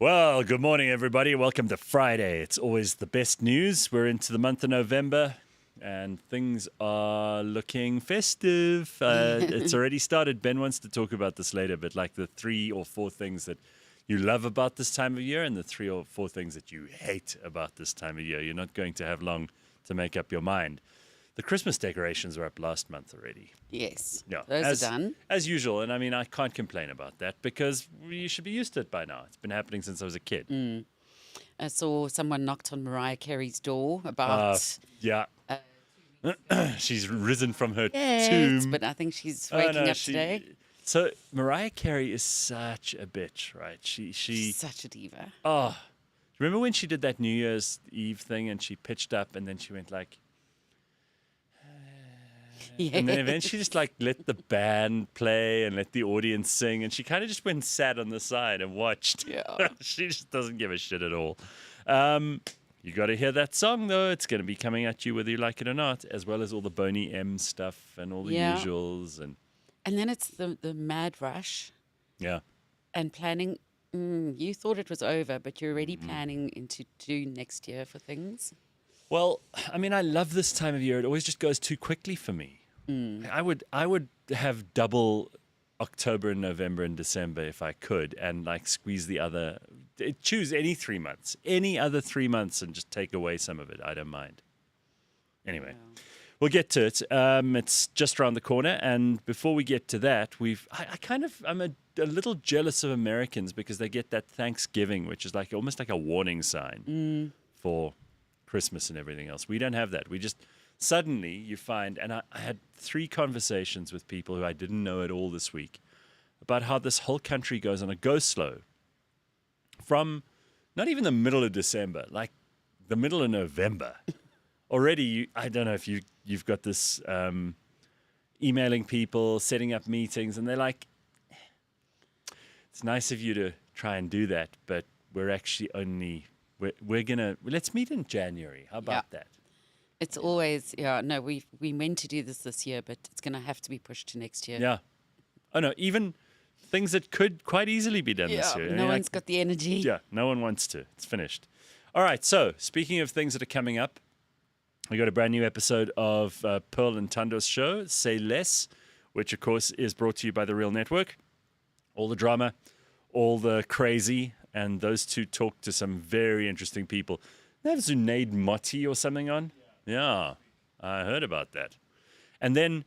Well, good morning, everybody. Welcome to Friday. It's always the best news. We're into the month of November, and things are looking festive. It's already started. Ben wants to talk about this later, but like the 3 or 4 things that you love about this time of year and the 3 or 4 things that you hate about this time of year. You're not going to have long to make up your mind. The Christmas decorations were up last month already. Yes, Yeah, those are done. As usual, and I mean, I can't complain about that because you should be used to it by now. It's been happening since I was a kid. I saw someone knocked on Mariah Carey's door about... Yeah. She's risen from her yes, tomb. but I think she's waking up today. So Mariah Carey is such a bitch, right? She's such a diva. Oh, remember when she did that New Year's Eve thing and she pitched up and then she went like... Yes. And then eventually just like let the band play and let the audience sing. And she kind of just went and sat on the side and watched. Yeah. She just doesn't give a shit at all. You got to hear that song, though. It's going to be coming at you whether you like it or not, as well as all the Boney M stuff and all the usuals. And then it's the mad rush. Yeah. And planning. You thought it was over, but you're already planning into June next year for things. Well, I mean, I love this time of year. It always just goes too quickly for me. I would have double October and November and December if I could, and like squeeze the other. Choose any 3 months, any other 3 months, and just take away some of it. I don't mind. Anyway, we'll get to it. It's just around the corner, and before we get to that, I'm a little jealous of Americans because they get that Thanksgiving, which is like almost like a warning sign for Christmas and everything else. We don't have that. We just suddenly you find, and I had 3 conversations with people who I didn't know at all this week about how this whole country goes on a go slow from not even the middle of December, like the middle of November. Already, I don't know if you've got this emailing people, setting up meetings, and they're like, it's nice of you to try and do that, but we're actually only... let's meet in January. How about that? It's always, we meant to do this year, but it's going to have to be pushed to next year. Yeah. Oh, no, even things that could quite easily be done this year. No one's got the energy. Yeah, no one wants to. It's finished. All right, so speaking of things that are coming up, we got a brand new episode of Pearl and Tando's show, Say Less, which, of course, is brought to you by The Real Network. All the drama, all the crazy, and those two talk to some very interesting people. They have Zunaid Motti or something on? Yeah, I heard about that. And then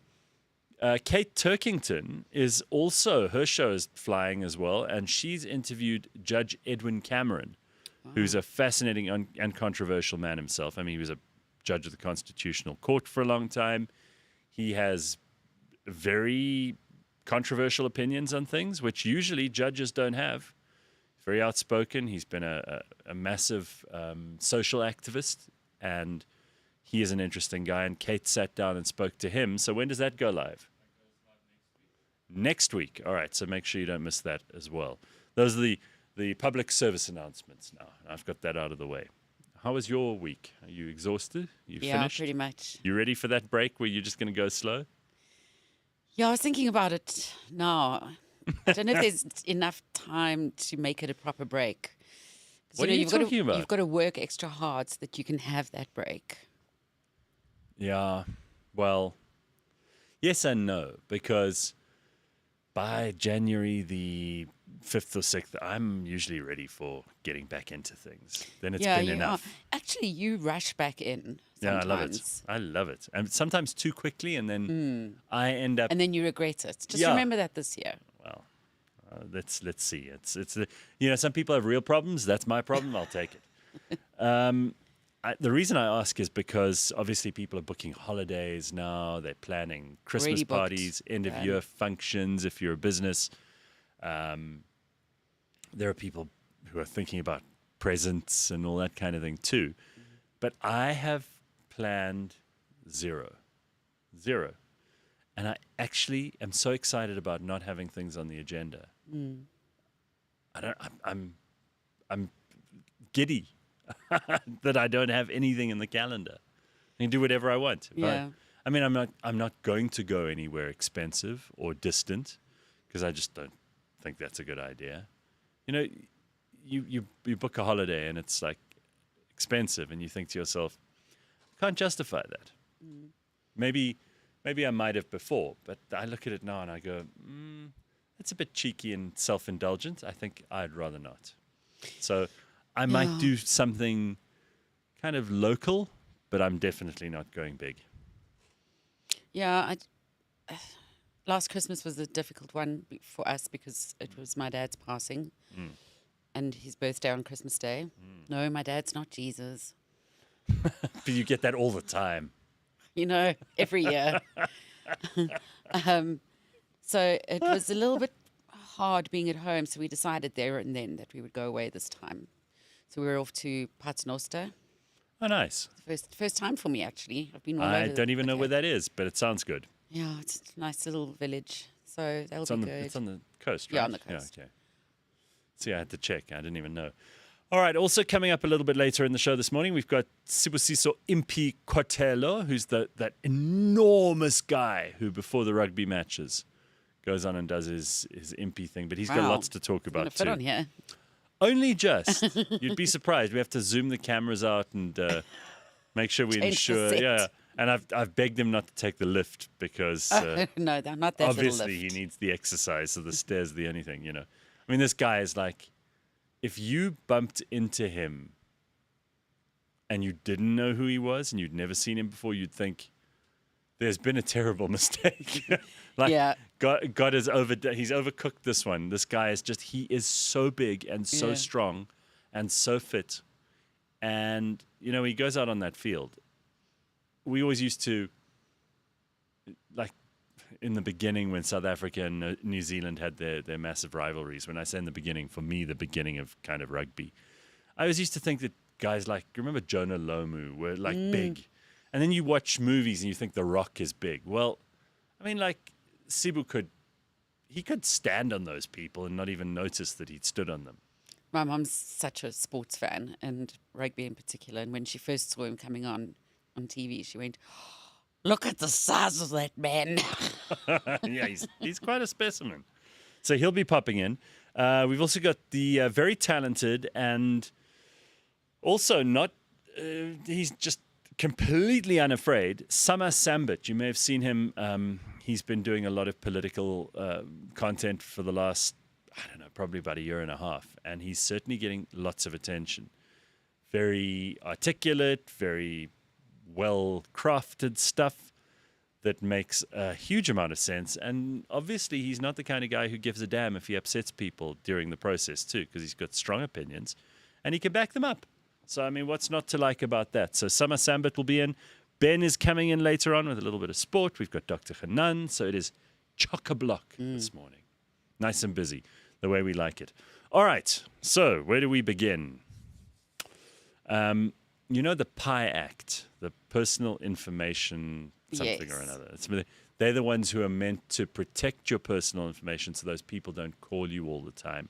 Kate Turkington is also, her show is flying as well, and she's interviewed Judge Edwin Cameron, who's a fascinating and controversial man himself. I mean, he was a judge of the Constitutional Court for a long time. He has very controversial opinions on things, which usually judges don't have. Very outspoken. He's been a massive social activist, and he is an interesting guy. And Kate sat down and spoke to him. So when does that go live? Next week. All right. So make sure you don't miss that as well. Those are the public service announcements now. I've got that out of the way. How was your week? Are you exhausted? You finished? Pretty much. You ready for that break where you're just going to go slow? Yeah, I was thinking about it now. I don't know if there's enough time to make it a proper break. What are you talking about? You've got to work extra hard so that you can have that break. Yeah, well, yes and no, because by January the 5th or 6th, I'm usually ready for getting back into things. Then it's been enough. Actually, you rush back in sometimes. Yeah, I love it. I love it. And sometimes too quickly, and then I end up... And then you regret it. Just remember that this year. Well, let's see. It's some people have real problems. That's my problem. I'll take it. The reason I ask is because obviously people are booking holidays now. They're planning Christmas parties, end of year functions. If you're a business, there are people who are thinking about presents and all that kind of thing too. But I have planned zero. And I actually am so excited about not having things on the agenda. I'm giddy that I don't have anything in the calendar. I can do whatever I want. I mean, I'm not going to go anywhere expensive or distant because I just don't think that's a good idea. You know, you book a holiday and it's like expensive, and you think to yourself, I can't justify that. Maybe I might have before, but I look at it now and I go, it's a bit cheeky and self-indulgent. I think I'd rather not. So I might do something kind of local, but I'm definitely not going big. Yeah, last Christmas was a difficult one for us because it was my dad's passing and his birthday on Christmas Day. No, my dad's not Jesus. But you get that all the time. Every year. So it was a little bit hard being at home, so we decided there and then that we would go away this time. So we were off to Paternoster. Oh, nice. First time for me, actually. I've been all I over don't even know where that is, but it sounds good. Yeah, it's a nice little village, so that'll be good. It's on the coast, right? Yeah, on the coast. Yeah, okay. See, I had to check. I didn't even know. All right, also coming up a little bit later in the show this morning, we've got Sibusiso Impi Kotelo, who's that enormous guy who, before the rugby matches, goes on and does his Impi thing. But he's got lots to talk about, fit on here. Only just. You'd be surprised. We have to zoom the cameras out and make sure we ensure. Yeah. And I've begged him not to take the lift because no, they're not that obviously little lift. He needs the exercise, so the stairs are the only thing, I mean, this guy is like, if you bumped into him and you didn't know who he was and you'd never seen him before, you'd think there's been a terrible mistake. God has he's overcooked this one. This guy is he is so big and so strong and so fit. And, he goes out on that field. We always used to, like, in the beginning when South Africa and New Zealand had their massive rivalries, when I say in the beginning, for me, the beginning of kind of rugby, I always used to think that guys like, remember Jonah Lomu were like big. And then you watch movies and you think The Rock is big. Well, I mean, like, Sibu could stand on those people and not even notice that he'd stood on them. My mum's such a sports fan, and rugby in particular. And when she first saw him coming on TV, she went, look at the size of that man. Yeah, he's quite a specimen. So he'll be popping in. We've also got the very talented and also not, he's just completely unafraid, Sambit. You may have seen him. He's been doing a lot of political content for the last, probably about a year and a half. And he's certainly getting lots of attention. Very articulate, very well-crafted stuff that makes a huge amount of sense. And obviously, he's not the kind of guy who gives a damn if he upsets people during the process, too, because he's got strong opinions and he can back them up. So, I mean, what's not to like about that? So, Sambit will be in. Ben is coming in later on with a little bit of sport. We've got Dr. Hanan. So, it is chock-a-block this morning. Nice and busy, the way we like it. All right. So, where do we begin? The PI Act, the Personal Information something or another. They're the ones who are meant to protect your personal information so those people don't call you all the time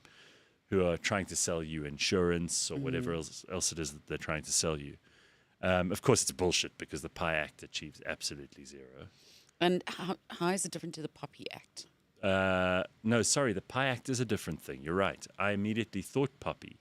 who are trying to sell you insurance or whatever else it is that they're trying to sell you. Of course, it's bullshit because the PI Act achieves absolutely zero. And how is it different to the Poppy Act? No, sorry, the PI Act is a different thing. You're right. I immediately thought Poppy.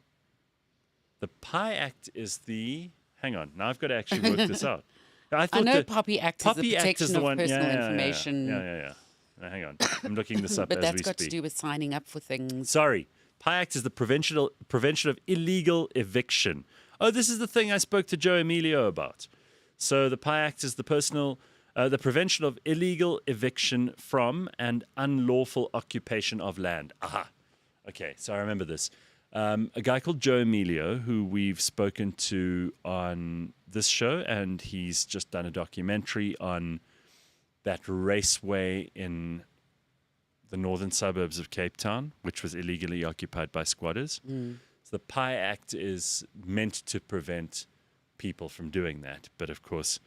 The PI Act is the... Hang on. Now I've got to actually work this out. I know Poppy Act is the protection of personal yeah, information. Yeah. Now, hang on. I'm looking this up but as we that's got speak. to do with signing up for things. Sorry. PI Act is the prevention of illegal eviction. Oh, this is the thing I spoke to Joe Emilio about. So the PI Act is the prevention of illegal eviction from and unlawful occupation of land. Aha. Okay, so I remember this. A guy called Joe Emilio, who we've spoken to on this show, and he's just done a documentary on that raceway in the northern suburbs of Cape Town, which was illegally occupied by squatters. So the PI Act is meant to prevent people from doing that. But of course,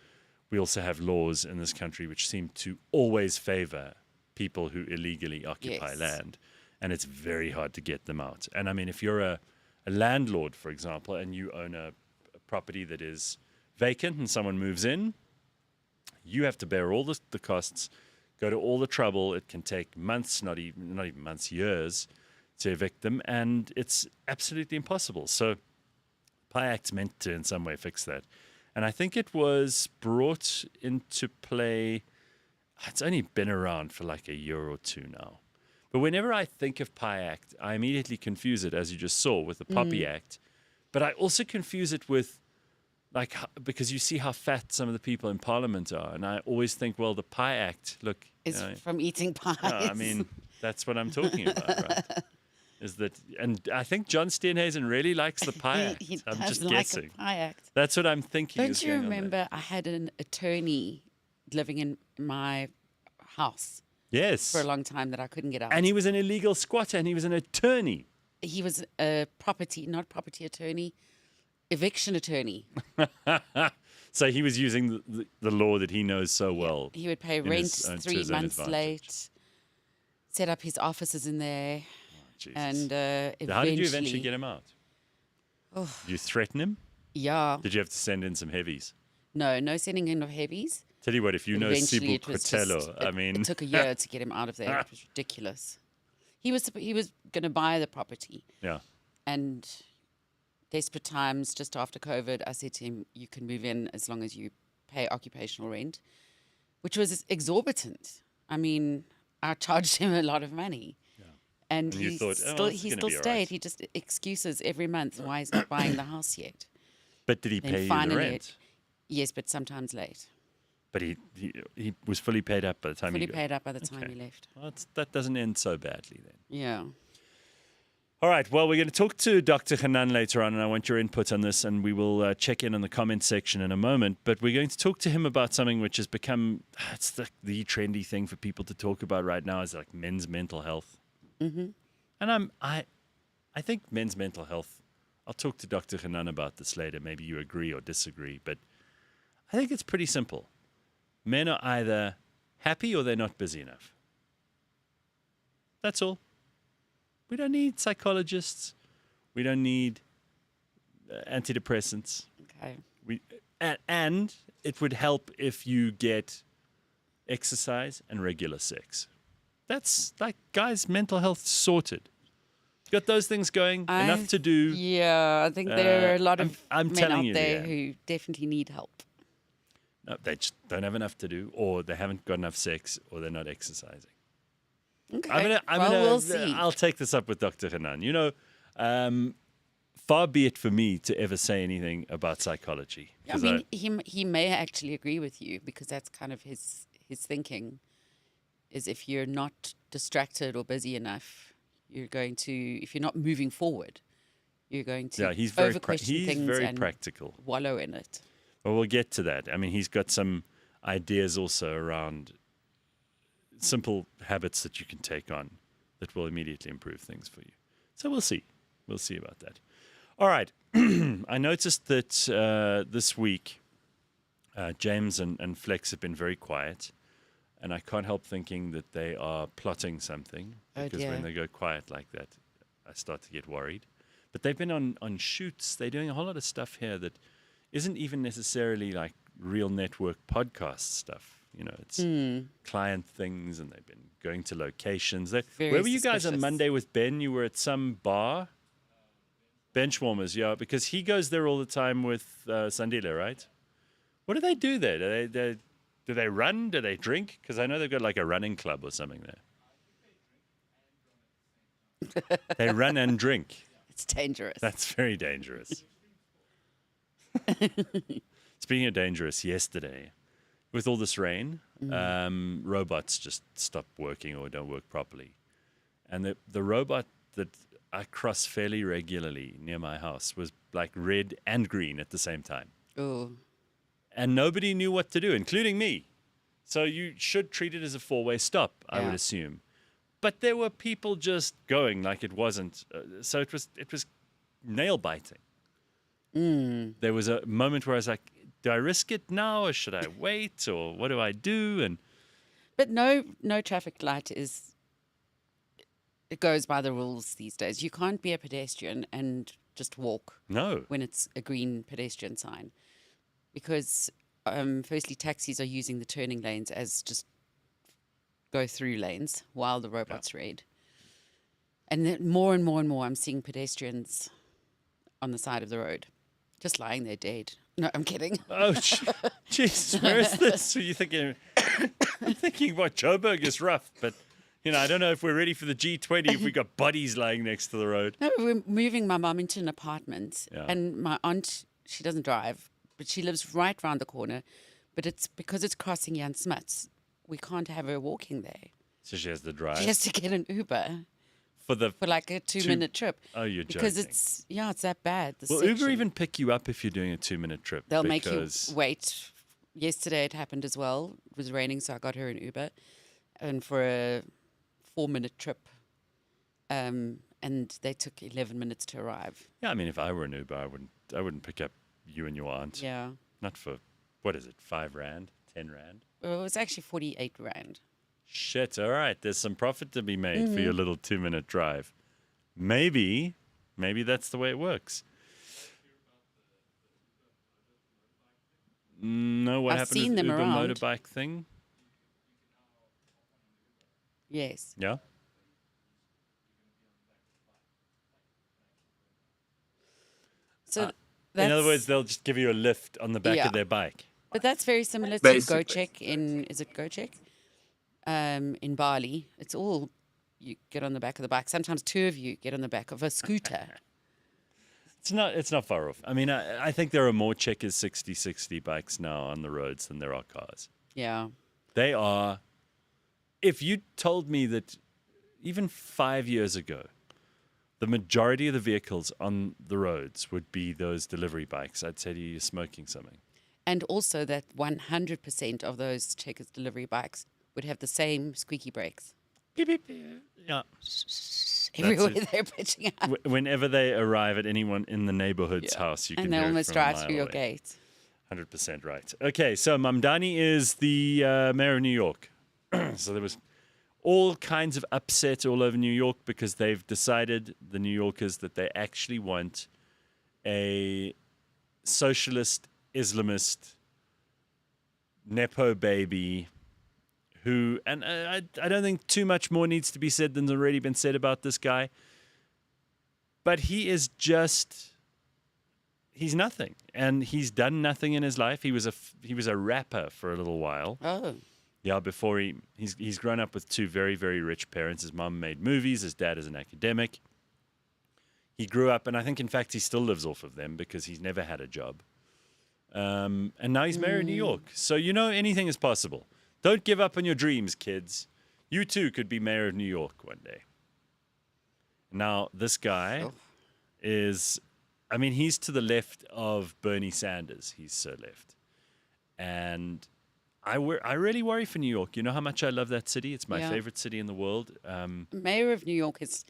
we also have laws in this country which seem to always favor people who illegally occupy land. And it's very hard to get them out. And I mean, if you're a landlord, for example, and you own a property that is vacant and someone moves in, you have to bear all the costs, go to all the trouble. It can take months, not even months, years, to evict them, and it's absolutely impossible. So PI Act's meant to in some way fix that. And I think it was brought into play, it's only been around for like a year or two now. But whenever I think of PI Act, I immediately confuse it, as you just saw, with the Poppy Act. But I also confuse it with, like, because you see how fat some of the people in Parliament are. And I always think, well, the PI Act, look. Is from eating pies. I mean, that's what I'm talking about, right? Is that, and I think John Steenhuisen really likes the PI Act. He I'm does just like guessing. a pie act. That's what I'm thinking. Don't is you going on there. remember I had an attorney living in my house Yes. for a long time that I couldn't get out. And he was an illegal squatter, and he was an attorney. He was a not property attorney, eviction attorney. So he was using the law that he knows so well. He would pay in rent his own- to 3 his own months advantage. late, set up his offices in there, Jesus. and eventually. How did you eventually get him out? Did you threaten him? Yeah. Did you have to send in some heavies? No sending in of heavies. Tell you what, if you know Eventually Sibu it was Kotelo, just- I mean, It took a year to get him out of there. It was ridiculous. He was going to buy the property, yeah, and desperate times, just after COVID, I said to him, "You can move in as long as you pay occupational rent," which was exorbitant. I mean, I charged him a lot of money. And And you he thought, "Oh, still, this is he gonna still be all stayed. right." He just excuses every month why he's not buying the house yet. but did he Then pay you the finally rent? Yes, but sometimes late. But he was fully paid up by the time Fully he got. paid up by the time Okay. he left. Well, that doesn't end so badly then. Yeah. All right. Well, we're going to talk to Dr. Hanan later on, and I want your input on this, and we will check in on the comment section in a moment. But we're going to talk to him about something which has become it's the trendy thing for people to talk about right now is like men's mental health. Mm-hmm. And I think men's mental health. I'll talk to Dr. Hanan about this later. Maybe you agree or disagree, but I think it's pretty simple. Men are either happy or they're not busy enough. That's all. We don't need psychologists. We don't need antidepressants. Okay. And it would help if you get exercise and regular sex. That's like, guys, mental health sorted. You got those things going, enough to do. Yeah, I think there are a lot of I'm men telling out you, there Leigh-Ann. who definitely need help. No, they just don't have enough to do, or they haven't got enough sex, or they're not exercising. Okay. We'll see. I'll take this up with Dr. Hanan. You know, far be it for me to ever say anything about psychology. I 'cause mean, he may actually agree with you because that's kind of his thinking. Is if you're not distracted or busy enough, you're going to, if you're not moving forward, you're going to he's very over-question things and practical. wallow in it. Well, we'll get to that. I mean, he's got some ideas also around simple habits that you can take on that will immediately improve things for you. So we'll see. We'll see about that. All right. I noticed that this week, James and Flex have been very quiet. And I can't help thinking that they are plotting something. Oh, Because dear. when they go quiet like that, I start to get worried. But they've been on shoots. They're doing a whole lot of stuff here that isn't even necessarily like real network podcast stuff. You know, it's client things, and they've been going to locations. Very Where were you guys on suspicious. Monday with Ben? You were at some bar? Benchwarmers, yeah, because he goes there all the time with Sandile, right? What do they do there? Do they run? Do they drink? Because I know they've got like a running club or something there. They run and drink. It's dangerous. That's very dangerous. Speaking of dangerous, yesterday, with all this rain, robots just stop working or don't work properly. And the robot that I cross fairly regularly near my house was like red and green at the same time. Oh, And nobody knew what to do, including me. So you should treat it as a four-way stop, I would Yeah. assume. But there were people just going like it wasn't. So it was nail-biting. There was a moment where I was like, do I risk it now or should I wait or what do I do? And but no traffic light is. It goes by the rules these days. You can't be a pedestrian and just walk no. when it's a green pedestrian sign, because firstly, taxis are using the turning lanes as just go through lanes while the robot's red. And then more and more and more, I'm seeing pedestrians on the side of the road, just lying there dead. No, I'm kidding. Oh, jeez, where is this? So you're thinking, I'm thinking, what, Joburg is rough, but, I don't know if we're ready for the G20 if we got bodies lying next to the road. No, we're moving my mum into an apartment, Yeah. and my aunt, she doesn't drive, but she lives right round the corner. But it's because it's crossing Jan Smuts, we can't have her walking there. So she has to drive. She has to get an Uber for like a 2-minute trip. Oh, you're because joking. it's that bad. Will Uber even pick you up if you're doing a 2-minute trip? They'll make you wait. Yesterday it happened as well. It was raining, so I got her an Uber, and for a 4-minute trip, and they took 11 minutes to arrive. Yeah, I mean, if I were an Uber, I wouldn't pick up you and your aunt. Yeah. Not for, what is it, 5 Rand, 10 Rand? Well, it was actually 48 Rand. Shit, all right. There's some profit to be made for your little 2-minute drive. Maybe that's the way it works. No, what I've happened seen with them Uber around. motorbike thing? Yes. Yeah? So In other words, they'll just give you a lift on the back Yeah. of their bike. but that's very similar to Basically. GoCheck is it GoCheck? In Bali. It's all you get on the back of the bike. Sometimes 2 of you get on the back of a scooter. It's not far off. I mean, I think there are more Checkers 60/60 bikes now on the roads than there are cars. Yeah. They are. If you told me that even 5 years ago, the majority of the vehicles on the roads would be those delivery bikes, I'd say to you, you're smoking something. And also that 100% of those Checkers delivery bikes would have the same squeaky brakes. Beep, beep, beep. Yeah. Everywhere it. they're pitching up. Whenever they arrive at anyone in the neighborhood's house, you can And they hear it almost from a drive mile through your away. gate. 100% right. Okay, so Mamdani is the mayor of New York. So there was all kinds of upset all over New York because they've decided, the New Yorkers, that they actually want a socialist, Islamist, Nepo baby who, and I don't think too much more needs to be said than's already been said about this guy, but he is just... He's nothing, and he's done nothing in his life. He was a rapper for a little while. Oh. Yeah, before he's grown up with 2 very, very rich parents. His mom made movies. His dad is an academic. He grew up, and I think, in fact, he still lives off of them because he's never had a job. And now he's mayor of New York. So, anything is possible. Don't give up on your dreams, kids. You, too, could be mayor of New York one day. Now, this guy is... I mean, he's to the left of Bernie Sanders. He's so left. And I really worry for New York. You know how much I love that city? It's my favorite city in the world. Mayor of New York is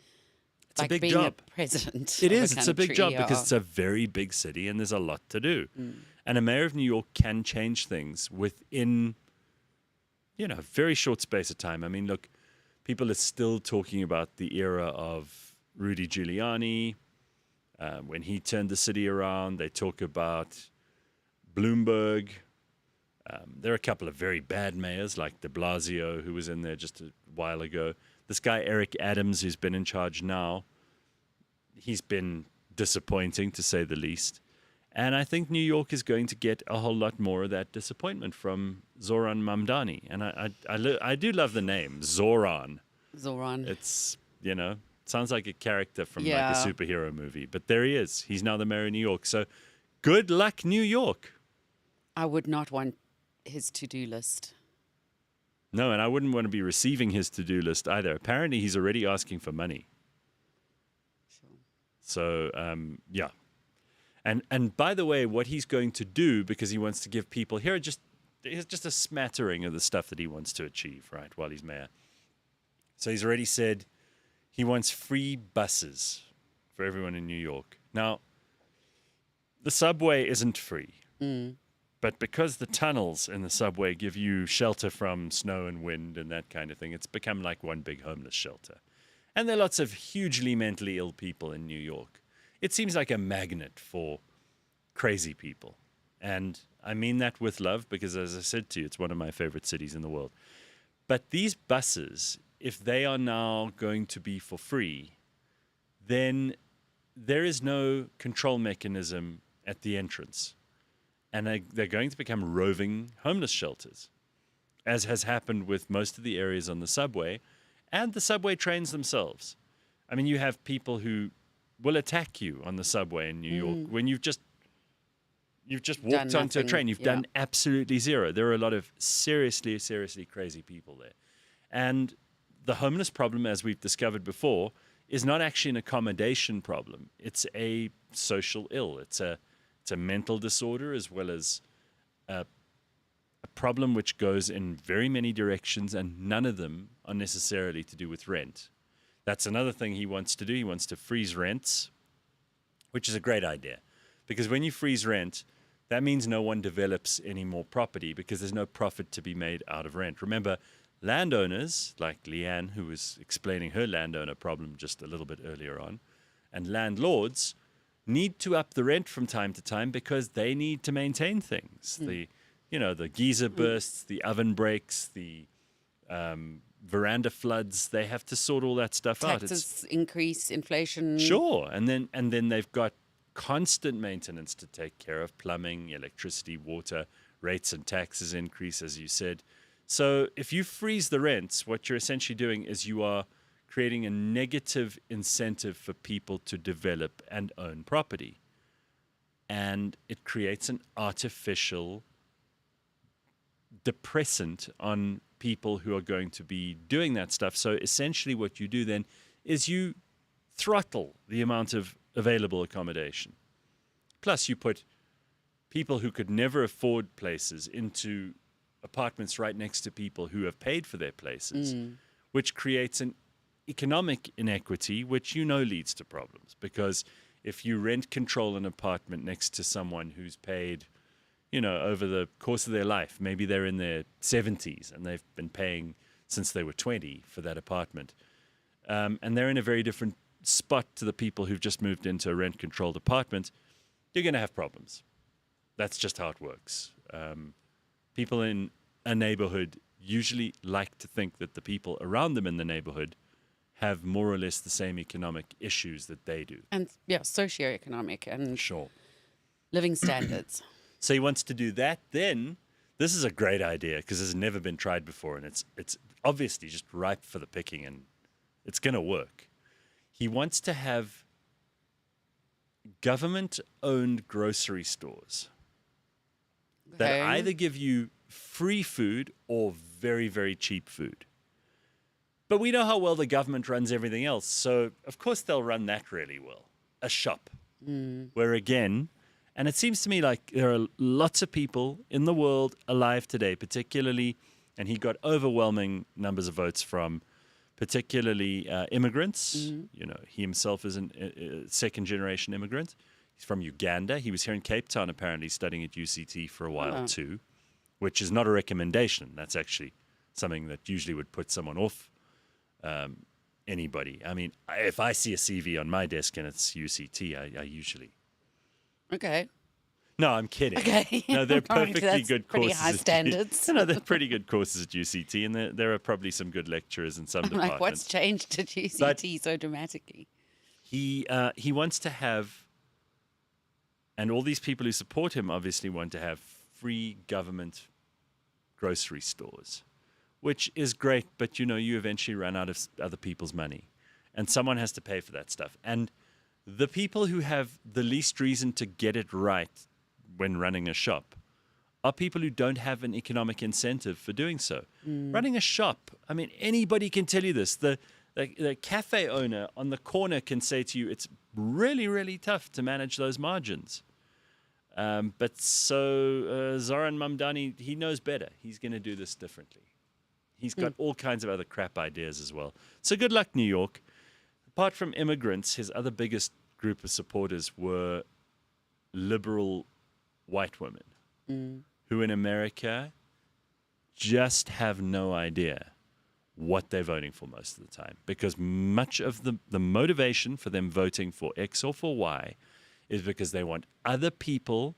it's like a big being job. a president. It of is. It's a big job country, because it's a very big city and there's a lot to do. And a mayor of New York can change things within, a very short space of time. I mean, look, people are still talking about the era of Rudy Giuliani. When he turned the city around, they talk about Bloomberg. There are a couple of very bad mayors like de Blasio, who was in there just a while ago. This guy, Eric Adams, who's been in charge now, he's been disappointing, to say the least. And I think New York is going to get a whole lot more of that disappointment from Zoran Mamdani. And I do love the name, Zoran. Zoran. It's, sounds like a character from Yeah. like a superhero movie. But there he is. He's now the mayor of New York. So good luck, New York. I would not want his to-do list. No, and I wouldn't want to be receiving his to-do list either. Apparently, he's already asking for money. So, yeah. And by the way, what he's going to do, because he wants to give people... here's just a smattering of the stuff that he wants to achieve, right, while he's mayor. So he's already said he wants free buses for everyone in New York. Now, the subway isn't free. But because the tunnels in the subway give you shelter from snow and wind and that kind of thing, it's become like one big homeless shelter. And there are lots of hugely mentally ill people in New York. It seems like a magnet for crazy people. And I mean that with love because, as I said to you, it's one of my favorite cities in the world. But these buses, if they are now going to be for free, then there is no control mechanism at the entrance. And they're going to become roving homeless shelters, as has happened with most of the areas on the subway and the subway trains themselves. I mean, you have people who will attack you on the subway in New York when you've just walked onto a train. You've done absolutely zero. There are a lot of seriously, seriously crazy people there. And the homeless problem, as we've discovered before, is not actually an accommodation problem. It's a social ill. It's a mental disorder, as well as a problem which goes in very many directions, and none of them are necessarily to do with rent. That's another thing he wants to do. He wants to freeze rents, which is a great idea. Because when you freeze rent, that means no one develops any more property, because there's no profit to be made out of rent. Remember, landowners, like Leigh-Ann, who was explaining her landowner problem just a little bit earlier on, and landlords need to up the rent from time to time because they need to maintain things. The geyser bursts, the oven breaks, the veranda floods. They have to sort all that stuff out. Taxes increase, inflation. Sure, and then they've got constant maintenance to take care of: plumbing, electricity, water, rates and taxes increase, as you said. So if you freeze the rents, what you're essentially doing is you are creating a negative incentive for people to develop and own property. And it creates an artificial depressant on people who are going to be doing that stuff. So essentially what you do then is you throttle the amount of available accommodation. Plus you put people who could never afford places into apartments right next to people who have paid for their places, which creates an economic inequity, which leads to problems. Because if you rent control an apartment next to someone who's paid, over the course of their life, maybe they're in their 70s and they've been paying since they were 20 for that apartment, and they're in a very different spot to the people who've just moved into a rent-controlled apartment, you're going to have problems. That's just how it works. People in a neighborhood usually like to think that the people around them in the neighborhood have more or less the same economic issues that they do. And socioeconomic and Sure. living standards. So he wants to do that. Then this is a great idea because it's never been tried before, and it's obviously just ripe for the picking, and it's going to work. He wants to have government-owned grocery stores that either give you free food or very, very cheap food. But we know how well the government runs everything else, so of course they'll run that really well. A shop, where again, and it seems to me like there are lots of people in the world alive today, particularly, and he got overwhelming numbers of votes from particularly immigrants. He himself is a second-generation immigrant. He's from Uganda. He was here in Cape Town, apparently, studying at UCT for a while too, which is not a recommendation. That's actually something that usually would put someone off anybody. I mean, if I see a CV on my desk and it's UCT, I usually... Okay. No, I'm kidding. Okay. No, they're perfectly good courses. Pretty high standards. No, they're pretty good courses at UCT, and there are probably some good lecturers in some departments. Like, what's changed at UCT so dramatically? He wants to have, and all these people who support him obviously want to have free government grocery stores, which is great, but you eventually run out of other people's money, and someone has to pay for that stuff. And the people who have the least reason to get it right when running a shop are people who don't have an economic incentive for doing so. Running a shop, I mean, anybody can tell you this. The cafe owner on the corner can say to you, it's really, really tough to manage those margins. But Zoran Mamdani, he knows better. He's going to do this differently. He's got all kinds of other crap ideas as well. So good luck, New York. Apart from immigrants, his other biggest group of supporters were liberal white women who in America just have no idea what they're voting for most of the time, because much of the motivation for them voting for X or for Y is because they want other people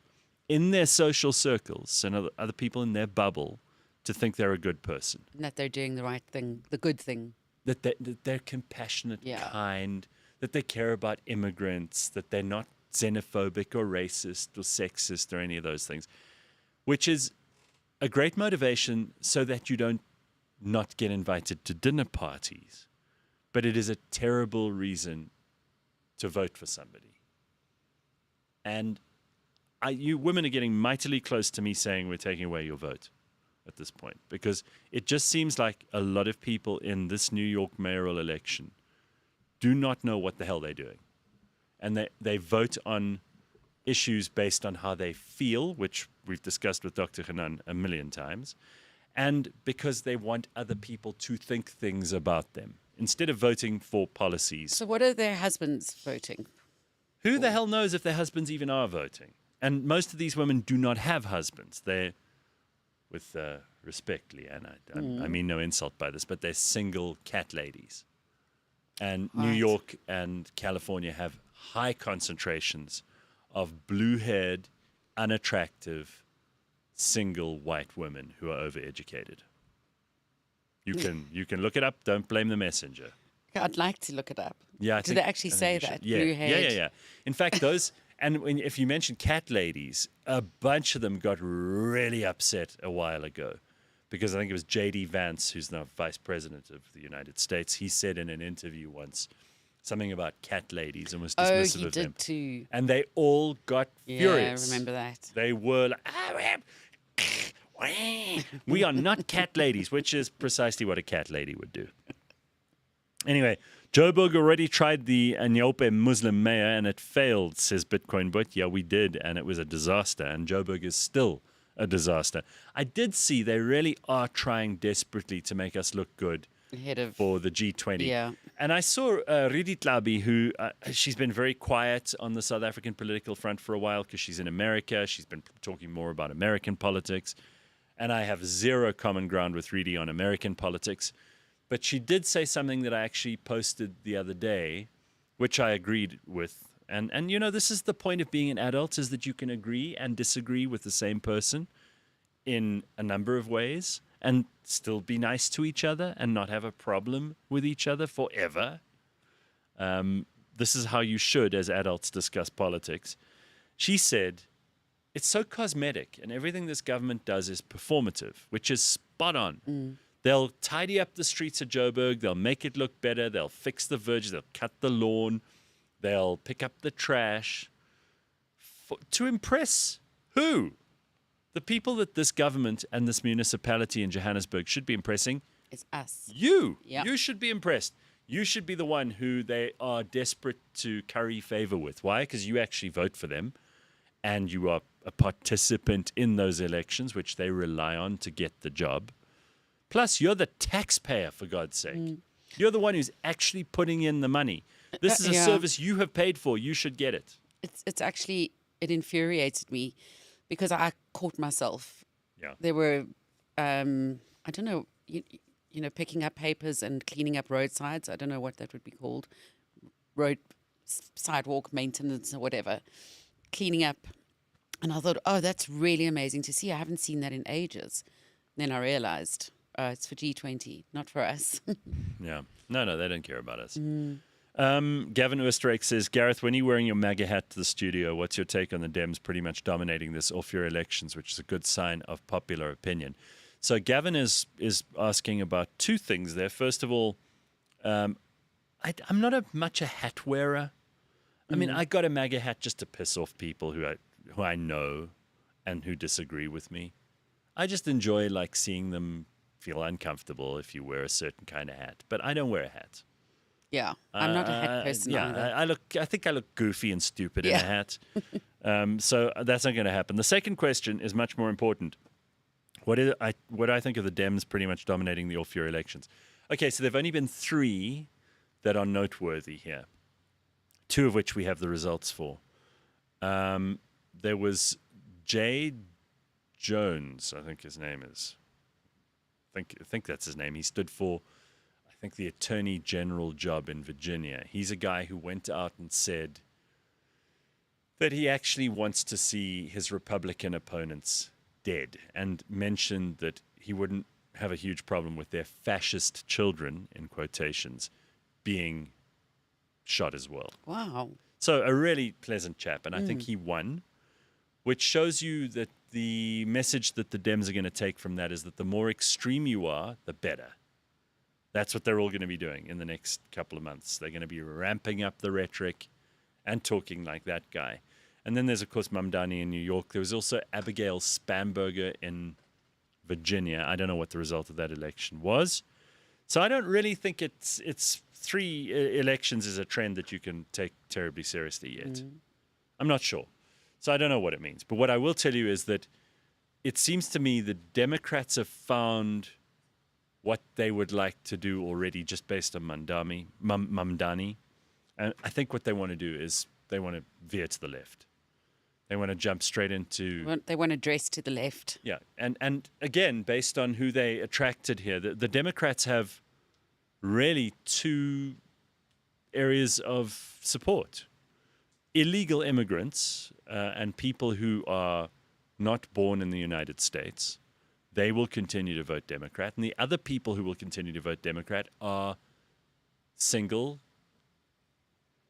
in their social circles and other people in their bubble to think they're a good person. And that they're doing the right thing, the good thing. That they're compassionate, kind, that they care about immigrants, that they're not xenophobic or racist or sexist or any of those things, which is a great motivation so that you don't not get invited to dinner parties. But it is a terrible reason to vote for somebody. And you women are getting mightily close to me saying we're taking away your vote at this point, because it just seems like a lot of people in this New York mayoral election do not know what the hell they're doing. And they vote on issues based on how they feel, which we've discussed with Dr. Hanan a million times, and because they want other people to think things about them instead of voting for policies. So what are their husbands voting? Who the hell knows if their husbands even are voting? And most of these women do not have husbands. They're, with respect, Leigh-Ann, I mean no insult by this, but they're single cat ladies. And New York and California have high concentrations of blue-haired, unattractive, single white women who are overeducated. You can look it up. Don't blame the messenger. I'd like to look it up. Yeah, Do they actually say that? Yeah, Blue-haired? yeah. In fact, those and if you mentioned cat ladies, a bunch of them got really upset a while ago, because I think it was J.D. Vance, who's now Vice President of the United States. He said in an interview once something about cat ladies and was dismissive he of did them. too. And they all got furious. Yeah, I remember that. They were like, we are not cat ladies, which is precisely what a cat lady would do. Anyway, Joburg already tried the Anyope Muslim mayor and it failed, says Bitcoin But. Yeah, we did, and it was a disaster, and Joburg is still a disaster. I did see they really are trying desperately to make us look good for the G20. Yeah. And I saw Redefining, who she's been very quiet on the South African political front for a while because she's in America. She's been talking more about American politics. And I have zero common ground with Redi on American politics. But she did say something that I actually posted the other day, which I agreed with. And you know, this is the point of being an adult, is that you can agree and disagree with the same person in a number of ways and still be nice to each other and not have a problem with each other forever. This is how you should, as adults, discuss politics. She said, it's so cosmetic, and everything this government does is performative, which is spot on. They'll tidy up the streets of Joburg. They'll make it look better. They'll fix the verges. They'll cut the lawn. They'll pick up the trash. To impress who? The people that this government and this municipality in Johannesburg should be impressing. It's us. You. Yep. You should be impressed. You should be the one who they are desperate to curry favor with. Why? Because you actually vote for them and you are a participant in those elections, which they rely on to get the job. Plus, you're the taxpayer, for God's sake. You're the one who's actually putting in the money. This is a service you have paid for. You should get it. It's actually, it infuriated me because I caught myself. Yeah. There were, I don't know, you know, picking up papers and cleaning up roadsides. I don't know what that would be called. Sidewalk maintenance or whatever. Cleaning up. And I thought, oh, that's really amazing to see. I haven't seen that in ages. Then I realized, it's for G20, not for us. Yeah. No, they don't care about us. Gavin Oosterreich says, Gareth, when you're wearing your MAGA hat to the studio, what's your take on the Dems pretty much dominating this off-year elections, which is a good sign of popular opinion? So Gavin is asking about two things there. First of all, I'm not much a hat wearer. I mean, I got a MAGA hat just to piss off people who I know and who disagree with me. I just enjoy like seeing them feel uncomfortable if you wear a certain kind of hat, but I don't wear a hat. Yeah, I'm not a hat person either. I think I look goofy and stupid in a hat. So that's not going to happen. The second question is much more important. What do I think of the Dems pretty much dominating the off-year elections? Okay, so there have only been 3 that are noteworthy here, 2 of which we have the results for. There was Jay Jones, I think his name is. I think that's his name. He stood for, I think, the Attorney General job in Virginia. He's a guy who went out and said that he actually wants to see his Republican opponents dead, and mentioned that he wouldn't have a huge problem with their fascist children, in quotations, being shot as well. Wow. So a really pleasant chap, and I think he won, which shows you that the message that the Dems are going to take from that is that the more extreme you are, the better. That's what they're all going to be doing in the next couple of months. They're going to be ramping up the rhetoric and talking like that guy. And then there's, of course, Mamdani in New York. There was also Abigail Spanberger in Virginia. I don't know what the result of that election was. So I don't really think it's 3 elections is a trend that you can take terribly seriously yet. I'm not sure. So I don't know what it means. But what I will tell you is that it seems to me the Democrats have found what they would like to do already just based on Mamdani. And I think what they want to do is they want to veer to the left. They want to jump straight into... They want to dress to the left. Yeah. And again, based on who they attracted here, the Democrats have really 2 areas of support. Illegal immigrants and people who are not born in the United States, they will continue to vote Democrat. And the other people who will continue to vote Democrat are single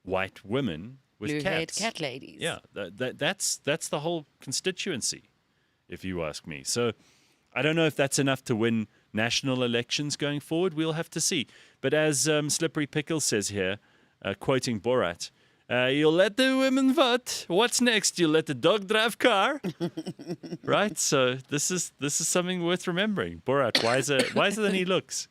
white women with Blue-haired cats. cat ladies. Yeah, that's the whole constituency, if you ask me. So I don't know if that's enough to win national elections going forward. We'll have to see. But as Slippery Pickle says here, quoting Borat, you'll let the women vote. What's next? You'll let the dog drive car, right? So this is something worth remembering. Borat, wiser than he looks.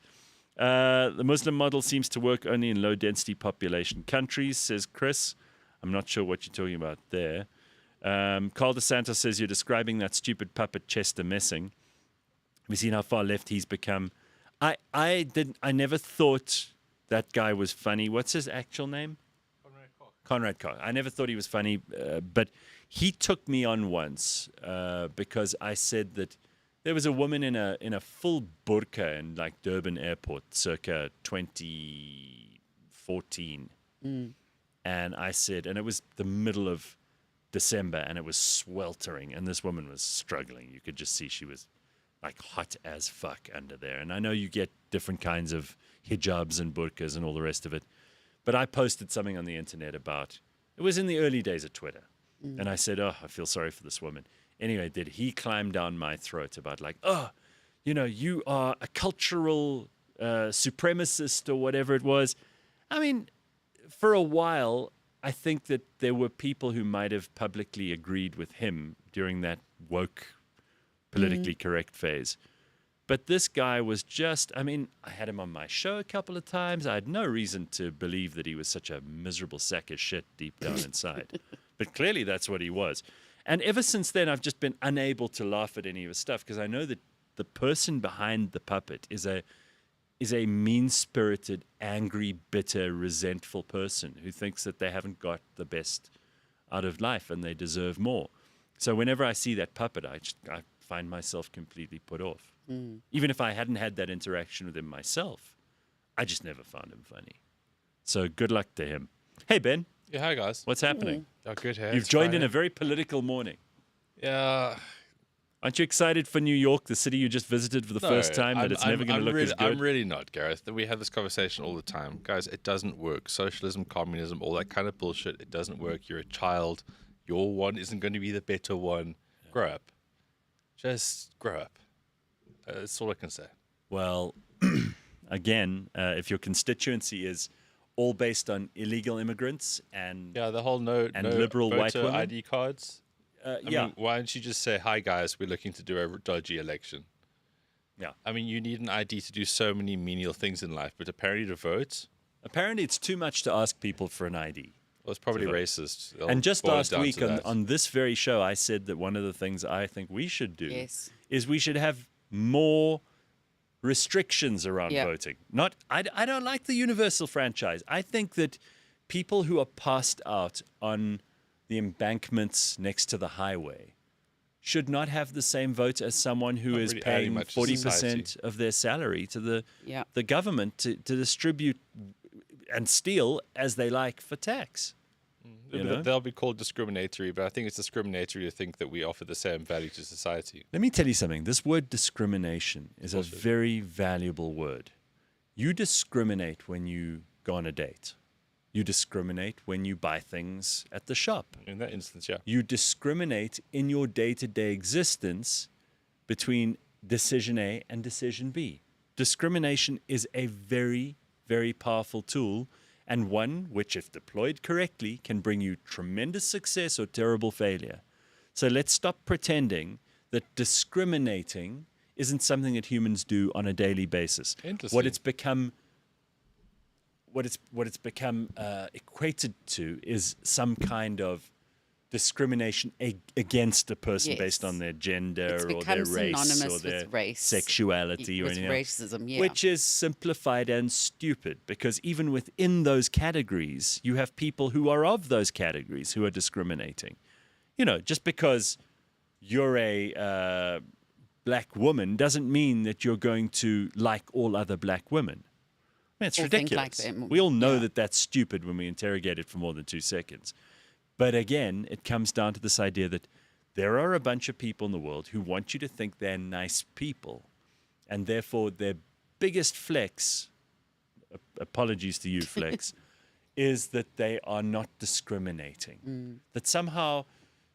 The Muslim model seems to work only in low-density population countries, says Chris. I'm not sure what you're talking about there. Carl DeSantos says you're describing that stupid puppet Chester Messing. We've seen how far left he's become. I never thought that guy was funny. What's his actual name? Conrad Koch. I never thought he was funny, but he took me on once because I said that there was a woman in a full burqa in like Durban Airport circa 2014. And I said, and it was the middle of December and it was sweltering and this woman was struggling. You could just see she was like hot as fuck under there. And I know you get different kinds of hijabs and burqas and all the rest of it. But I posted something on the internet about, it was in the early days of Twitter. And I said, oh, I feel sorry for this woman. Anyway, did he climb down my throat about like, oh, you are a cultural supremacist or whatever it was. I mean, for a while, I think that there were people who might have publicly agreed with him during that woke, politically correct phase. But this guy was just, I mean, I had him on my show a couple of times. I had no reason to believe that he was such a miserable sack of shit deep down inside. But clearly that's what he was. And ever since then, I've just been unable to laugh at any of his stuff because I know that the person behind the puppet is a mean-spirited, angry, bitter, resentful person who thinks that they haven't got the best out of life and they deserve more. So whenever I see that puppet, I find myself completely put off. Even if I hadn't had that interaction with him myself, I just never found him funny. So good luck to him. Hey, Ben. Yeah, hi, guys. What's happening? Oh, good. Hey, You've joined in a very political morning. Yeah. Aren't you excited for New York, the city you just visited for the first time, that it's never going to look as good? I'm really not, Gareth. We have this conversation all the time. Guys, it doesn't work. Socialism, communism, all that kind of bullshit, it doesn't work. You're a child. Your one isn't going to be the better one. Grow up. Just grow up. That's all I can say. Well, again, if your constituency is all based on illegal immigrants and the whole no liberal white voter women, ID cards. I mean, why don't you just say, hi, guys, we're looking to do a dodgy election? Yeah. I mean, you need an ID to do so many menial things in life, but apparently to vote? Apparently it's too much to ask people for an ID. Well, it's probably racist. And just last week on this very show, I said that one of the things I think we should do is we should have more restrictions around voting. I don't like the universal franchise. I think that people who are passed out on the embankments next to the highway should not have the same vote as someone who is paying 40% of their salary to the government to distribute and steal as they like for tax. They'll be called discriminatory, but I think it's discriminatory to think that we offer the same value to society. Let me tell you something. This word discrimination is a very valuable word. You discriminate when you go on a date. You discriminate when you buy things at the shop. In that instance, yeah. You discriminate in your day-to-day existence between decision A and decision B. Discrimination is a very, very powerful tool, and one which, if deployed correctly, can bring you tremendous success or terrible failure. So let's stop pretending that discriminating isn't something that humans do on a daily basis. Interesting. What it's become equated to is some kind of discrimination against a person Yes. based on their gender It's or become their race synonymous or their with race, sexuality or with anything else. racism, yeah. Which is simplified and stupid, because even within those categories, you have people who are of those categories who are discriminating. You know, just because you're a black woman doesn't mean that you're going to like all other black women. I mean, it's Or think like ridiculous. them. We all know Yeah. that that's stupid when we interrogate it for more than 2 seconds. But again, it comes down to this idea that there are a bunch of people in the world who want you to think they're nice people. And therefore, their biggest flex, apologies to you, flex, is that they are not discriminating. That somehow,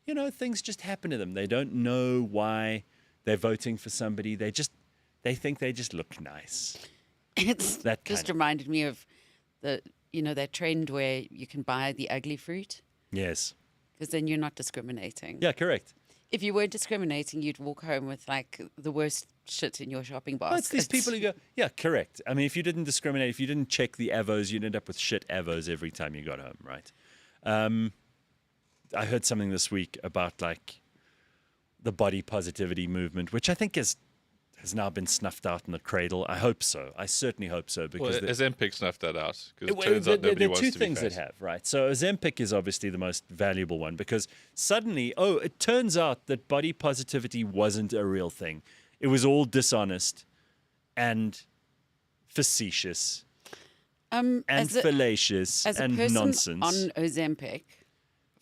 you know, things just happen to them. They don't know why they're voting for somebody. They think they just look nice. It's That kind just of- reminded me of that trend where you can buy the ugly fruit, Yes. because then you're not discriminating. Yeah, correct. If you weren't discriminating, you'd walk home with like the worst shit in your shopping basket. Well, it's these people who go, yeah, correct. I mean, if you didn't discriminate, if you didn't check the avos, you'd end up with shit avos every time you got home, right? I heard something this week about like the body positivity movement, which I think has now been snuffed out in the cradle. I hope so. I certainly hope so, Well, because Ozempic snuffed that out because it well, turns out nobody there are wants two to be things fat. that have, right? So Ozempic is obviously the most valuable one, because suddenly, it turns out that body positivity wasn't a real thing. It was all dishonest and facetious and as a fallacious as a and person nonsense. on Ozempic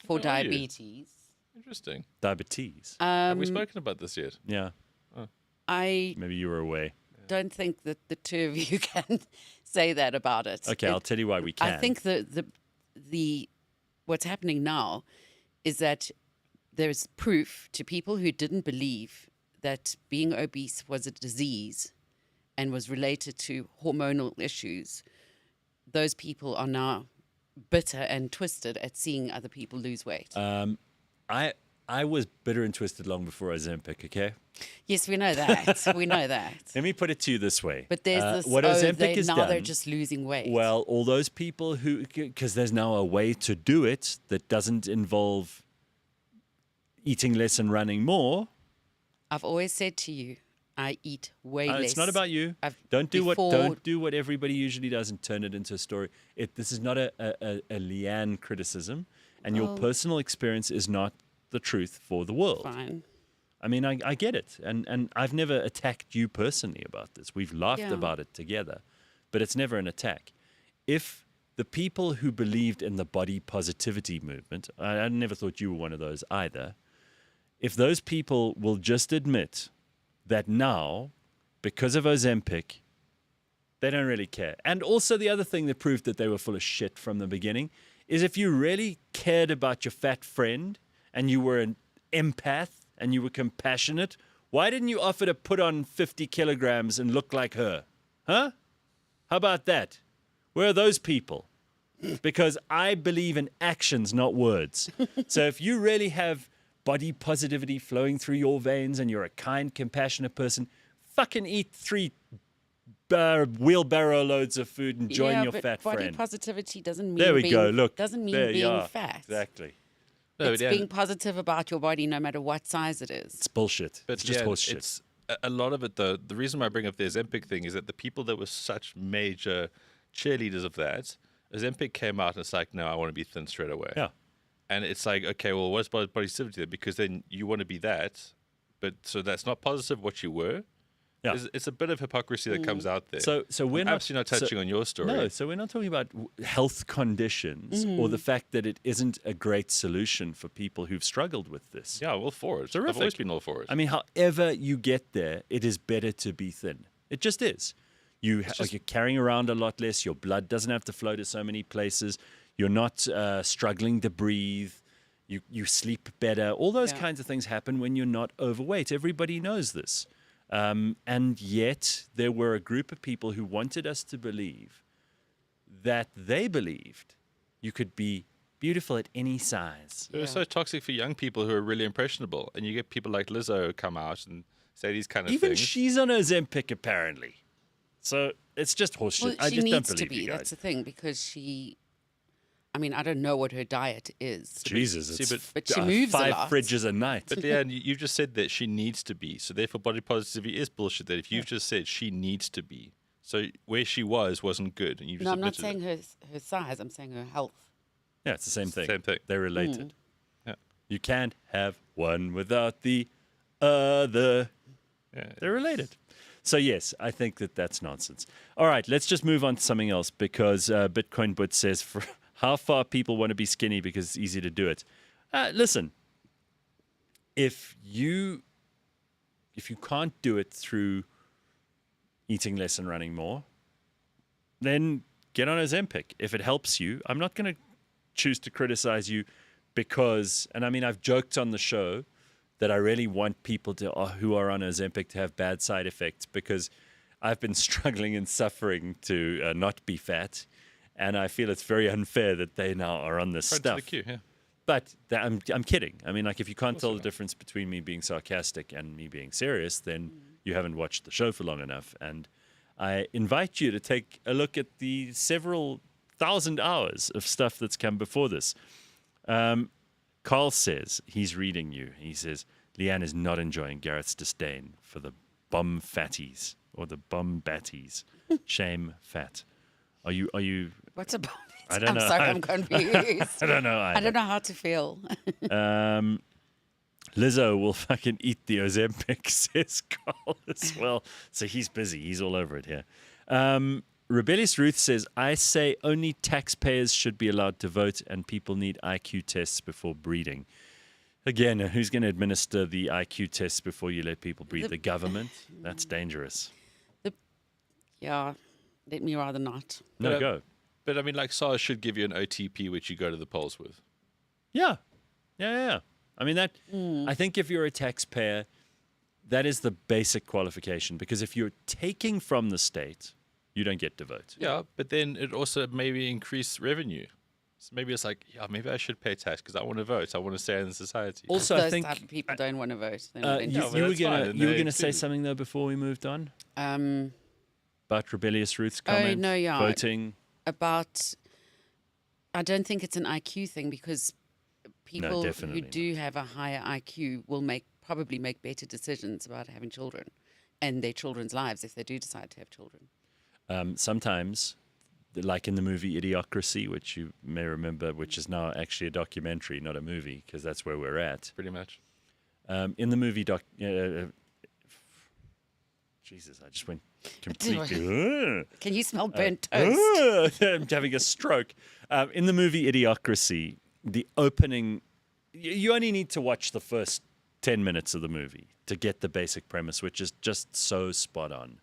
for How are you? diabetes, Interesting. Diabetes. Have we spoken about this yet? Yeah, I maybe you were away. don't think that the two of you can say that about it. Okay, I'll tell you why we can. I think the what's happening now is that there's proof to people who didn't believe that being obese was a disease and was related to hormonal issues. Those people are now bitter and twisted at seeing other people lose weight. I was bitter and twisted long before Ozempic, okay? Yes, we know that. We know that. Let me put it to you this way. But there's this, what Ozempic has now done, they're just losing weight. well, all those people who, because there's now a way to do it that doesn't involve eating less and running more. I've always said to you, I eat way less. It's not about you. I've- Don't do before- don't do what everybody usually does and turn it into a story. This is not a Leigh-Ann criticism, and your personal experience is not the truth for the world. Fine. I mean, I get it, and I've never attacked you personally about this. We've laughed Yeah. about it together, but it's never an attack. If the people who believed in the body positivity movement, I never thought you were one of those either, if those people will just admit that now, because of Ozempic, they don't really care. And also the other thing that proved that they were full of shit from the beginning is if you really cared about your fat friend and you were an empath and you were compassionate, why didn't you offer to put on 50 kilograms and look like her? Huh? How about that? Where are those people? Because I believe in actions, not words. So if you really have body positivity flowing through your veins and you're a kind, compassionate person, fucking eat 3 wheelbarrow loads of food and join yeah, your but fat body friend. positivity doesn't mean There we being, go. Look, doesn't mean there you being are. fat. Exactly. No, It's yeah, being positive about your body, no matter what size it is. It's bullshit. But It's just yeah, horse shit. It's a lot of it, though. The reason why I bring up the Ozempic thing is that the people that were such major cheerleaders of that, Ozempic came out and it's like, no, I want to be thin straight away. Yeah. And it's like, okay, well, what's body positivity then? Because then you want to be that, but so that's not positive what you were. Yeah. It's a bit of hypocrisy that comes out there. So we're I'm not absolutely not touching on your story. No, so we're not talking about health conditions or the fact that it isn't a great solution for people who've struggled with this. Yeah, I'm all for it. Terrific. I've always been all for it. I mean, however you get there, it is better to be thin. It just is. You're carrying around a lot less. Your blood doesn't have to flow to so many places. You're not struggling to breathe. You sleep better. All those Yeah. kinds of things happen when you're not overweight. Everybody knows this. And yet there were a group of people who wanted us to believe that they believed you could be beautiful at any size. It was so toxic for young people who are really impressionable. And you get people like Lizzo come out and say these kind of Even things. she's on Ozempic, apparently. So it's just horseshit. Well, I she just don't needs to believe be. you guys. That's the thing, because I mean, I don't know what her diet is. Jesus, See, it's but she moves a 5 lot. fridges a night. But Leigh-Ann, you just said that she needs to be. So therefore body positivity is bullshit. That if you've just said she needs to be. So where she wasn't good. And you just No, I'm not admitted saying her size. I'm saying her health. Yeah, it's the same thing. Same thing. They're related. Yeah. You can't have one without the other. Yeah. They're related. So, yes, I think that's nonsense. All right, let's just move on to something else because Bitcoin But says for how far people want to be skinny because it's easy to do it. Listen, if you can't do it through eating less and running more, then get on Ozempic. If it helps you, I'm not going to choose to criticize you because, and I mean, I've joked on the show that I really want people who are on Ozempic to have bad side effects because I've been struggling and suffering to not be fat, and I feel it's very unfair that they now are on this Right to stuff. the queue, yeah. But I'm kidding. I mean, like, if you can't tell the difference between me being sarcastic and me being serious, then you haven't watched the show for long enough. And I invite you to take a look at the several thousand hours of stuff that's come before this. Carl says he's reading you. He says Leigh-Ann is not enjoying Gareth's disdain for the bum fatties or the bum batties. Shame fat. Are you? What's a bomb? I don't know. I'm sorry, I'm confused. I don't know. I don't know how to feel. Lizzo will fucking eat the Ozempic, says Carl as well. So he's busy. He's all over it here. Rebellious Ruth says, I say only taxpayers should be allowed to vote and people need IQ tests before breeding. Again, who's going to administer the IQ tests before you let people breed? The government? That's dangerous. Yeah, let me rather not. No, But, go. But I mean, like SARS should give you an OTP which you go to the polls with. Yeah. I mean, I think if you're a taxpayer, that is the basic qualification because if you're taking from the state, you don't get to vote. Yeah, but then it also maybe increase revenue. So maybe it's like, yeah, maybe I should pay tax because I want to vote. I want to stay in society. Also, Those I think type of people don't want to vote. They're not you, interested. you were that's fine, gonna and you were they gonna say too. something though before we moved on Um, about Rebellious Ruth's comment. no, yeah. Voting. about, I don't think it's an IQ thing because people who definitely do have a higher IQ will probably make better decisions about having children and their children's lives if they do decide to have children. Sometimes, like in the movie Idiocracy, which you may remember, which is now actually a documentary, not a movie, because that's where we're at. Pretty much. In the movie Jesus, I just went completely. Can you smell burnt toast? I'm having a stroke. In the movie Idiocracy, the opening, you only need to watch the first 10 minutes of the movie to get the basic premise, which is just so spot on.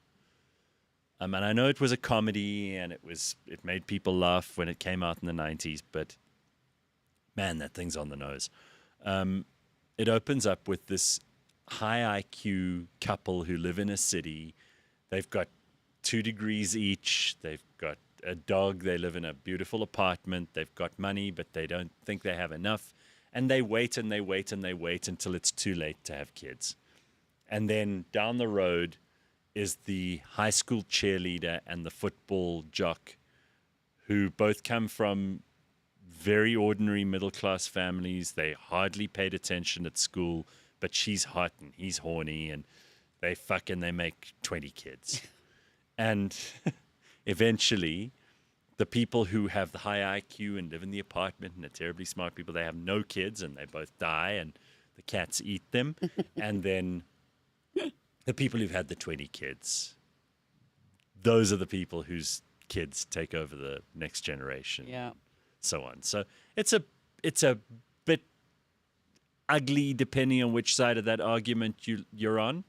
And I know it was a comedy and it made people laugh when it came out in the 90s, but man, that thing's on the nose. It opens up with this high IQ couple who live in a city. They've got 2 degrees each. They've got a dog. They live in a beautiful apartment. They've got money, but they don't think they have enough. And they wait and they wait and they wait until it's too late to have kids. And then down the road is the high school cheerleader and the football jock who both come from very ordinary middle-class families. They hardly paid attention at school, but she's hot and he's horny, and they fuck and they make 20 kids. And eventually, the people who have the high IQ and live in the apartment and are terribly smart people, they have no kids and they both die and the cats eat them. And then the people who've had the 20 kids, those are the people whose kids take over the next generation. Yeah. So on. So it's a bit ugly depending on which side of that argument you're on,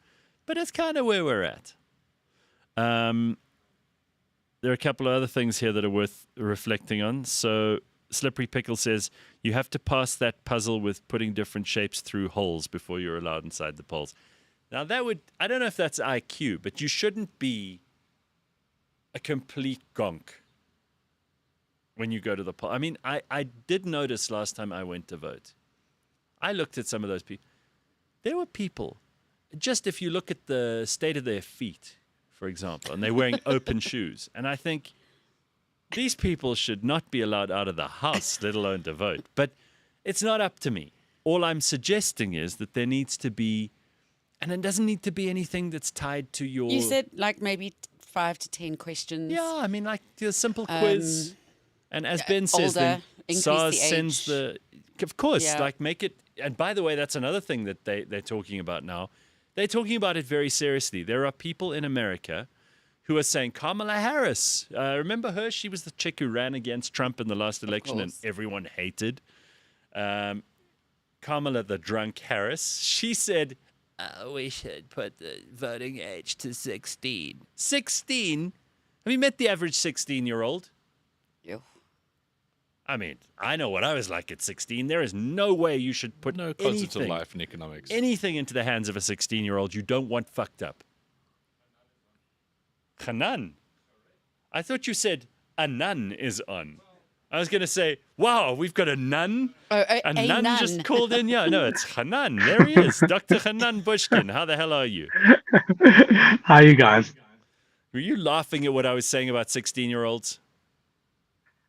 but it's kind of where we're at. There are a couple of other things here that are worth reflecting on. So Slippery Pickle says, you have to pass that puzzle with putting different shapes through holes before you're allowed inside the polls. Now, I don't know if that's IQ, but you shouldn't be a complete gonk when you go to the poll. I mean, I did notice last time I went to vote, I looked at some of those people. There were people, just if you look at the state of their feet, for example, and they're wearing open shoes, and I think these people should not be allowed out of the house, let alone to vote. But it's not up to me. All I'm suggesting is that there needs to be, and it doesn't need to be anything that's tied to your... You said like maybe 5 to 10 questions. Yeah, I mean, like a simple quiz. And as Ben says, then SARS sends the... Of course, like make it... And by the way, that's another thing that they're talking about now. They're talking about it very seriously. There are people in America who are saying, Kamala Harris, remember her? She was the chick who ran against Trump in the last election and everyone hated. Kamala the drunk Harris, she said, we should put the voting age to 16. 16? Have you met the average 16-year-old? Yeah. I mean, I know what I was like at 16. There is no way you should put No concept of life and economics. anything into the hands of a 16-year-old you don't want fucked up. Hanan. I thought you said a nun is on. I was going to say, wow, we've got a nun. A nun just called in. Yeah, no, it's Hanan. There he is. Dr. Hanan Bushkin. How the hell are you? How are you guys? Were you laughing at what I was saying about 16-year-olds?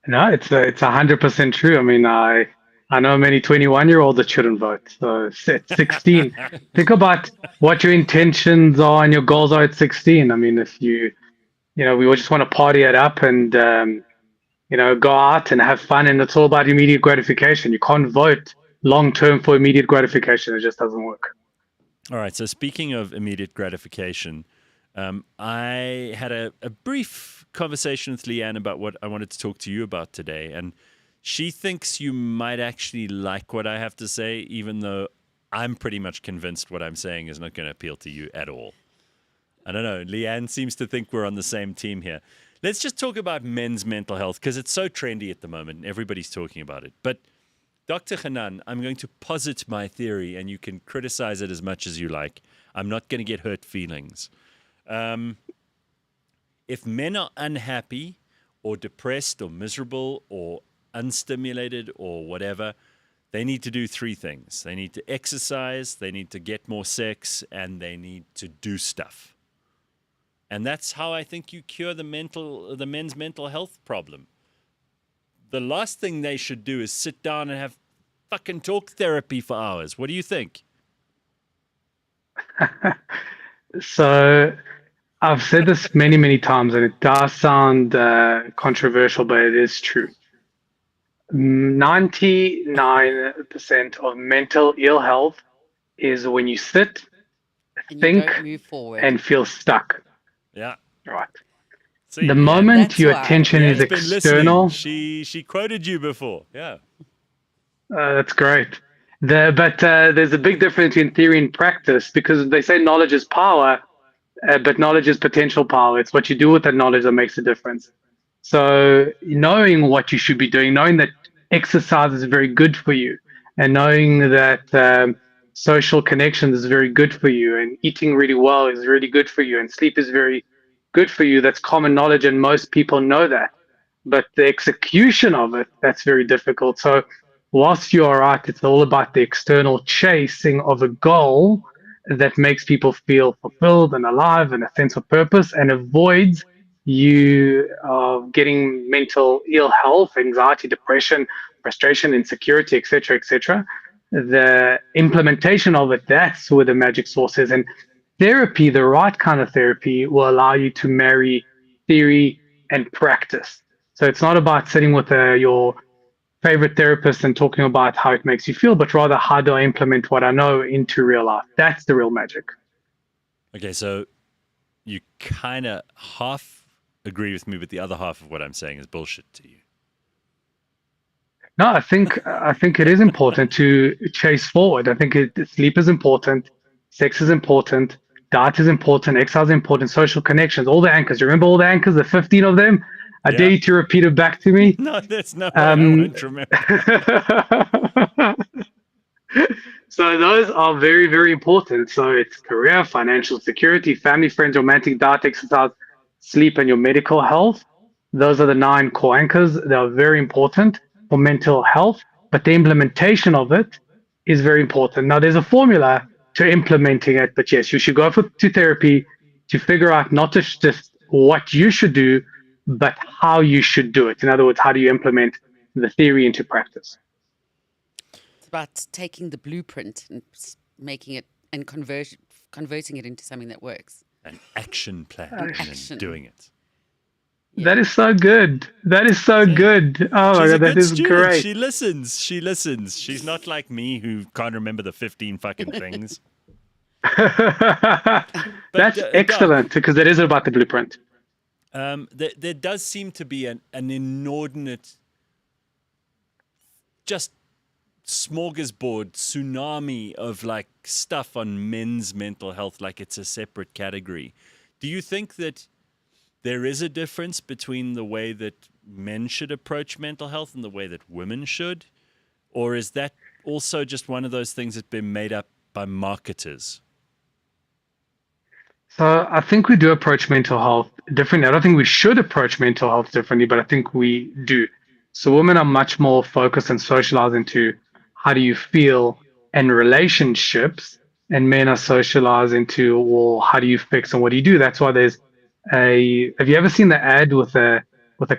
No, it's 100% true. I mean, I know many 21-year-olds that shouldn't vote. So at 16, think about what your intentions are and your goals are at 16. I mean, if we just want to party it up and go out and have fun, and it's all about immediate gratification. You can't vote long term for immediate gratification. It just doesn't work. All right. So speaking of immediate gratification, I had a brief conversation with Leigh-Ann about what I wanted to talk to you about today. And she thinks you might actually like what I have to say, even though I'm pretty much convinced what I'm saying is not going to appeal to you at all. I don't know. Leigh-Ann seems to think we're on the same team here. Let's just talk about men's mental health because it's so trendy at the moment and everybody's talking about it. But Dr. Hanan, I'm going to posit my theory and you can criticize it as much as you like. I'm not going to get hurt feelings. If men are unhappy or depressed or miserable or unstimulated or whatever, they need to do 3 things. They need to exercise, they need to get more sex, and they need to do stuff. And that's how I think you cure the men's mental health problem. The last thing they should do is sit down and have fucking talk therapy for hours. What do you think? So I've said this many, many times, and it does sound controversial, but it is true. 99% of mental ill health is when you sit, And think, you don't move forward. and feel stuck. Yeah. Right. See, The moment That's your why. attention is Leanne's been external, listening. She quoted you before. Yeah. that's great. But there's a big difference in theory and practice, because they say knowledge is power, but knowledge is potential power. It's what you do with that knowledge that makes a difference. So knowing what you should be doing, knowing that exercise is very good for you, and knowing that social connections is very good for you, and eating really well is really good for you, and sleep is very good for you, that's common knowledge, and most people know that. But the execution of it, that's very difficult. So whilst you are right, it's all about the external chasing of a goal that makes people feel fulfilled and alive and a sense of purpose, and avoids you getting mental ill health, anxiety, depression, frustration, insecurity, etc., etc. The implementation of it, that's where the magic source is. And therapy, the right kind of therapy, will allow you to marry theory and practice. So it's not about sitting with your favorite therapist and talking about how it makes you feel, but rather how do I implement what I know into real life. That's the real magic. Okay, so you kind of half agree with me, but the other half of what I'm saying is bullshit to you. No, I think it is important to chase forward. I think sleep is important, sex is important, diet is important, exercise is important, social connections, all the anchors. You remember all the anchors, the 15 of them? I Yeah. dare you to repeat it back to me. No, there's no way I won't remember. So those are very, very important. So it's career, financial security, family, friends, romantic, diet, exercise, sleep, and your medical health. Those are the 9 core anchors. They are very important for mental health, but the implementation of it is very important. Now, there's a formula to implementing it, but yes, you should go to therapy to figure out not just what you should do, but how you should do it. In other words, how do you implement the theory into practice? It's about taking the blueprint and making it and converting it into something that works. An action plan and Action. then doing it. That is so good. That is so good. Oh my She's a god, that good is student. great. She listens. She listens. She's not like me who can't remember the 15 fucking things. That's excellent because it is about the blueprint. There does seem to be an inordinate, just smorgasbord tsunami of like stuff on men's mental health, like it's a separate category. Do you think that there is a difference between the way that men should approach mental health and the way that women should? Or is that also just one of those things that's been made up by marketers? So I think we do approach mental health differently. I don't think we should approach mental health differently, but I think we do. So women are much more focused and socialized into how do you feel and relationships, and men are socialized into, well, how do you fix and what do you do? That's why there's have you ever seen the ad with a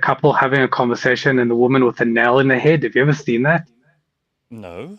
couple having a conversation and the woman with a nail in the head? Have you ever seen that? No.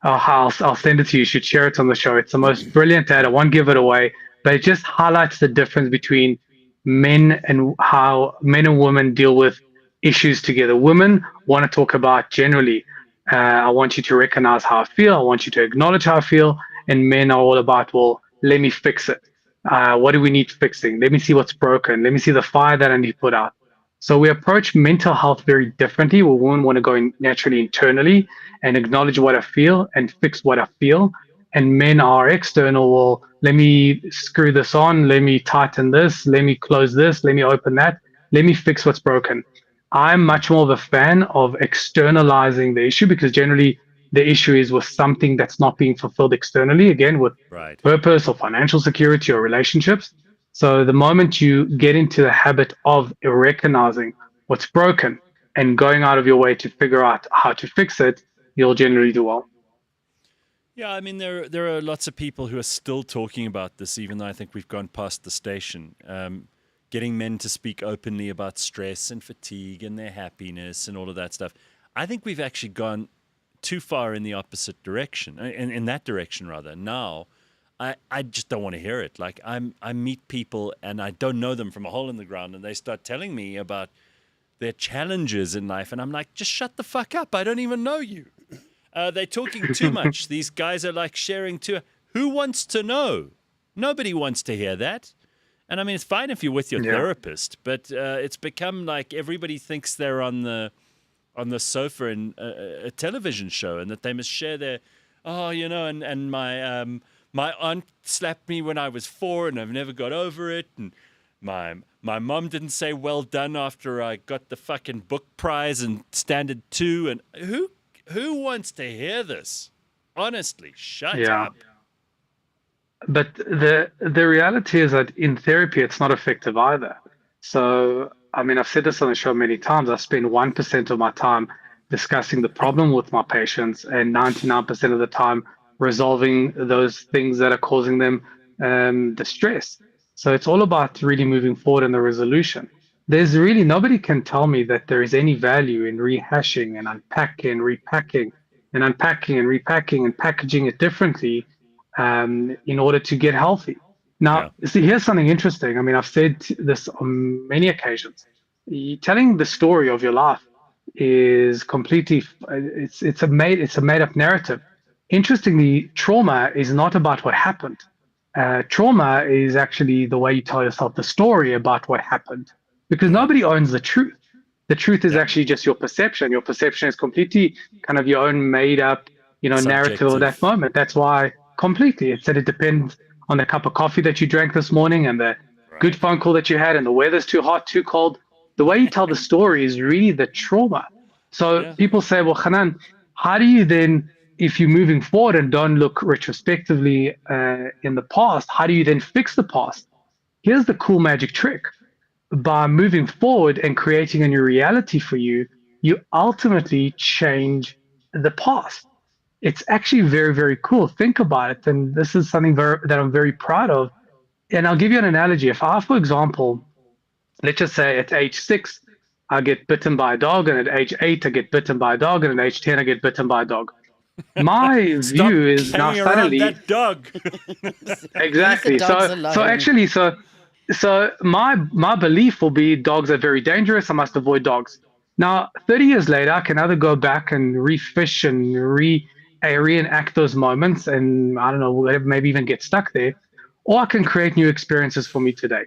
I'll send it to you. You should share it on the show. It's the most brilliant ad. I won't give it away, but it just highlights the difference between men and how men and women deal with issues together. Women want to talk about generally, I want you to recognize how I feel. I want you to acknowledge how I feel. And men are all about, well, let me fix it. What do we need fixing? Let me see what's broken. Let me see the fire that I need to put out. So we approach mental health very differently. Where women want to go in naturally internally and acknowledge what I feel and fix what I feel. And men are external. Well, let me screw this on. Let me tighten this. Let me close this. Let me open that. Let me fix what's broken. I'm much more of a fan of externalizing the issue because generally the issue is with something that's not being fulfilled externally, again, with Right. purpose or financial security or relationships. So the moment you get into the habit of recognizing what's broken and going out of your way to figure out how to fix it, you'll generally do well. Yeah, I mean, there are lots of people who are still talking about this, even though I think we've gone past the station. Getting men to speak openly about stress and fatigue and their happiness and all of that stuff. I think we've actually gone too far in the opposite direction, in that direction rather. Now, I just don't want to hear it. Like I meet people and I don't know them from a hole in the ground, and they start telling me about their challenges in life, and I'm like, just shut the fuck up. I don't even know you. They're talking too much. These guys are like sharing too. Who wants to know? Nobody wants to hear that. And I mean, it's fine if you're with your therapist, but it's become like everybody thinks they're on the sofa in a television show, and that they must share their, and my aunt slapped me when I was 4, and I've never got over it, and my mom didn't say well done after I got the fucking book prize and standard 2, and who wants to hear this? Honestly, shut up. But the reality is that in therapy, it's not effective either. So, I mean, I've said this on the show many times. I spend 1% of my time discussing the problem with my patients and 99% of the time resolving those things that are causing them distress. So it's all about really moving forward in the resolution. There's really nobody can tell me that there is any value in rehashing and unpacking, repacking, and unpacking and repacking and packaging it differently in order to get healthy. Now, see, here's something interesting. I mean, I've said this on many occasions. Telling the story of your life is completely, it's a made up narrative. Interestingly, trauma is not about what happened. Trauma is actually the way you tell yourself the story about what happened, because nobody owns the truth. The truth is actually just your perception. Your perception is completely kind of your own made up, narrative of that moment. That's why completely it said it depends on the cup of coffee that you drank this morning and the good phone call that you had and the weather's too hot, too cold. the way you tell the story is really the trauma. So Yeah. people say, well, Hanan, how do you then, if you're moving forward and don't look retrospectively in the past, how do you then fix the past? Here's the cool magic trick. By moving forward and creating a new reality for you, you ultimately change the past. It's actually very, very cool. Think about it. And this is something that I'm very proud of. And I'll give you an analogy. If I, for example, let's just say at age 6, I get bitten by a dog, and at age 8, I get bitten by a dog, and at age 10, I get bitten by a dog. My Stop view is now hanging around suddenly that dog. exactly. dogs So alone. so actually so my belief will be dogs are very dangerous. I must avoid dogs. Now, 30 years later, I can either go back and refish and reenact those moments, and I don't know, maybe even get stuck there, or I can create new experiences for me today.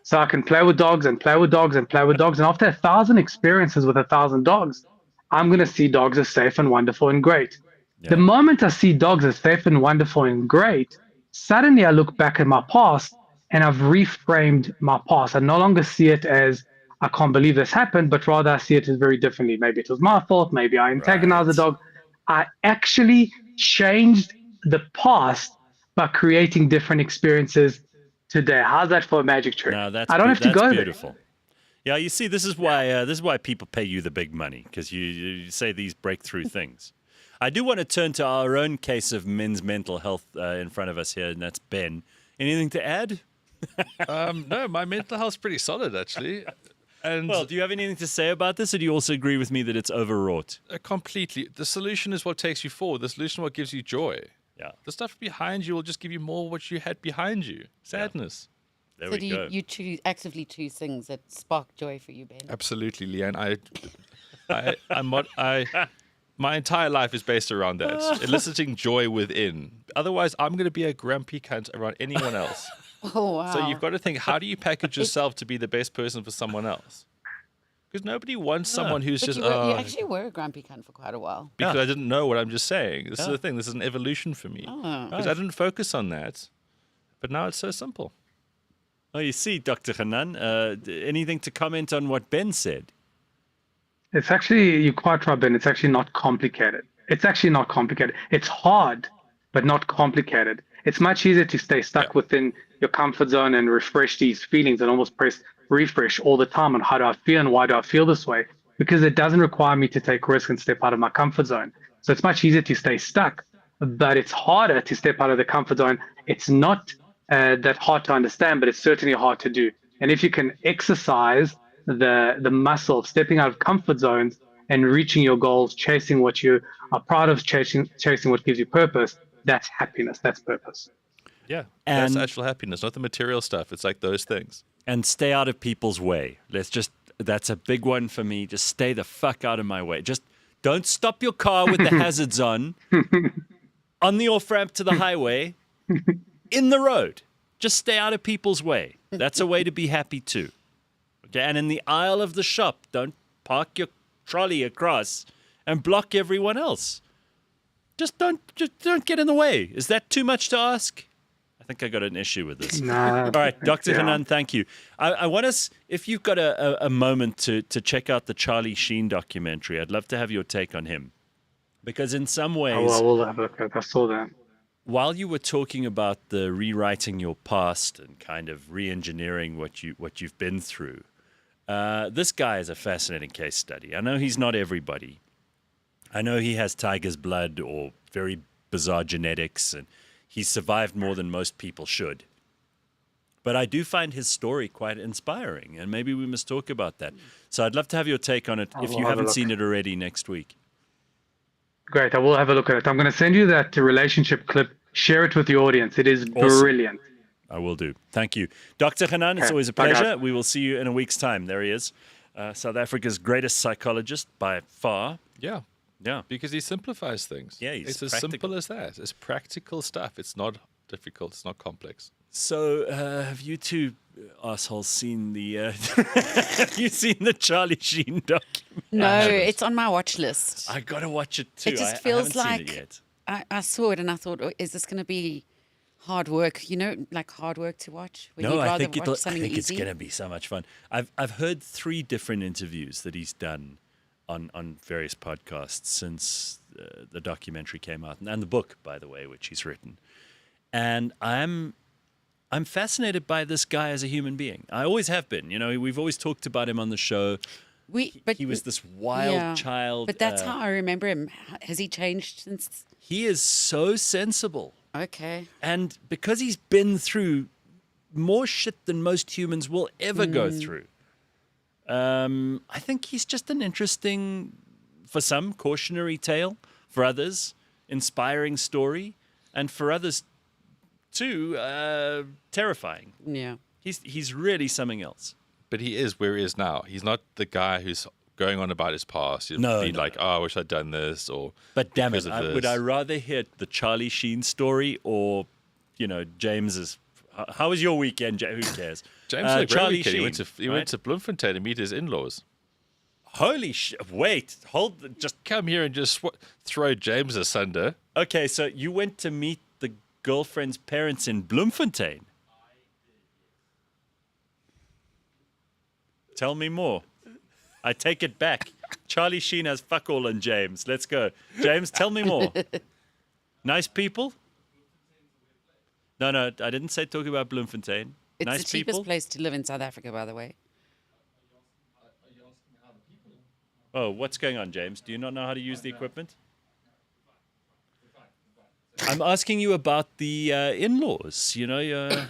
So I can play with dogs and play with dogs and play with dogs, and after 1,000 experiences with 1,000 dogs, I'm going to see dogs as safe and wonderful and great. The Yeah. moment I see dogs as safe and wonderful and great, suddenly I look back at my past and I've reframed my past. I no longer see it as I can't believe this happened, but rather I see it as very differently. Maybe it was my fault. Maybe I antagonized the Right. dog. I actually changed the past by creating different experiences today. How's that for a magic trick? No, I don't have to that's go beautiful. Yeah, you see, this is why people pay you the big money, because you say these breakthrough things. I do want to turn to our own case of men's mental health in front of us here, and that's Ben. Anything to add? No, my mental health's pretty solid, actually. And Well, do you have anything to say about this, or do you also agree with me that it's overwrought? completely, the solution is what takes you forward. The solution is what gives you joy. Yeah, The stuff behind you will just give you more what you had behind you. Sadness. there So we do go. you actively choose things that spark joy for you, Ben? Absolutely, Leigh-Ann. My entire life is based around that. Eliciting joy within. Otherwise, I'm going to be a grumpy cunt around anyone else. Oh, wow. So you've got to think, how do you package yourself to be the best person for someone else? Because nobody wants someone who's But just, you actually were a grumpy cunt for quite a while. because Yeah. I didn't know what I'm just saying. This is Yeah. the thing. This is an evolution for me. Oh. Because I didn't focus on that. But now it's so simple. Oh, you see, Dr. Hanan, anything to comment on what Ben said? It's actually, you're quite right, Ben. It's actually not complicated. It's actually not complicated. It's hard, but not complicated. It's much easier to stay stuck within your comfort zone and refresh these feelings and almost press refresh all the time on how do I feel and why do I feel this way? Because it doesn't require me to take risk and step out of my comfort zone. So it's much easier to stay stuck, but it's harder to step out of the comfort zone. It's not that hard to understand, but it's certainly hard to do. And if you can exercise the muscle of stepping out of comfort zones and reaching your goals, chasing what you are proud of, chasing what gives you purpose, that's happiness, that's purpose. Yeah. That's And- actual happiness, not the material stuff. It's like those things. And stay out of people's way. That's a big one for me. Just stay the fuck out of my way. Just don't stop your car with the hazards on the off ramp to the highway, in the road. Just stay out of people's way. That's a way to be happy too. Okay, and in the aisle of the shop, don't park your trolley across and block everyone else. Just don't get in the way. Is that too much to ask? I think I got an issue with this. Nah. All right, Dr. Yeah. Hanan, thank you. I want us, if you've got a moment to check out the Charlie Sheen documentary, I'd love to have your take on him. Because in some ways, I will have a look at it. I saw that. while you were talking about the rewriting your past and kind of re-engineering what you've been through, this guy is a fascinating case study. I know he's not everybody. I know he has tiger's blood or very bizarre genetics, and he's survived more than most people should. But I do find his story quite inspiring, and maybe we must talk about that. So I'd love to have your take on it I if will you have a haven't look. seen it already next week. Great, I will have a look at it. I'm going to send you that relationship clip. Share it with the audience. It is brilliant. I will do. Thank you. Dr. Hanan, it's Okay. always a Bye, guys. pleasure. We will see you in a week's time. There he is. South Africa's greatest psychologist by far. Yeah. Yeah. Because he simplifies things. Yeah, he's it's as practical. simple as that. It's practical stuff. It's not difficult. It's not complex. So, have you two assholes seen the have you seen the Charlie Sheen documentary? No, haven't. it's on my watch list. I gotta watch it too. It just I feels haven't seen like it yet. I saw it and I thought, oh, is this going to be hard work. Like hard work to watch. When No, you'd I rather think watch something it's easy. going to be so much fun. I've heard 3 different interviews that he's done on various podcasts since the documentary came out, and the book, by the way, which he's written. And I'm fascinated by this guy as a human being. I always have been. We've always talked about him on the show. He was this wild child. But that's how I remember him. Has he changed since? He is so sensible. Okay. And because he's been through more shit than most humans will ever go through, I think he's just an interesting, for some, cautionary tale, for others, inspiring story, and for others, too, terrifying. Yeah. He's really something else. But he is where he is now. He's not the guy who's going on about his past. He'll No, be no, like, I wish I'd done this, or But damn it, because of would this. I rather hear the Charlie Sheen story or, James's? How was your weekend? Who cares? James had a great Charlie weekend. Sheen. He went to Bloemfontein to meet his in-laws. Holy shit! Wait, just Come here and just throw James asunder. okay. So you went to meet the girlfriend's parents in Bloemfontein. Tell me more. I take it back. Charlie Sheen has fuck all on James. Let's go. James, tell me more. Nice people? No, I didn't say talk about Bloemfontein. It's Nice the cheapest people? place to live in South Africa, by the way. Oh, what's going on, James? Do you not know how to use the equipment? I'm asking you about the in-laws. Okay.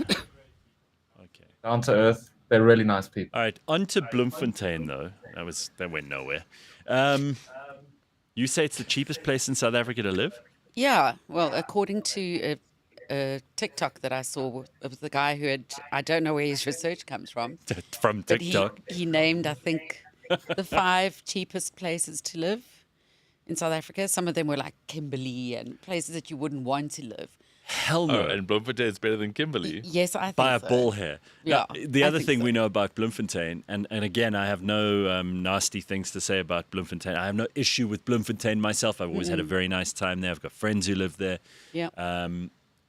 Down to earth. They're really nice people. All right, on to Bloemfontein, though. That went nowhere. You say it's the cheapest place in South Africa to live? Yeah. Well, according to a TikTok that I saw of the guy who I don't know where his research comes from. From But TikTok. he named, I think, the 5 cheapest places to live in South Africa. Some of them were like Kimberley and places that you wouldn't want to live. Hell no. Oh, and Bloemfontein is better than Kimberley. Yes, I think By a so. ball hair. Yeah, Now, the I other think thing so. we know about Bloemfontein, and again, I have no nasty things to say about Bloemfontein. I have no issue with Bloemfontein myself. I've always had a very nice time there. I've got friends who live there. Yeah.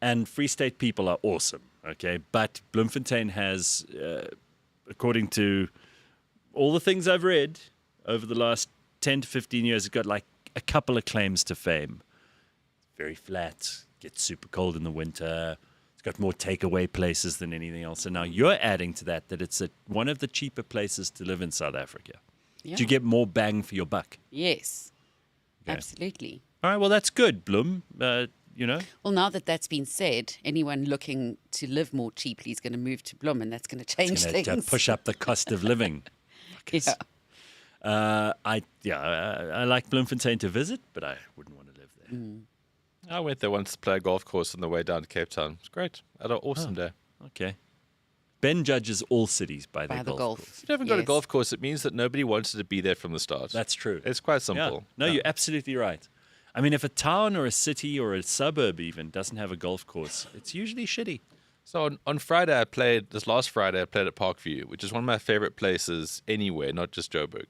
And Free State people are awesome, okay? But Bloemfontein has, according to all the things I've read over the last 10 to 15 years, it's got like a couple of claims to fame. Very flat, gets super cold in the winter. It's got more takeaway places than anything else. And now you're adding to that it's one of the cheaper places to live in South Africa. Yeah. Do you get more bang for your buck? Yes. Okay. Absolutely. All right, well, that's good, Bloem. Well, now that that's been said, anyone looking to live more cheaply is going to move to Bloem, and that's going to change Gonna things. push up the cost of living. Yeah. I like Bloemfontein to visit, but I wouldn't want to live there. I went there once to play a golf course on the way down to Cape Town. It's great. I had an awesome day. Okay. Ben judges all cities by their By the golf golf. course. If you haven't got a Yes. golf course, it means that nobody wanted to be there from the start. That's true. It's quite Yeah. simple. No, you're absolutely right. I mean, if a town or a city or a suburb even doesn't have a golf course, it's usually shitty. So on Friday, this last Friday, I played at Parkview, which is one of my favorite places anywhere, not just Joburg.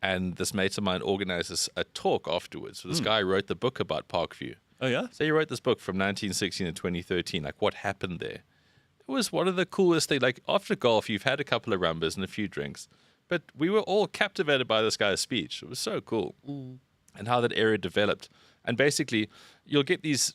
And this mate of mine organized a talk afterwards. So this guy wrote the book about Parkview. Oh, yeah? So he wrote this book from 1916 to 2013, like what happened there. It was one of the coolest things. Like after golf, you've had a couple of rumbas and a few drinks, but we were all captivated by this guy's speech. It was so cool. And how that area developed. And basically, you'll get these,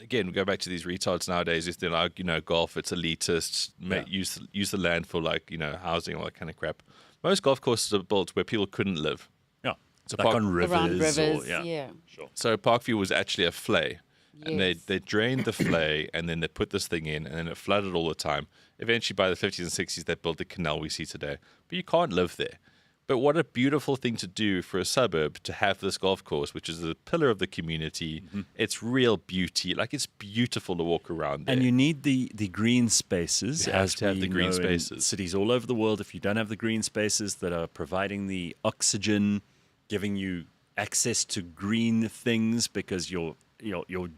again, we go back to these retards nowadays. If they're like, golf, it's elitist, use the land for like, housing, all that kind of crap. Most golf courses are built where people couldn't live. Yeah. So Like on rivers. Around rivers, Or, yeah. Sure. So Parkview was actually a flay. And Yes. they drained the flay and then they put this thing in and then it flooded all the time. Eventually, by the 50s and 60s, they built the canal we see today. But you can't live there. But what a beautiful thing to do for a suburb to have this golf course, which is the pillar of the community. It's real beauty. Like, it's beautiful to walk around there. And you need the green spaces. You have as to have we the green know in spaces. cities all over the world, if you don't have the green spaces that are providing the oxygen, giving you access to green things because your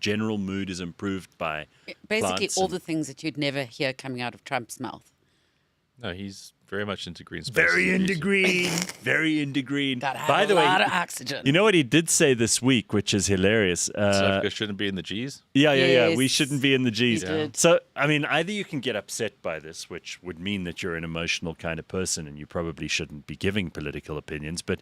general mood is improved by Basically, plants all and- the things that you'd never hear coming out of Trump's mouth. No, he's very much into green space. Very into green. Very into green. Gotta have By the a lot way, of oxygen. you know what he did say this week, which is hilarious. South Africa shouldn't be in the Gs. Yeah. We Yes. shouldn't be in the Gs. He did. So, I mean, either you can get upset by this, which would mean that you're an emotional kind of person and you probably shouldn't be giving political opinions, but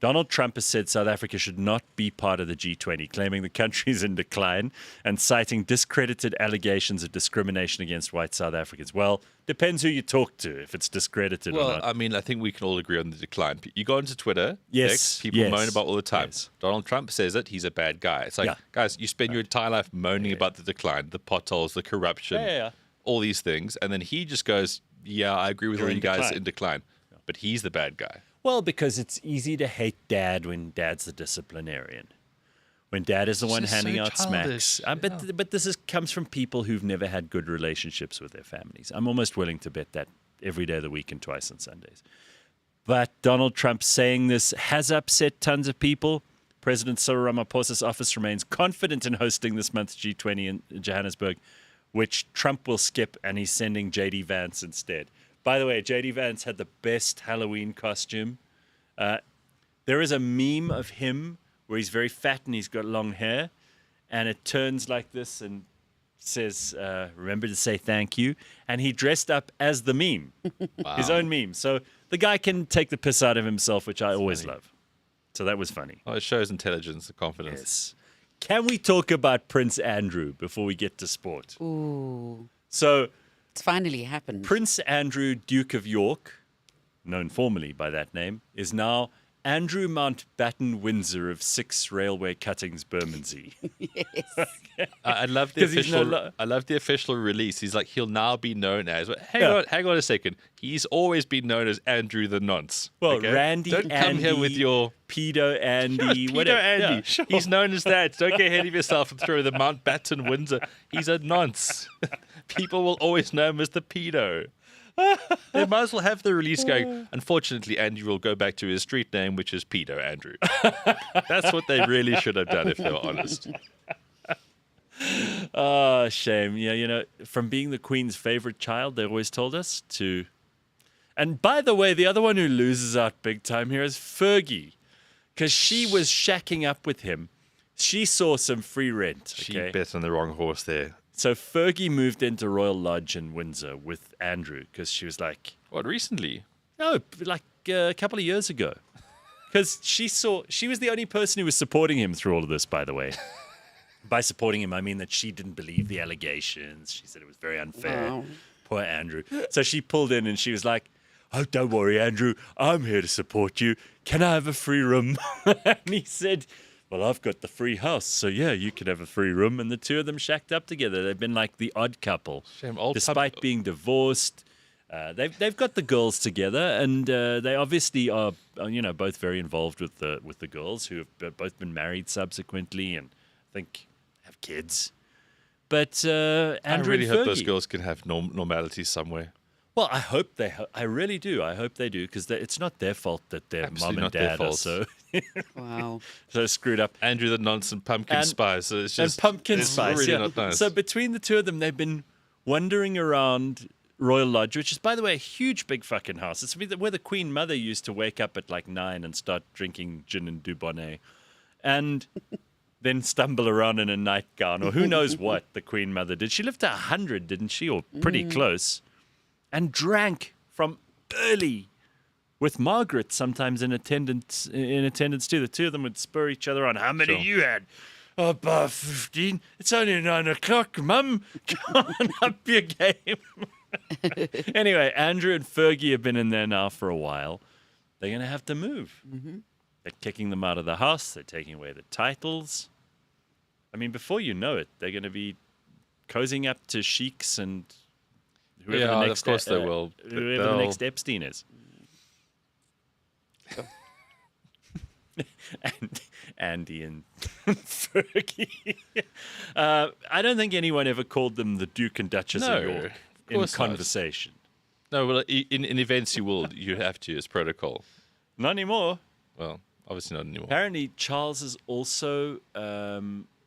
Donald Trump has said South Africa should not be part of the G20, claiming the country is in decline and citing discredited allegations of discrimination against white South Africans. Well, depends who you talk to, if it's discredited or Well, not. I mean, I think we can all agree on the decline. You go onto Twitter, Yes, X, people yes, moan about all the time. yes. Donald Trump says it, he's a bad guy. It's like, Yeah. guys, you spend your entire life moaning about the decline, the potholes, the corruption, Yeah. all these things. And then he just goes, yeah, I agree with You're all in you guys decline. in decline. But he's the bad guy. Well, because it's easy to hate Dad when Dad's the disciplinarian. When Dad is the one is so handing out childish. smacks. But this comes from people who've never had good relationships with their families. I'm almost willing to bet that every day of the week and twice on Sundays. But Donald Trump saying this has upset tons of people. President Cyril Ramaphosa's office remains confident in hosting this month's G20 in Johannesburg, which Trump will skip, and he's sending J.D. Vance instead. By the way, J.D. Vance had the best Halloween costume. There is a meme of him where he's very fat and he's got long hair, and it turns like this and says, remember to say thank you. And he dressed up as the meme, his own meme. So the guy can take the piss out of himself, which I always love. So that was funny. Oh, it shows intelligence, the confidence. Yes. Can we talk about Prince Andrew before we get to sport? Ooh, So it's finally happened. Prince Andrew, Duke of York, known formally by that name, is now Andrew Mountbatten Windsor of 6 Railway Cuttings, Bermondsey. Yes. I love the 'Cause he's no official. lo- I love the official release. He's like, he'll now be known as. But Yeah. hang on a second. He's always been known as Andrew the Nonce. Well, okay? Randy Don't come here with Andy, your Pedo Andy, Pedo whatever. Andy. Yeah, sure. He's known as that. Don't get ahead of yourself and throw the Mountbatten Windsor. He's a nonce. People will always know him as the pedo. They might as well have the release going. Unfortunately, Andrew will go back to his street name, which is Pedo Andrew. That's what they really should have done if they were honest. Oh, shame. Yeah, you know, from being the Queen's favorite child, they always told us to. And by the way, the other one who loses out big time here is Fergie, because she was shacking up with him. She saw some free rent. She Okay? bet on the wrong horse there. So Fergie moved into Royal Lodge in Windsor with Andrew because she was like, What, recently? no, like a couple of years ago. Because she was the only person who was supporting him through all of this, by the way. By supporting him, I mean that she didn't believe the allegations. She said it was very unfair. Wow. Poor Andrew. So she pulled in and she was like, oh, don't worry, Andrew. I'm here to support you. Can I have a free room? And he said, well, I've got the free house. So, yeah, you can have a free room. And the two of them shacked up together. They've been like the odd couple. Shame, old Despite being divorced, they've got the girls together. And they obviously are, both very involved with the girls who have both been married subsequently and I think have kids. But Andrew I really and hope those Fergie- girls can have normality somewhere. Well, I hope I really do. I hope they do because it's not their fault that their Absolutely mom not and their dad are fault. Wow. so screwed up. Andrew the Nonce and Pumpkin And- Spice. So it's just And pumpkin it's spice. really yeah. not nice. So between the two of them, they've been wandering around Royal Lodge, which is, by the way, a huge, big fucking house. It's where the Queen Mother used to wake up at like 9 and start drinking gin and Dubonnet, and then stumble around in a nightgown or who knows what the Queen Mother did. She lived to 100, didn't she, or pretty close, and drank from early. With Margaret sometimes in attendance too. The two of them would spur each other on. How many Sure. you had? Oh, about 15. It's only 9 o'clock, Mum. Come on, up your game. Anyway, Andrew and Fergie have been in there now for a while. They're going to have to move. Mm-hmm. They're kicking them out of the house. They're taking away the titles. I mean, before you know it, they're going to be cozying up to sheiks and whoever Yeah, the of next course they will. But Whoever the they'll- next Epstein is. and Andy and Fergie. I don't think anyone ever called them the Duke and Duchess No, of York of in course not. conversation. No, well, in events you have to as protocol. Not anymore. Well, obviously not anymore. Apparently, Charles has also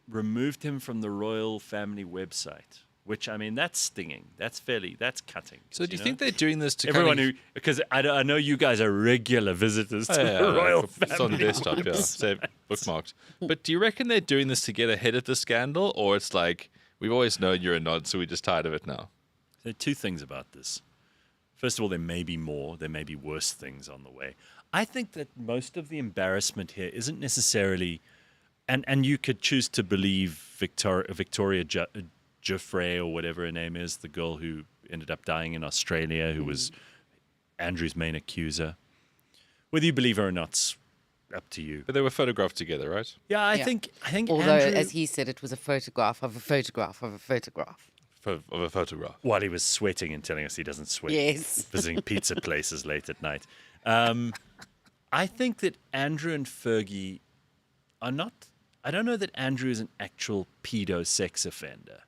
removed him from the royal family website, which, I mean, that's stinging. That's cutting. So do you think they're doing this to everyone kind of... who, because I know you guys are regular visitors to Yeah, the royal it's on the family. desktop, yeah. So bookmarked. But do you reckon they're doing this to get ahead of the scandal, or it's like, we've always known you're a nod, so we're just tired of it now? There are two things about this. First of all, there may be more. There may be worse things on the way. I think that most of the embarrassment here isn't necessarily, and you could choose to believe Victoria Giuffre, or whatever her name is, the girl who ended up dying in Australia, who was Andrew's main accuser. Whether you believe her or not's up to you. But they were photographed together, right? Yeah, I Yeah. think Although, Andrew, as he said, it was a photograph of a photograph of a photograph. Of a photograph. while he was sweating and telling us he doesn't sweat, Yes. visiting pizza places late at night. I think that Andrew and Fergie are not. I don't know that Andrew is an actual pedo sex offender.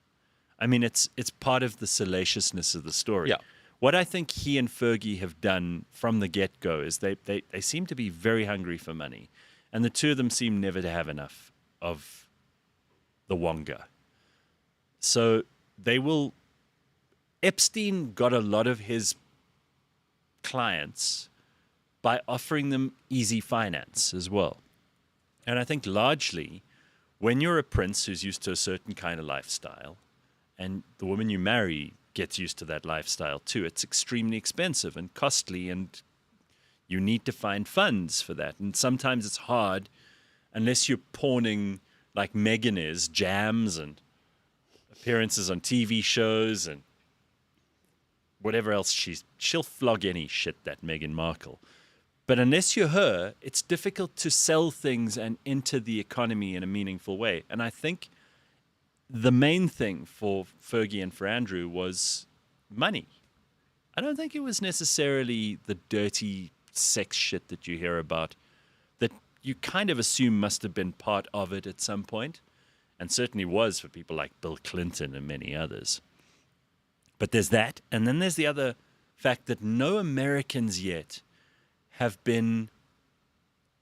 I mean, it's part of the salaciousness of the story. Yeah. What I think he and Fergie have done from the get-go is they seem to be very hungry for money. And the two of them seem never to have enough of the wonga. So they will... Epstein got a lot of his clients by offering them easy finance as well. And I think largely, when you're a prince who's used to a certain kind of lifestyle, and the woman you marry gets used to that lifestyle too, it's extremely expensive and costly, and you need to find funds for that. And sometimes it's hard unless you're pawning, like Meghan is, jams and appearances on TV shows and whatever else. She'll flog any shit, that Meghan Markle. But unless you're her, it's difficult to sell things and enter the economy in a meaningful way. And I think the main thing for Fergie and for Andrew was money. I don't think it was necessarily the dirty sex shit that you hear about, that you kind of assume must have been part of it at some point, and certainly was for people like Bill Clinton and many others. But there's that, and then there's the other fact that no Americans yet have been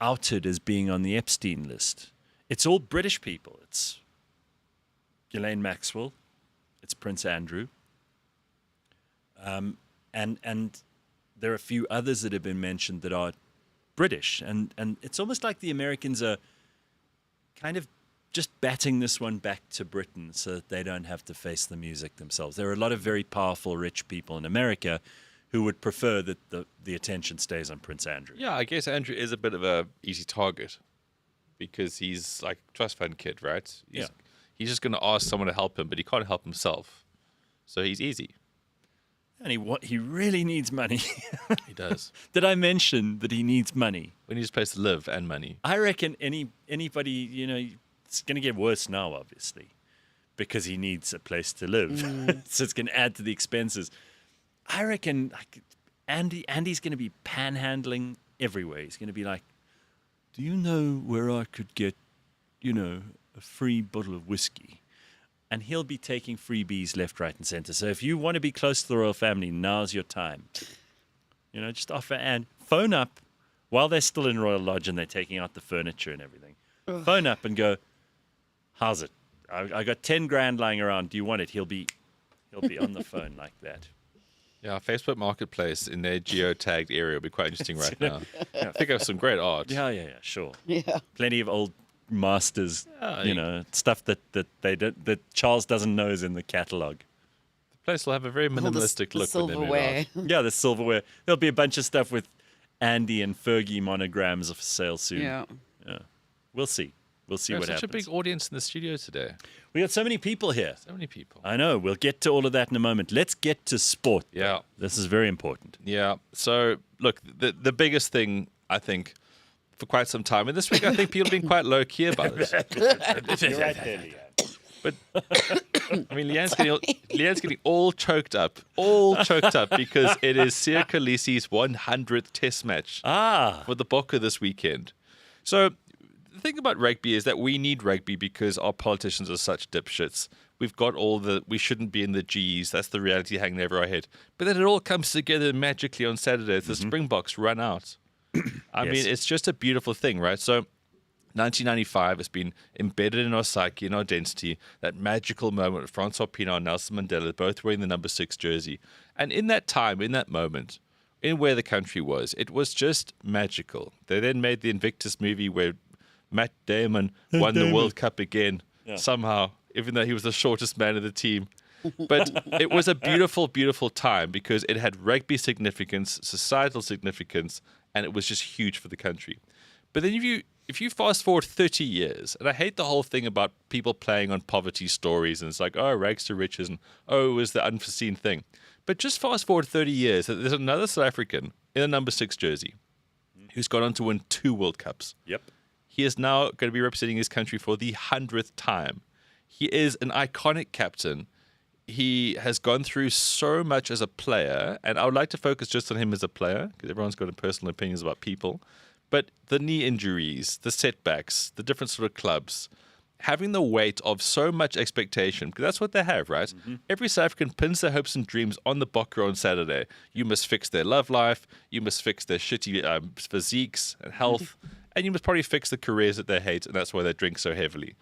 outed as being on the Epstein list. It's all British people. It's Ghislaine Maxwell, it's Prince Andrew, and there are a few others that have been mentioned that are British, and it's almost like the Americans are kind of just batting this one back to Britain so that they don't have to face the music themselves. There are a lot of very powerful, rich people in America who would prefer that the attention stays on Prince Andrew. Yeah, I guess Andrew is a bit of a easy target because he's like a trust fund kid, right? He's just going to ask someone to help him, but he can't help himself. So he's easy. And he really needs money. He does. Did I mention that he needs money? We need a place to live and money. I reckon anybody, it's going to get worse now, obviously, because he needs a place to live. So it's going to add to the expenses. I reckon like Andy's going to be panhandling everywhere. He's going to be like, do you know where I could get, a free bottle of whiskey? And he'll be taking freebies left, right, and center. So if you want to be close to the royal family, now's your time. Just offer and phone up while they're still in Royal Lodge and they're taking out the furniture and everything. Phone up and go, how's it? I got 10 grand lying around. Do you want it? He'll be on the phone like that. Yeah, Facebook Marketplace in their geo-tagged area will be quite interesting right now. I think of some great art. Yeah, sure. Yeah. Plenty of old masters, stuff that Charles doesn't know is in the catalog. The place will have a very minimalistic look when they move silverware. out. Yeah, the silverware. There'll be a bunch of stuff with Andy and Fergie monograms for sale soon. Yeah. We'll see. We'll see We have what such happens. a big audience in the studio today. We got so many people here. So many people. I know. We'll get to all of that in a moment. Let's get to sport. though. Yeah. This is very important. Yeah. So, look, the biggest thing, I think, for quite some time, and this week I think people have been quite low-key about it. You're right there, Leigh-Ann. But, I mean, Leigh-Ann's getting all choked up because it is Siya Kolisi's 100th test match for the Bokke this weekend. So, the thing about rugby is that we need rugby because our politicians are such dipshits. We've got we shouldn't be in the Gs. That's the reality hanging over our head. But then it all comes together magically on Saturday as the Springboks run out. I mean, it's just a beautiful thing, right? So 1995 has been embedded in our psyche, in our identity, that magical moment with Francois Pienaar and Nelson Mandela both wearing the number 6 jersey. And in that time, in that moment, in where the country was, it was just magical. They then made the Invictus movie where Matt Damon won the World Cup again, somehow, even though he was the shortest man of the team. But it was a beautiful, beautiful time because it had rugby significance, societal significance, and it was just huge for the country. But then if you fast forward 30 years, and I hate the whole thing about people playing on poverty stories, and it's like, oh, rags to riches, and oh, it was the unforeseen thing. But just fast forward 30 years, there's another South African in a number 6 jersey who's gone on to win 2 World Cups. Yep. He is now going to be representing his country for the 100th time. He is an iconic captain. He has gone through so much as a player, and I would like to focus just on him as a player because everyone's got personal opinions about people. But the knee injuries, the setbacks, the different sort of clubs, having the weight of so much expectation, because that's what they have, right? Mm-hmm. Every South African pins their hopes and dreams on the Bokker on Saturday. You must fix their love life, you must fix their shitty physiques and health, and you must probably fix the careers that they hate, and that's why they drink so heavily.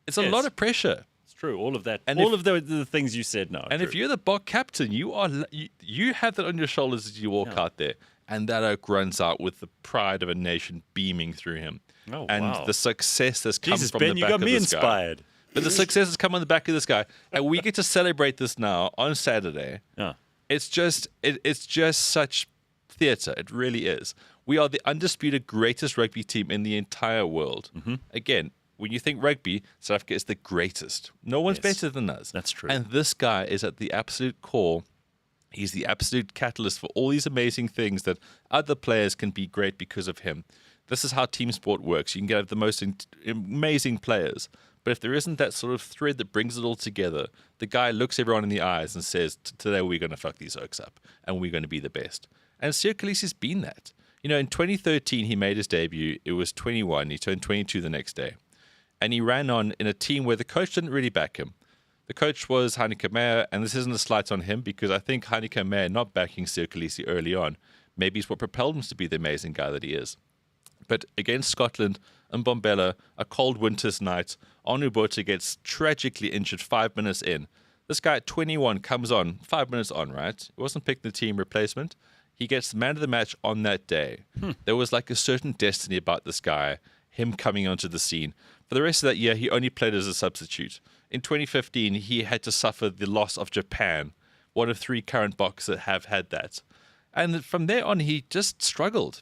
It's a lot of pressure. It's true. All of that. And all of the things you said now. And true. if you're the Bok captain, you have that on your shoulders as you walk out there. And that oak runs out with the pride of a nation beaming through him. Oh, and wow. the success that's come Jesus, from Ben, the you back got of me this inspired. guy. But the success has come on the back of this guy. And we get to celebrate this now on Saturday. Yeah. It's just such theatre. It really is. We are the undisputed greatest rugby team in the entire world. Mm-hmm. Again, when you think rugby, South Africa is the greatest. No one's better than us. That's true. And this guy is at the absolute core. He's the absolute catalyst for all these amazing things that other players can be great because of him. This is how team sport works. You can get the most amazing players. But if there isn't that sort of thread that brings it all together, the guy looks everyone in the eyes and says, today we're going to fuck these Oaks up and we're going to be the best. And Siya Kolisi's been that. You know, in 2013, he made his debut. It was 21. He turned 22 the next day. And he ran on in a team where the coach didn't really back him. The coach was Heineke Meyer, and this isn't a slight on him because I think Heineke Meyer not backing Siya Kolisi early on maybe is what propelled him to be the amazing guy that he is. But against Scotland and Mbombela, a cold winter's night, Onubota gets tragically injured 5 minutes in. This guy at 21 comes on, 5 minutes on, right? He wasn't picked in the team replacement. He gets the man of the match on that day. There was like a certain destiny about this guy, him coming onto the scene. For the rest of that year, he only played as a substitute. In 2015, he had to suffer the loss of Japan, one of 3 current Boks that have had that. And from there on, he just struggled.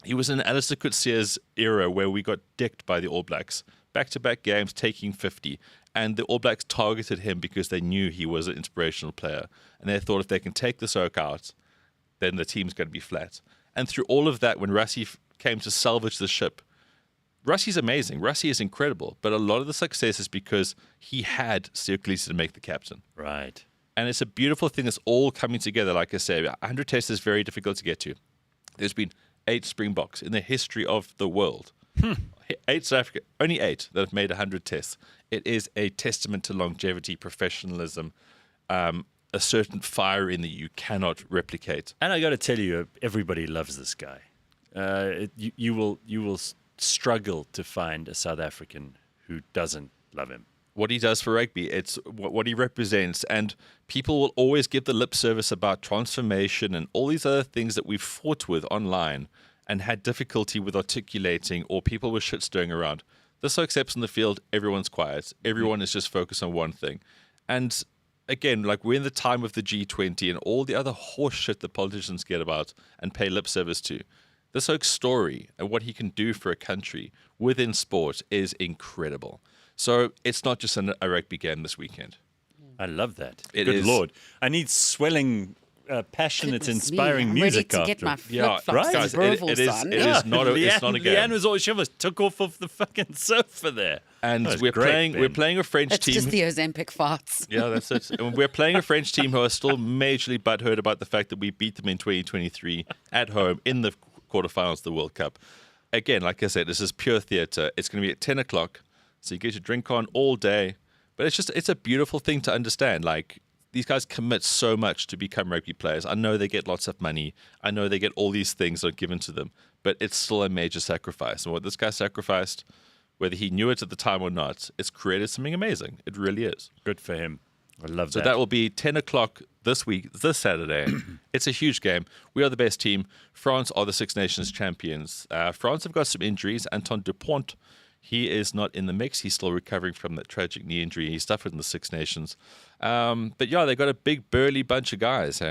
He was in Alistair Coetzee's era where we got dicked by the All Blacks. Back-to-back games, taking 50. And the All Blacks targeted him because they knew he was an inspirational player. And they thought if they can take this oak out, then the team's going to be flat. And through all of that, when Rassie came to salvage the ship, Rassie's amazing. Rassie is incredible. But a lot of the success is because he had Siya Kolisi to make the captain. Right. And it's a beautiful thing that's all coming together. Like I say, 100 tests is very difficult to get to. There's been 8 Springboks in the history of the world. 8 South Africa, only 8 that have made 100 tests. It is a testament to longevity, professionalism, a certain fire in that you cannot replicate. And I got to tell you, everybody loves this guy. You will struggle to find a South African who doesn't love him. What he does for rugby, it's what he represents, and people will always give the lip service about transformation and all these other things that we've fought with online and had difficulty with articulating, or people were shit stirring around. This oak steps in the field, everyone's quiet. Everyone is just focused on one thing. And again, like we're in the time of the G20 and all the other horse shit that politicians get about and pay lip service to. This oak's story and what he can do for a country within sport is incredible. So it's not just a rugby game this weekend. I love that. It Good is. Lord. I need swelling, passionate, Goodness inspiring me, I'm music ready to after. get my Yeah, flip-flops right? and Guys, Brovels it is on. it's not a game. Leigh-Ann was all she was took off of the fucking sofa there. And That was we're great, Ben. playing a French It's team. just the Ozempic farts. Yeah, that's it. And we're playing a French team who are still majorly butthurt about the fact that we beat them in 2023 at home in the quarterfinals of the World Cup. Again, like I said, this is pure theatre. It's going to be at 10 o'clock, so you get your drink on all day. But it's a beautiful thing to understand. Like, these guys commit so much to become rugby players. I know they get lots of money. I know they get all these things that are given to them. But it's still a major sacrifice. And what this guy sacrificed whether he knew it at the time or not, it's created something amazing. It really is. Good for him. I love So that. that will be 10 o'clock this Saturday. It's a huge game. We are the best team. France are the Six Nations champions. France have got some injuries. Anton Dupont, he is not in the mix. He's still recovering from that tragic knee injury he suffered in the Six Nations. But yeah, they got a big burly bunch of guys.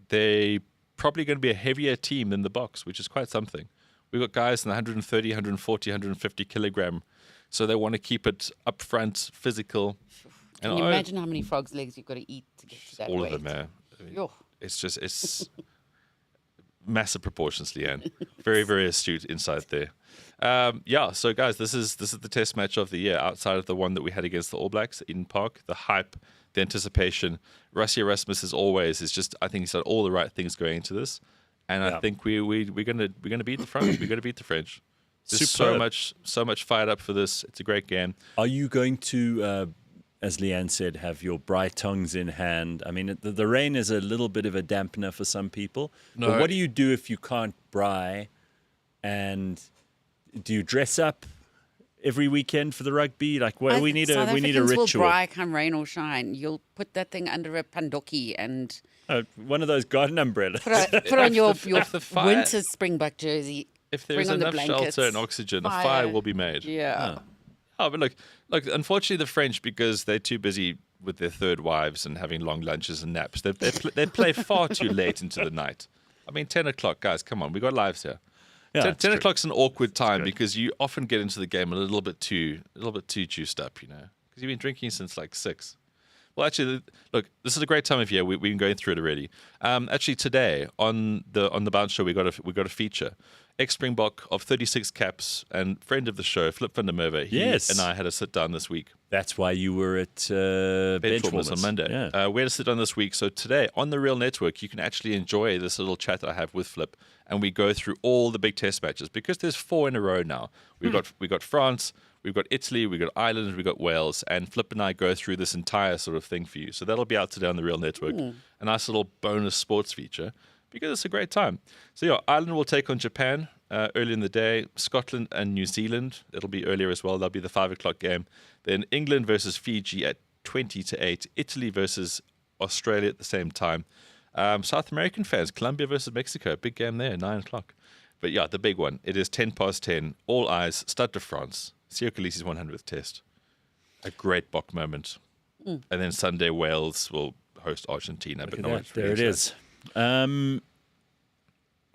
They probably going to be a heavier team than the Boks, which is quite something. We've got guys in the 130, 140, 150 kilogram. So they want to keep it up front, physical. Can you imagine how many frog's legs you've got to eat to get to that all weight? of them, man. Yo. It's massive proportions, Leigh-Ann. Very, very astute inside there. So guys, this is the test match of the year outside of the one that we had against the All Blacks in Park. The hype, the anticipation. Rassie Erasmus, as always, I think he's done all the right things going into this, and I think we're gonna beat the French. We're gonna beat the French. There's so much fired up for this. It's a great game. Are you going to, as Leigh-Ann said, have your braai tongs in hand? I mean, the rain is a little bit of a dampener for some people. No. But what do you do if you can't braai? And do you dress up every weekend for the rugby? Like, what we need South a Africans ritual. will braai come rain or shine. You'll put that thing under a pandoki and One of those garden umbrellas. put on your the fire- winter Springbok jersey. If there's Bring on the enough blankets. shelter and oxygen, a Fire. fire will be made. Yeah. Oh, but look, unfortunately, the French, because they're too busy with their third wives and having long lunches and naps, they play far too late into the night. I mean, 10 o'clock, guys, come on, we got lives here. Yeah, 10 it's true. o'clock's an awkward time because you often get into the game a little bit too juiced up, because you've been drinking since like 6. Well, actually, look, this is a great time of year. We've been going through it already. Actually, today on the Bounce Show, we got a feature. Ex-Springbok of 36 caps and friend of the show, Flip van der Merwe. He and I had a sit down this week. That's why you were at Benchwarmers on Monday. Yeah. We had a sit down this week. So today on the Real Network, you can actually enjoy this little chat I have with Flip, and we go through all the big test matches because there's 4 in a row now. We got France, we've got Italy, we've got Ireland, we've got Wales, and Flip and I go through this entire sort of thing for you. So that'll be out today on the Real Network. A nice little bonus sports feature because it's a great time. So yeah, Ireland will take on Japan early in the day. Scotland and New Zealand, it'll be earlier as well. That'll be the 5 o'clock game. Then England versus Fiji at 20-8. Italy versus Australia at the same time. South American fans, Colombia versus Mexico, big game there, 9 o'clock. But yeah, the big one. It is 10:10. All eyes, Stade de France. Siya Kolisi's 100th test. A great Bok moment. And then Sunday, Wales will host Argentina. But no, There it is.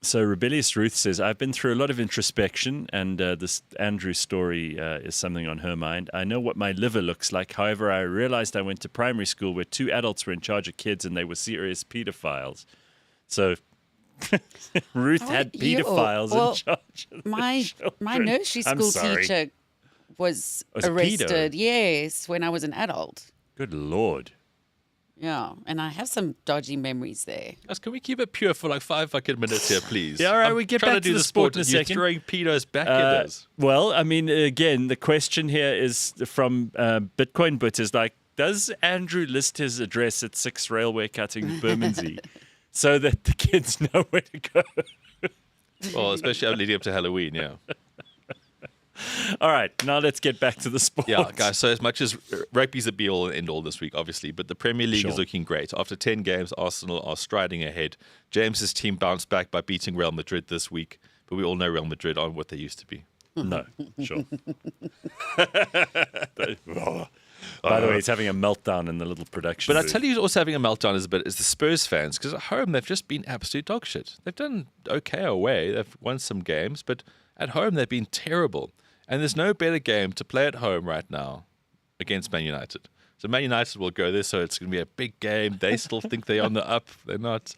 So Rebellious Ruth says, I've been through a lot of introspection, and this Andrew story is something on her mind. I know what my liver looks like. However, I realized I went to primary school where 2 adults were in charge of kids and they were serious pedophiles. So Ruth had pedophiles in charge of my nursery I'm school sorry. teacher was Was a pedo? arrested. Yes, when I was an adult. Good Lord. Yeah, and I have some dodgy memories there. Guys, can we keep it pure for like 5 fucking minutes here, please? Yeah, all right, I'm we get trying back to to do the sport in a You're second. throwing pedos back at us. Well, I mean, again, the question here is from Bitcoin Bit is like, does Andrew list his address at 6 Railway Cutting, Bermondsey, so that the kids know where to go? Well, especially leading up to Halloween, yeah. All right, now let's get back to the sport. Yeah, guys, so as much as rugby's a be-all and end-all this week, obviously, but the Premier League is looking great. After 10 games, Arsenal are striding ahead. James's team bounced back by beating Real Madrid this week, but we all know Real Madrid aren't what they used to be. No, sure. By the way, he's having a meltdown in the little production But I booth. tell you who's also having a meltdown is the Spurs fans, because at home they've just been absolute dog shit. They've done okay away. They've won some games, but at home they've been terrible. And there's no better game to play at home right now against Man United. So Man United will go there, so it's going to be a big game. They still think they're on the up. They're not.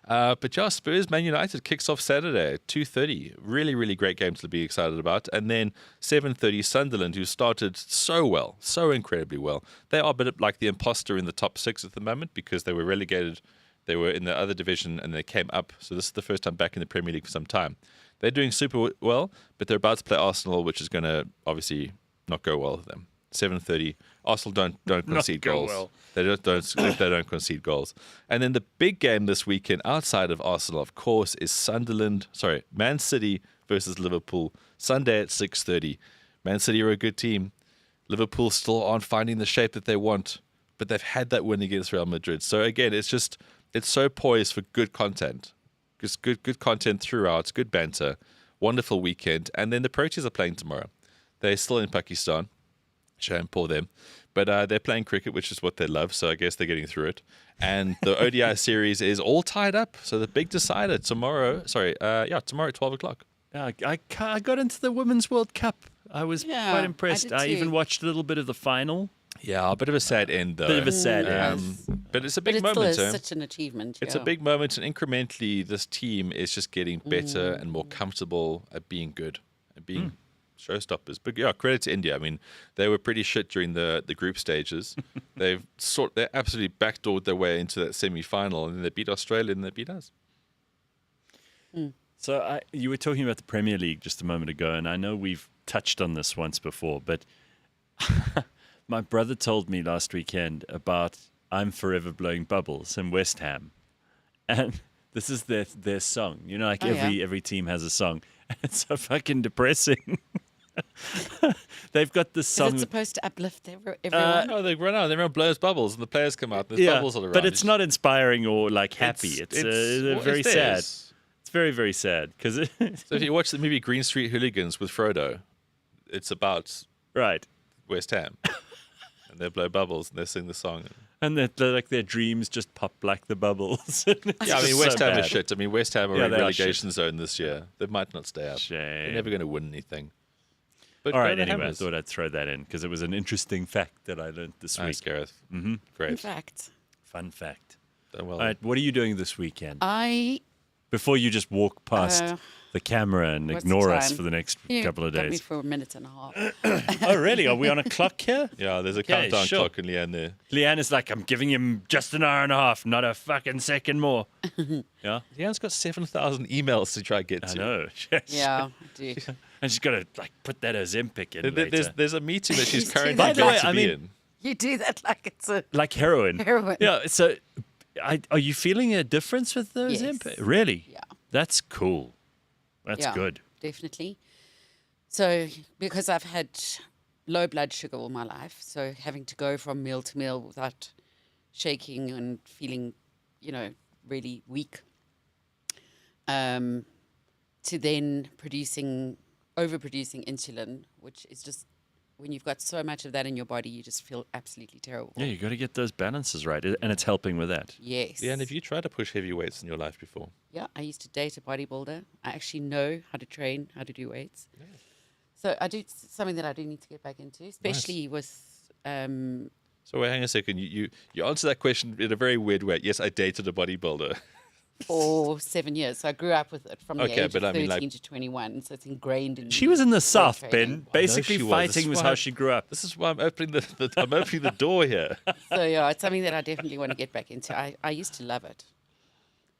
But yeah, Spurs, Man United kicks off Saturday at 2:30. Really, really great game to be excited about. And then 7:30, Sunderland, who started so well, so incredibly well. They are a bit like the imposter in the top 6 at the moment because they were relegated. They were in the other division and they came up. So this is the first time back in the Premier League for some time. They're doing super well, but they're about to play Arsenal, which is going to obviously not go well with them. 7:30. Arsenal don't concede go goals. well. They don't concede goals. And then the big game this weekend outside of Arsenal, of course, is Man City versus Liverpool, Sunday at 6:30. Man City are a good team. Liverpool still aren't finding the shape that they want, but they've had that win against Real Madrid. So again, it's so poised for good content. Just good content throughout, good banter, wonderful weekend. And then the Proteas are playing tomorrow. They're still in Pakistan. Shame for them. But they're playing cricket, which is what they love, so I guess they're getting through it. And the ODI series is all tied up. So the big decider tomorrow at 12 o'clock. Yeah, I got into the Women's World Cup. I was Yeah, quite impressed. I did even too. watched a little bit of the final. Yeah, a bit of a sad end, though. Bit of a sad Yes. But it's a But big it still moment, is such an achievement. It's a big moment, and incrementally, this team is just getting better and more comfortable at being good and being showstoppers. But yeah, credit to India. I mean, they were pretty shit during the group stages. They absolutely backdoored their way into that semi-final, and then they beat Australia and they beat us. So you were talking about the Premier League just a moment ago, and I know we've touched on this once before, but my brother told me last weekend about I'm Forever Blowing Bubbles in West Ham. And this is their song. You know, like every team has a song. And it's so fucking depressing. They've got this Is song. it supposed to uplift everyone? No, they run out. Everyone blows bubbles, and the players come out, and there's bubbles all around. but it's not inspiring or like happy. It's very sad. theirs. It's very, very sad because So if you watch the movie Green Street Hooligans with Frodo, it's about right. West Ham. And they blow bubbles and they sing the song. And they're like their dreams just pop like the bubbles. Yeah, I mean, West Ham bad. is shit. I mean, West Ham are Yeah, in they are relegation zone this year. They might not stay up. Shame. They're never going to win anything. But All go right, the anyway, I Hammers. thought I'd throw that in because it was an interesting fact that I learned this Nice, week. Gareth. Mm-hmm. Great. In fact, Fun fact. Done well. All right, what are you doing this weekend? I Before you just walk past the camera and what's ignore the us time? for the next you couple of got me days. for a minute and a half. Oh, really? Are we on a clock here? Yeah, there's a Okay, countdown sure. clock in Leigh-Ann there. Leigh-Ann is like, I'm giving him just an hour and a half, not a fucking second more. Yeah? Leigh-Ann's got 7,000 emails to try to get I to. know. Yeah, I do. And she's got to like put that Ozempic in later. There's a meeting that she's By currently the way, got to I be mean- in. You do that like it's a Like heroin. heroin. Yeah, so are you feeling a difference with the Yes. Ozempic? Really? Yeah. That's cool. That's Yeah. good. Definitely. So, because I've had low blood sugar all my life, so having to go from meal to meal without shaking and feeling, really weak, to then overproducing insulin, which is just, when you've got so much of that in your body, you just feel absolutely terrible. Yeah, you got to get those balances right, and it's helping with that. Yes. Leigh-Ann, have you tried to push heavy weights in your life before? Yeah, I used to date a bodybuilder. I actually know how to train, how to do weights. So I do something that I do need to get back into, especially with So wait, hang on a second. You answer that question in a very weird way. Yes, I dated a bodybuilder. for 7 years. So I grew up with it from the Okay, age but of I mean, 13 like- to 21. So it's ingrained in She me. was in the weight South, training. Ben. Basically, she was. fighting This was is how why- she grew up. This is why I'm opening I'm opening the door here. So yeah, it's something that I definitely want to get back into. I used to love it.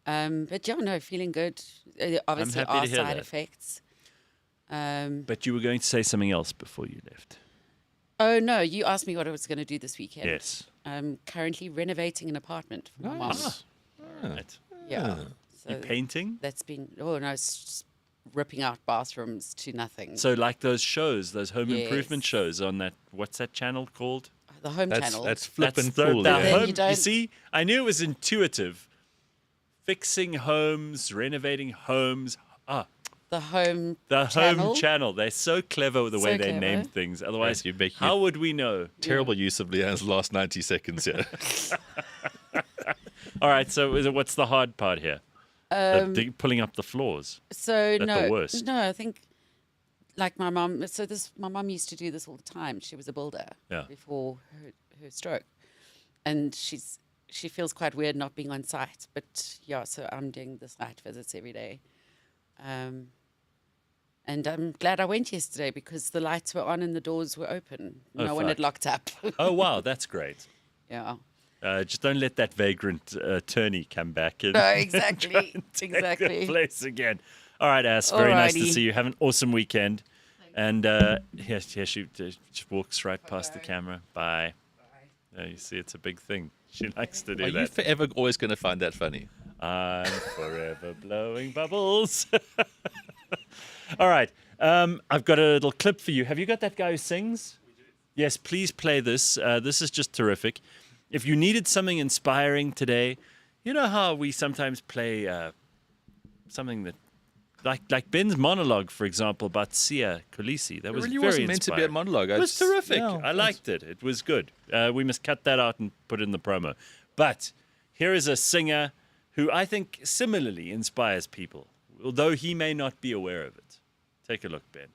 But yeah, no, feeling good. Obviously, happy to are hear side that. effects. But you were going to say something else before you left. Oh no, you asked me what I was going to do this weekend. Yes. I'm currently renovating an apartment for my mom. Right. Yeah. So You painting? that's been it's just ripping out bathrooms to nothing. So like those shows, those home improvement Yes. shows on that, what's that channel called? the home That's channel. that's flipping the cool. the Yeah. Then home, you you, don't- see, I knew it was intuitive. Fixing homes, renovating homes. the home The channel. home channel. They're so clever with the way So they clever. name things. Otherwise, you make how would we know? Terrible use of Leanne's last 90 seconds here. All right, so what's the hard part here? Pulling up the floors. So That's the worst. no, I think like my mom. So my mom used to do this all the time. She was a builder Yeah. before her stroke, and she feels quite weird not being on site. But yeah, so I'm doing the site visits every day, and I'm glad I went yesterday because the lights were on and the doors were open. Oh, No one had fuck. locked up. Oh, wow, that's great. Yeah. Just don't let that vagrant attorney come back and No, try exactly. and take Exactly. the place again. All right, Ass. Very nice to Alrighty. see you. Have an awesome weekend. And here she walks right past the camera. Bye. You see, it's a big thing. She likes to do Are you that. forever always going to find that funny? I'm forever blowing bubbles. All right. I've got a little clip for you. Have you got that guy who sings? Yes, please play this. This is just terrific. If you needed something inspiring today, you know how we sometimes play something that, like Ben's monologue, for example, about Siya Kolisi. That was really very wasn't meant to be a inspiring. monologue. It was terrific. I liked it. It was good. We must cut that out and put it in the promo. But here is a singer who I think similarly inspires people, although he may not be aware of it. Take a look, Ben.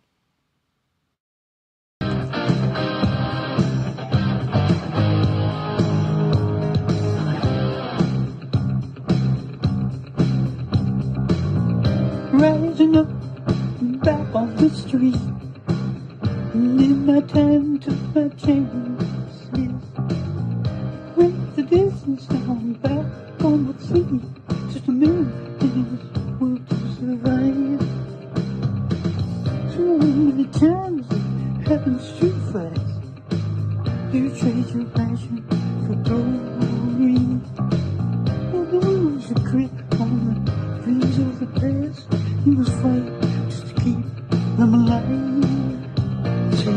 Rising up and back on the street, and in my time took my chances. With the distance down back on my feet, just a minute in this world to survive. So many times it happens too fast. You trade your passion for glory, and lose your grip on the dreams of the past. You must fight just to keep them alive. See, I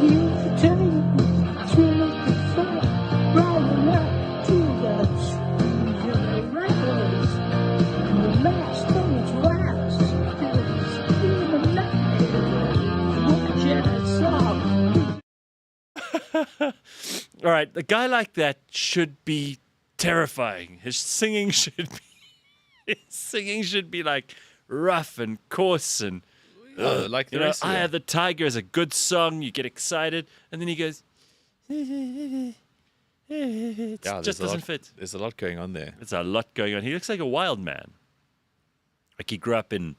used to tell you, thrill of the fight, riding out to the streets of the railways, and the last things rise, there's even night, watch it, All right, a guy like that should be terrifying. His singing should be like rough and coarse and like the rest of Eye them. of the Tiger is a good song. You get excited, and then he goes. It just doesn't fit. There's a lot going on there. There's a lot going on. He looks like a wild man. Like he grew up in,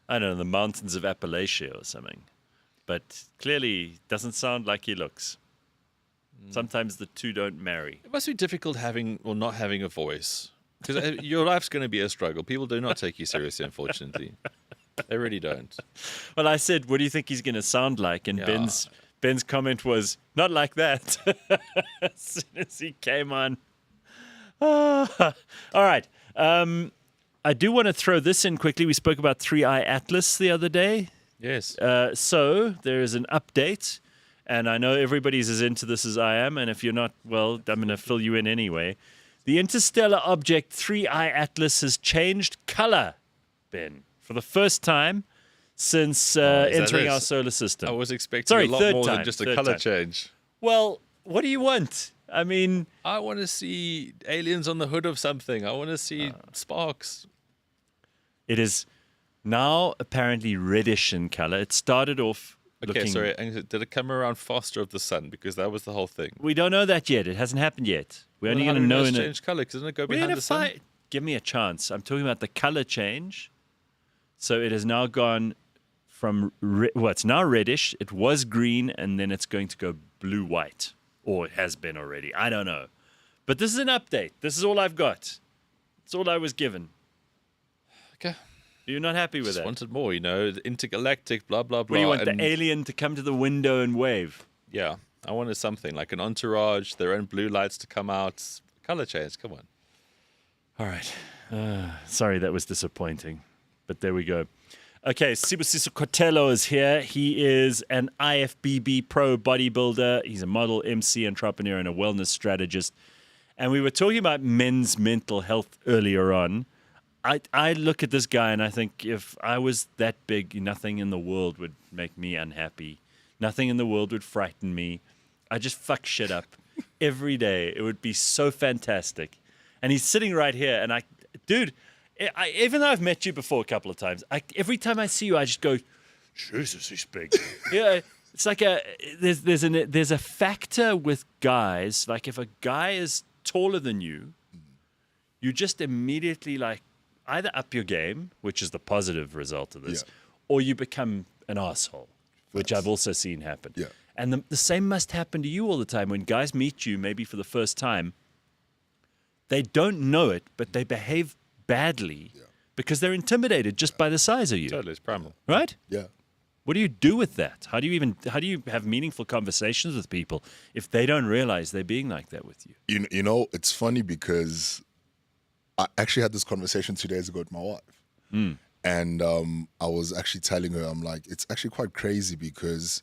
I don't know, the mountains of Appalachia or something. But clearly doesn't sound like he looks. Sometimes the two don't marry. It must be difficult having or not having a voice. Because your life's going to be a struggle. People do not take you seriously, unfortunately. They really don't. Well, I said, what do you think he's going to sound like? And Yeah. Ben's comment was, not like that. As soon as he came on. All right. I do want to throw this in quickly. We spoke about 3i Atlas the other day. Yes. So there is an update. And I know everybody's as into this as I am. And if you're not, well, I'm going to fill you in anyway. The interstellar object 3i Atlas has changed color, Ben, for the first time since entering our solar system. I was expecting Sorry, a lot third more time, than just a third color time. change. Well, what do you want? I mean, I want to see aliens on the hood of something. I want to see sparks. it is now apparently reddish in color. It started off Okay, looking... sorry. and did it come around faster of the sun? Because that was the whole thing. We don't know that yet. It hasn't happened yet. We're only Well, going to know in a... change color. Doesn't it go We're behind gonna the sun? fight. Give me a chance. I'm talking about the color change. So it has now gone from it's now reddish. It was green, and then it's going to go blue-white, or it has been already. I don't know, but this is an update. This is all I've got. It's all I was given. Okay. You're not happy with Just that? wanted more, the intergalactic, blah, blah, blah. What do you want? and The alien to come to the window and wave? Yeah, I wanted something like an entourage, their own blue lights to come out. Color change, come on. All right. Sorry, that was disappointing, but there we go. Okay, Sibusiso Kotelo is here. He is an IFBB pro bodybuilder. He's a model, MC, entrepreneur, and a wellness strategist. And we were talking about men's mental health earlier on. I look at this guy and I think if I was that big, nothing in the world would make me unhappy. Nothing in the world would frighten me. I just fuck shit up every day. It would be so fantastic. And he's sitting right here, and dude, even though I've met you before a couple of times, every time I see you, I just go, Jesus, he's big. Yeah, it's like there's a factor with guys. Like if a guy is taller than you, you just immediately like either up your game, which is the positive result of this, or you become an asshole, which I've also seen happen. Yeah. And the same must happen to you all the time when guys meet you, maybe for the first time. They don't know it, but they behave badly because they're intimidated just by the size of you, Totally, it's primal. right? Yeah. What do you do with that? How do you have meaningful conversations with people if they don't realize they're being like that with you? You know, it's funny because I actually had this conversation 2 days ago with my wife. And I was actually telling her, I'm like, it's actually quite crazy because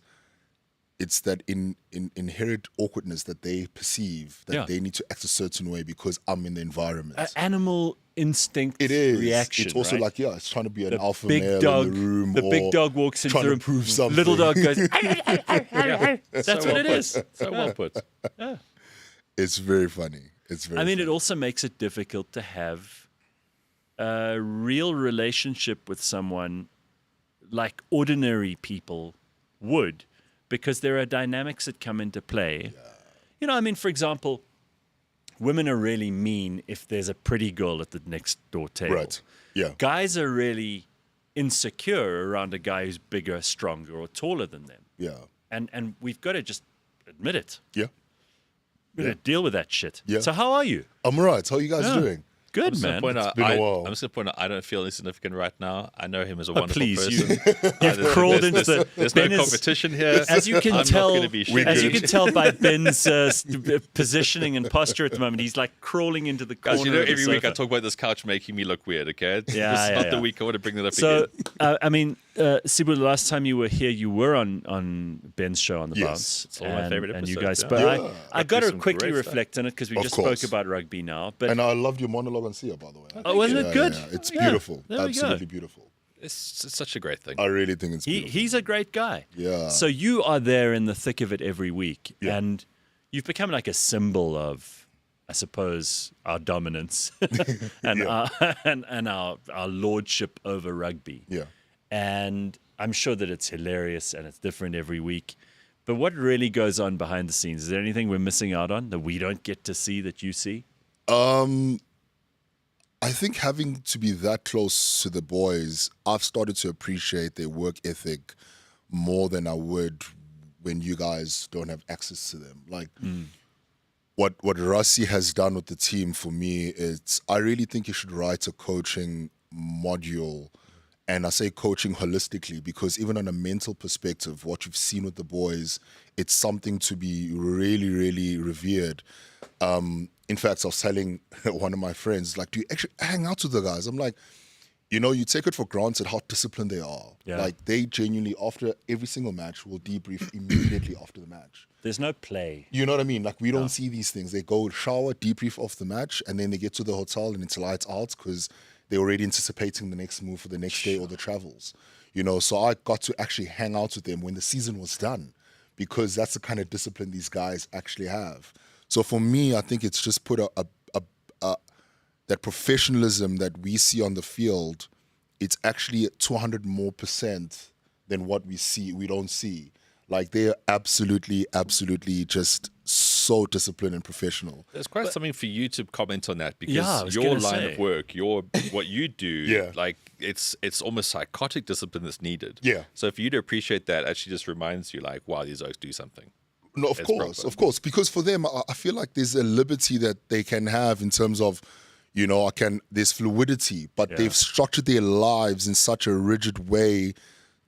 it's that inherent awkwardness that they perceive that they need to act a certain way because I'm in the environment. Animal instinct It is. reaction. It's also right? like, it's trying to be an the alpha big male dog, in the room. The or big dog walks into trying the to room. prove something. Little dog goes. That's That's what it is. So well put. It's very funny. It's very I mean, funny. it also makes it difficult to have a real relationship with someone like ordinary people would, because there are dynamics that come into play. You know, I mean, for example, women are really mean if there's a pretty girl at the next door table. Right. Yeah. Guys are really insecure around a guy who's bigger, stronger, or taller than them. Yeah. And we've got to just admit it. Yeah. We've got to deal with that shit. Yeah. So how are you? I'm all right. How are you guys doing? Good, I'm man. been a while. I'm just going to point out, I don't feel insignificant right now. I know him as a Oh, wonderful please, person. you've crawled into the. There's Ben no is- competition here. As you can I'm tell, not gonna be as you shamed. can tell by Ben's positioning and posture at the moment, he's like crawling into the corner. Guys, you know, of the every week I sofa. talk about this couch making me look weird, okay? This is Yeah, not yeah. the week I want to bring that up So, again. I mean, Sibu, the last time you were here, you were on Ben's show on the Yes. bounce. It's one of my favorite And you episodes, guys, yeah. but Yeah. I Got got through to some quickly great reflect on it because we Of just course. spoke about rugby now. But And I loved your monologue on Sia, by the way. oh, wasn't it good? Yeah. It's Yeah, beautiful. there we go. Absolutely beautiful. It's such a great thing. I really think it's beautiful. He's a great guy. Yeah. So you are there in the thick of it every week, Yeah. and you've become like a symbol of, I suppose, our dominance and our lordship over rugby. Yeah. And I'm sure that it's hilarious and it's different every week. But what really goes on behind the scenes? Is there anything we're missing out on that we don't get to see that you see? I think having to be that close to the boys, I've started to appreciate their work ethic more than I would when you guys don't have access to them. Like what Rassi has done with the team for me, I really think you should write a coaching module. And I say coaching holistically because even on a mental perspective, what you've seen with the boys, it's something to be really, really revered. In fact, I was telling one of my friends, like, do you actually hang out with the guys? I'm like, you take it for granted how disciplined they are. Yeah. Like, they genuinely, after every single match, will debrief immediately after the match. There's no play. You know what I mean? Like, we don't see these things. They go shower, debrief off the match, and then they get to the hotel and it's lights out because they're already anticipating the next move for the next day or the travels. So I got to actually hang out with them when the season was done because that's the kind of discipline these guys actually have. So for me, I think it's just put that professionalism that we see on the field, it's actually 200% more than what we don't see. Like, they're absolutely just so disciplined and professional. There's quite something for you to comment on that because Yeah, I was your gonna line say. of work, what you do, Yeah. like it's almost psychotic discipline that's needed. Yeah. So for you to appreciate that actually just reminds you like, wow, these oaks do something. No, of It's course, proper. because for them, I feel like there's a liberty that they can have in terms of, there's fluidity, but they've structured their lives in such a rigid way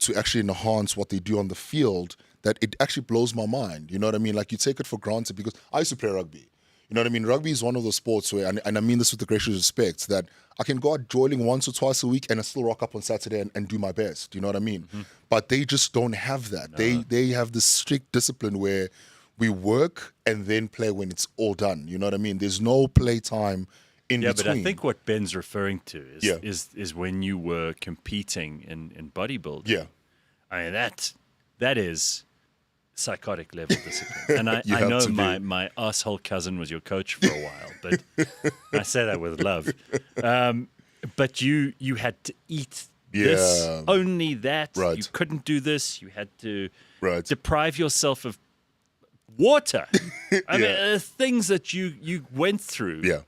to actually enhance what they do on the field that it actually blows my mind. You know what I mean? Like, you take it for granted because I used to play rugby. You know what I mean? Rugby is one of those sports where, and I mean this with the greatest respect, that I can go out joining once or twice a week and I still rock up on Saturday and do my best. You know what I mean? Mm-hmm. But they just don't have that. They have this strict discipline where we work and then play when it's all done. You know what I mean? There's no play time in Yeah, between. but I think what Ben's referring to Yeah. is when you were competing in bodybuilding. Yeah. I mean, that is psychotic level discipline. And I You have know to be. my asshole cousin was your coach for a while, but I say that with love. But you had to eat this, Yeah. only that. Right. You couldn't do this. You had to Right. deprive yourself of water. I mean, things that you went through. Yeah.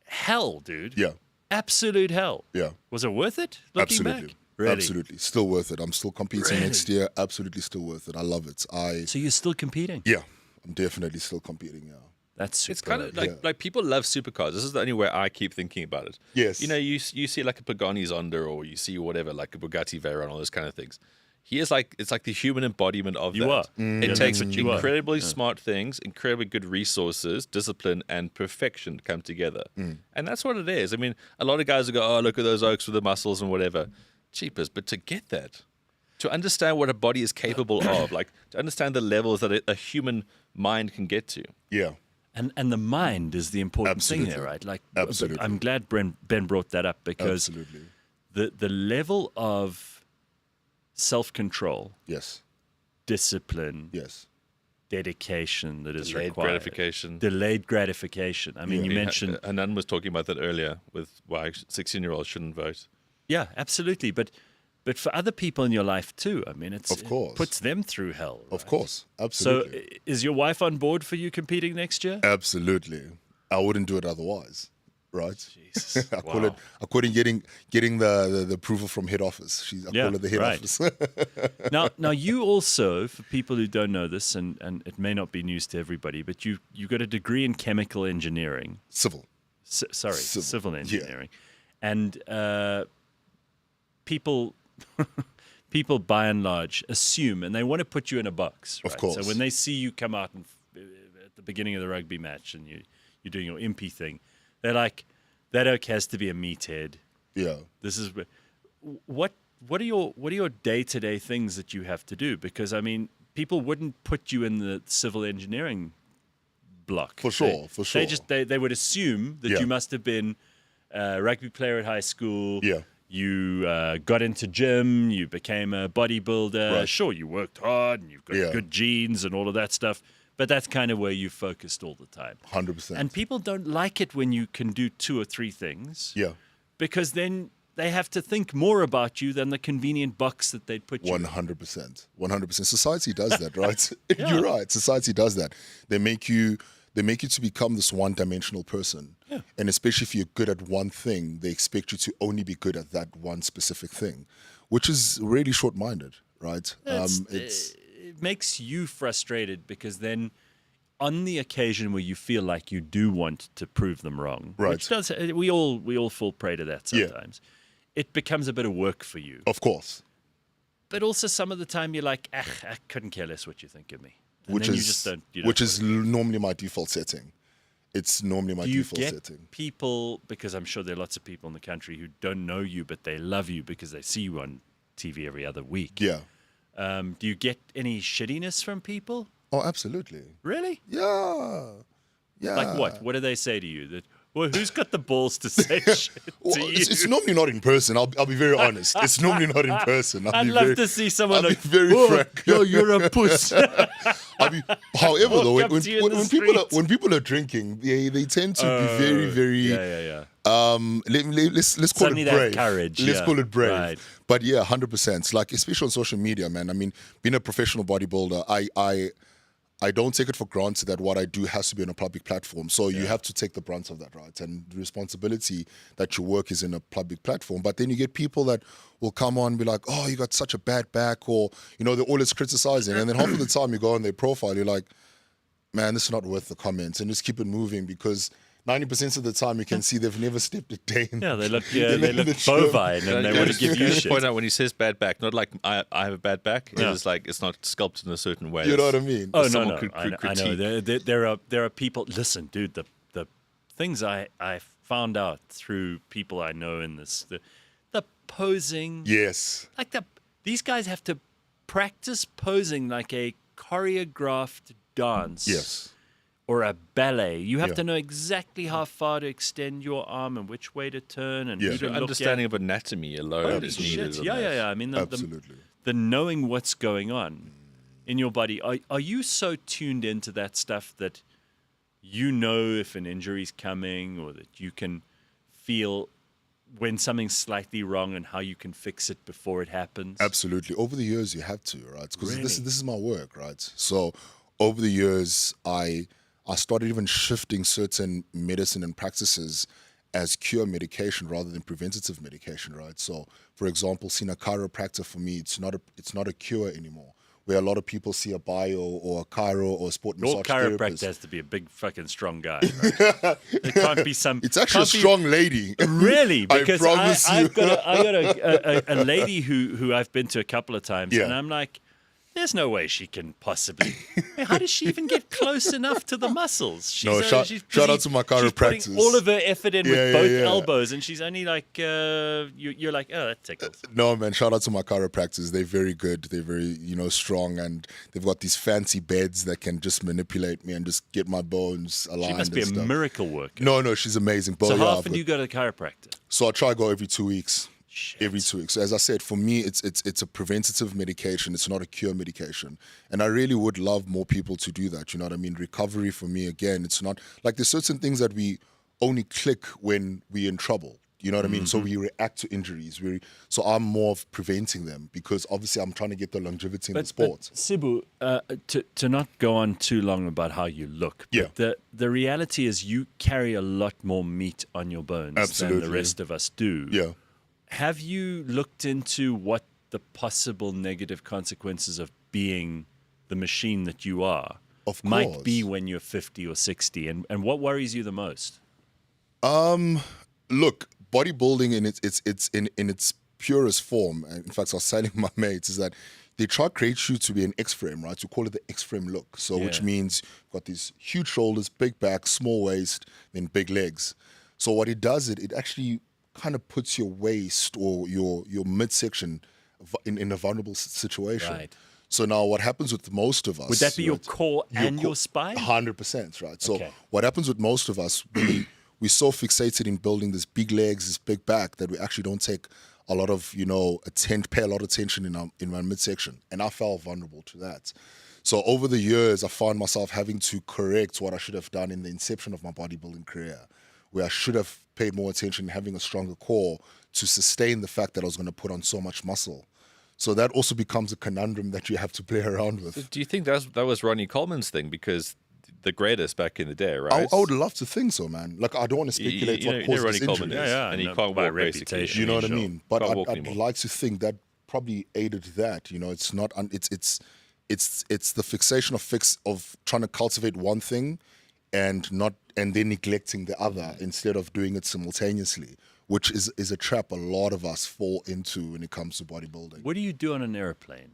Hell, dude. Yeah. Absolute hell. Yeah. Was it worth it? Looking Absolutely. back? Really? Absolutely. Still worth it. I'm still competing next year. Absolutely still worth it. I love it. So you're still competing? Yeah, I'm definitely still competing, yeah. That's super. It's kind of like people love supercars. This is the only way I keep thinking about it. Yes. You see like a Pagani Zonda or you see whatever, like a Bugatti Veyron, all those kind of things. He is like, it's like the human embodiment of You that. are. It Yeah, takes that's what you are. incredibly smart things, incredibly good resources, discipline, and perfection to come together. And that's what it is. I mean, a lot of guys will go, oh, look at those oaks with the muscles and whatever. Cheapers, but to get that, to understand what a body is capable of, like to understand the levels that a human mind can get to. Yeah. And the mind is the important thing Absolutely. here, right? Like, Absolutely. I'm glad Ben brought that up because Absolutely. the level of self-control, Yes. discipline, Yes. dedication that is Delayed required. gratification. Delayed gratification. I mean, you mentioned... Hanan was talking about that earlier with why 16-year-olds shouldn't vote. Yeah, absolutely. But for other people in your life too, I mean, Of course. it puts them through hell. Of right? course. So Absolutely. is your wife on board for you competing next year? Absolutely. I wouldn't do it otherwise. Right? Jesus. I call Wow. it getting the approval from head office. I call it the head right. office. Now you also, for people who don't know this, and it may not be news to everybody, but you got a degree in chemical engineering. Civil. Civil engineering, and people by and large assume, and they want to put you in a box. Right? Of course. So when they see you come out at the beginning of the rugby match and you're doing your Impi thing, they're like, that oak has to be a meathead. Yeah. This is what are your day-to-day things that you have to do? Because I mean, people wouldn't put you in the civil engineering block. For sure. They would assume that Yeah. you must have been a rugby player at high school. Yeah. You got into gym. You became a bodybuilder. Right. Sure, you worked hard and you've got Yeah. good genes and all of that stuff. But that's kind of where you focused all the time. 100%. And people don't like it when you can do 2 or 3 things. Yeah. Because then they have to think more about you than the convenient box that they'd put you in. 100%. 100%. Society does that, right? Yeah. You're right. Society does that. They make you to become this one-dimensional person. Yeah. And especially if you're good at one thing, they expect you to only be good at that one specific thing, which is really short-minded, right? It makes you frustrated because then on the occasion where you feel like you do want to prove them wrong, Right. which does, we all fall prey to that Yeah. sometimes, it becomes a bit of work for you. Of course. But also some of the time you're like, I couldn't care less what you think of me. And Which then is you just don't, normally my default setting. It's normally my do you default get setting. people, because I'm sure there are lots of people in the country who don't know you, but they love you because they see you on TV every other week. Yeah. Do you get any shittiness from people? Oh, absolutely. Really? Yeah. Yeah. Like what? What do they say to you? That, well, who's got the balls to say shit Well, to you? it's normally not in person. I'll be very honest. It's normally not in person. I'd love to see someone I'll like, be very "Whoa, frank. yo, you're a puss. However, though, Walk up to you in the street. when people are drinking, they tend to be very, very. Yeah. Let's call Suddenly it they have brave. courage, Let's yeah. call it brave. Right. But yeah, 100%. Like especially on social media, man. I mean, being a professional bodybuilder, I don't take it for granted that what I do has to be on a public platform. So you have to take the brunt of that, right? And the responsibility that your work is in a public platform. But then you get people that will come on and be like, oh, you got such a bad back, or, they're always criticizing. And then half of the time you go on their profile, you're like, man, this is not worth the comments. And just keep it moving because 90% of the time you can see they've never stepped a day in. Yeah, they look in the gym. bovine and they want to give you Just shit. point out when he says bad back, not like I have a bad back. Yeah. It's like it's not sculpted in a certain way. You know what I mean? Oh, no, someone no. could I know. critique. There are people. Listen, dude, the things I found out through people I know in this, the posing. Yes. Like these guys have to practice posing like a choreographed dance. Yes. Or a ballet. You have Yeah. to know exactly how far to extend your arm and which way to turn and Yeah. who to Your look understanding at. of anatomy alone Holy is needed. shit. on Yeah. that. I mean, Absolutely. the knowing what's going on in your body. Are you so tuned into that stuff that you know if an injury's coming, or that you can feel when something's slightly wrong and how you can fix it before it happens? Absolutely. Over the years, you have to, right? Because Really? this is my work, right? So over the years, I started even shifting certain medicine and practices as cure medication rather than preventative medication, right? So, for example, seeing a chiropractor for me, it's not a cure anymore. Where a lot of people see a bio or a chiro or a sport Your massage chiropractor therapist. has to be a big fucking strong guy. Right? It can't be some. It's actually a can't be- strong lady. Really, because I promise you. I've got a lady who I've been to a couple of times, Yeah. and I'm like, there's no way she can possibly. How does she even get close enough to the muscles? She's No, shout busy- out to my She's putting chiropractors. all of her effort in Yeah, with yeah, both yeah. elbows, and she's only like, you're like, oh, that tickles. No, man, shout out to my chiropractors. They're very good. They're very, strong, and they've got these fancy beds that can just manipulate me and just get my bones aligned. She must be a and stuff. miracle worker. No, she's amazing. But So yeah, how often but- do you go to the chiropractor? So I try to go every 2 weeks. Shit. Every 2 weeks. So as I said, for me, it's a preventative medication. It's not a cure medication. And I really would love more people to do that. You know what I mean? Recovery for me, again, it's not like there's certain things that we only click when we're in trouble. You know what I mean? So we react to injuries. So I'm more of preventing them because obviously I'm trying to get the longevity in the sport. But Sibu, to not go on too long about how you look, Yeah. but the reality is you carry a lot more meat on your bones than Absolutely. the rest of us do. Yeah. Have you looked into what the possible negative consequences of being the machine that you are Of might course. be when you're 50 or 60? And what worries you the most? Look, bodybuilding in its purest form, and in fact I was telling my mates, is that they try to create you to be an X-frame, right? To call it the X-frame look. So which Yeah. means you've got these huge shoulders, big back, small waist, then big legs. So what it does, it actually kind of puts your waist or your midsection in a vulnerable situation. Right. So now what happens with most of us... Would that be your right, core and your spine? 100%, right? So Okay. what happens with most of us, we're so fixated in building this big legs, this big back, that we actually don't take a lot of, pay a lot of attention in my midsection. And I felt vulnerable to that. So over the years, I found myself having to correct what I should have done in the inception of my bodybuilding career, where I should have paid more attention in having a stronger core to sustain the fact that I was going to put on so much muscle. So that also becomes a conundrum that you have to play around with. Do you think that was Ronnie Coleman's thing? Because the greatest back in the day, right? I would love to think so, man. Like, I don't want to speculate what caused Ronnie this Coleman injury. is, Yeah, and he no, can't by walk, basically. reputation. You know what I Sure. mean? But Can't walk I'd anymore. like to think that probably aided that. It's not. It's the fixation of trying to cultivate one thing, and then neglecting the other instead of doing it simultaneously, which is a trap a lot of us fall into when it comes to bodybuilding. What do you do on an airplane?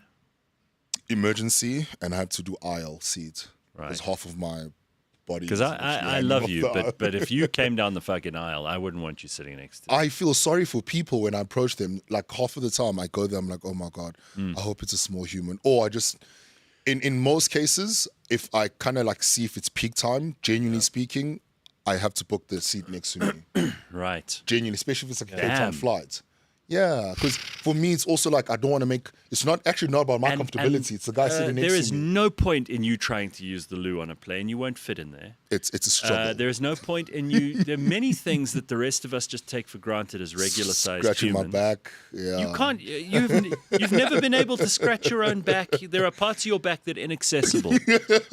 Emergency, and I had to do aisle seat because Right. half of my body. Because is actually I hanging love off you, the aisle. but if you came down the fucking aisle, I wouldn't want you sitting next to me. I feel sorry for people when I approach them. Like half of the time I go there, I'm like, oh my God, I hope it's a small human. Or I just, in most cases, if I kind of like see if it's peak time, genuinely speaking, I have to book the seat next to me. Right. Genuinely, especially if it's like a Damn. daytime flight. Yeah, because for me, it's also like I don't want to make. It's not about my comfortability. It's the guy sitting next There is to me. no point in you trying to use the loo on a plane. You won't fit in there. It's a struggle. There is no point in you. There are many things that the rest of us just take for granted as regular-sized Scratching humans. my back. Yeah. You can't. You've never been able to scratch your own back. There are parts of your back that are inaccessible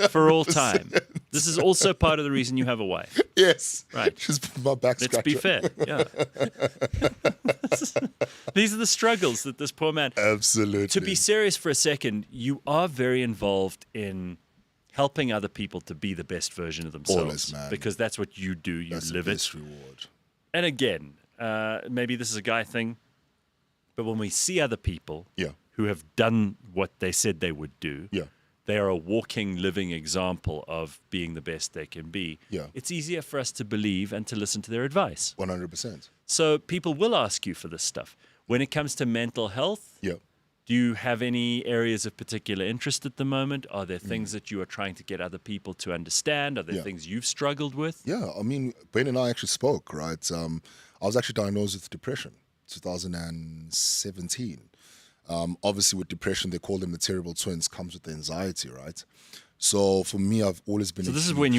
for all time. This is also part of the reason you have a wife. Yes. Right. Just my back Let's scratcher. be fair. Yeah. These are the struggles that this poor man. Absolutely. To be serious for a second, you are very involved in helping other people to be the best version of themselves. Always, man. Because that's what you do. You That's live the it. best reward. And again, maybe this is a guy thing, but when we see other people Yeah. who have done what they said they would do, Yeah. they are a walking, living example of being the best they can be. Yeah. It's easier for us to believe and to listen to their advice. 100%. So people will ask you for this stuff. When it comes to mental health, Yeah. do you have any areas of particular interest at the moment? Are there things that you are trying to get other people to understand? Are there Yeah. things you've struggled with? Yeah, I mean, Ben and I actually spoke, right? I was actually diagnosed with depression, 2017. Obviously, with depression, they call them the terrible twins, comes with the anxiety, right? So for me, I've always been. So a this is huge- when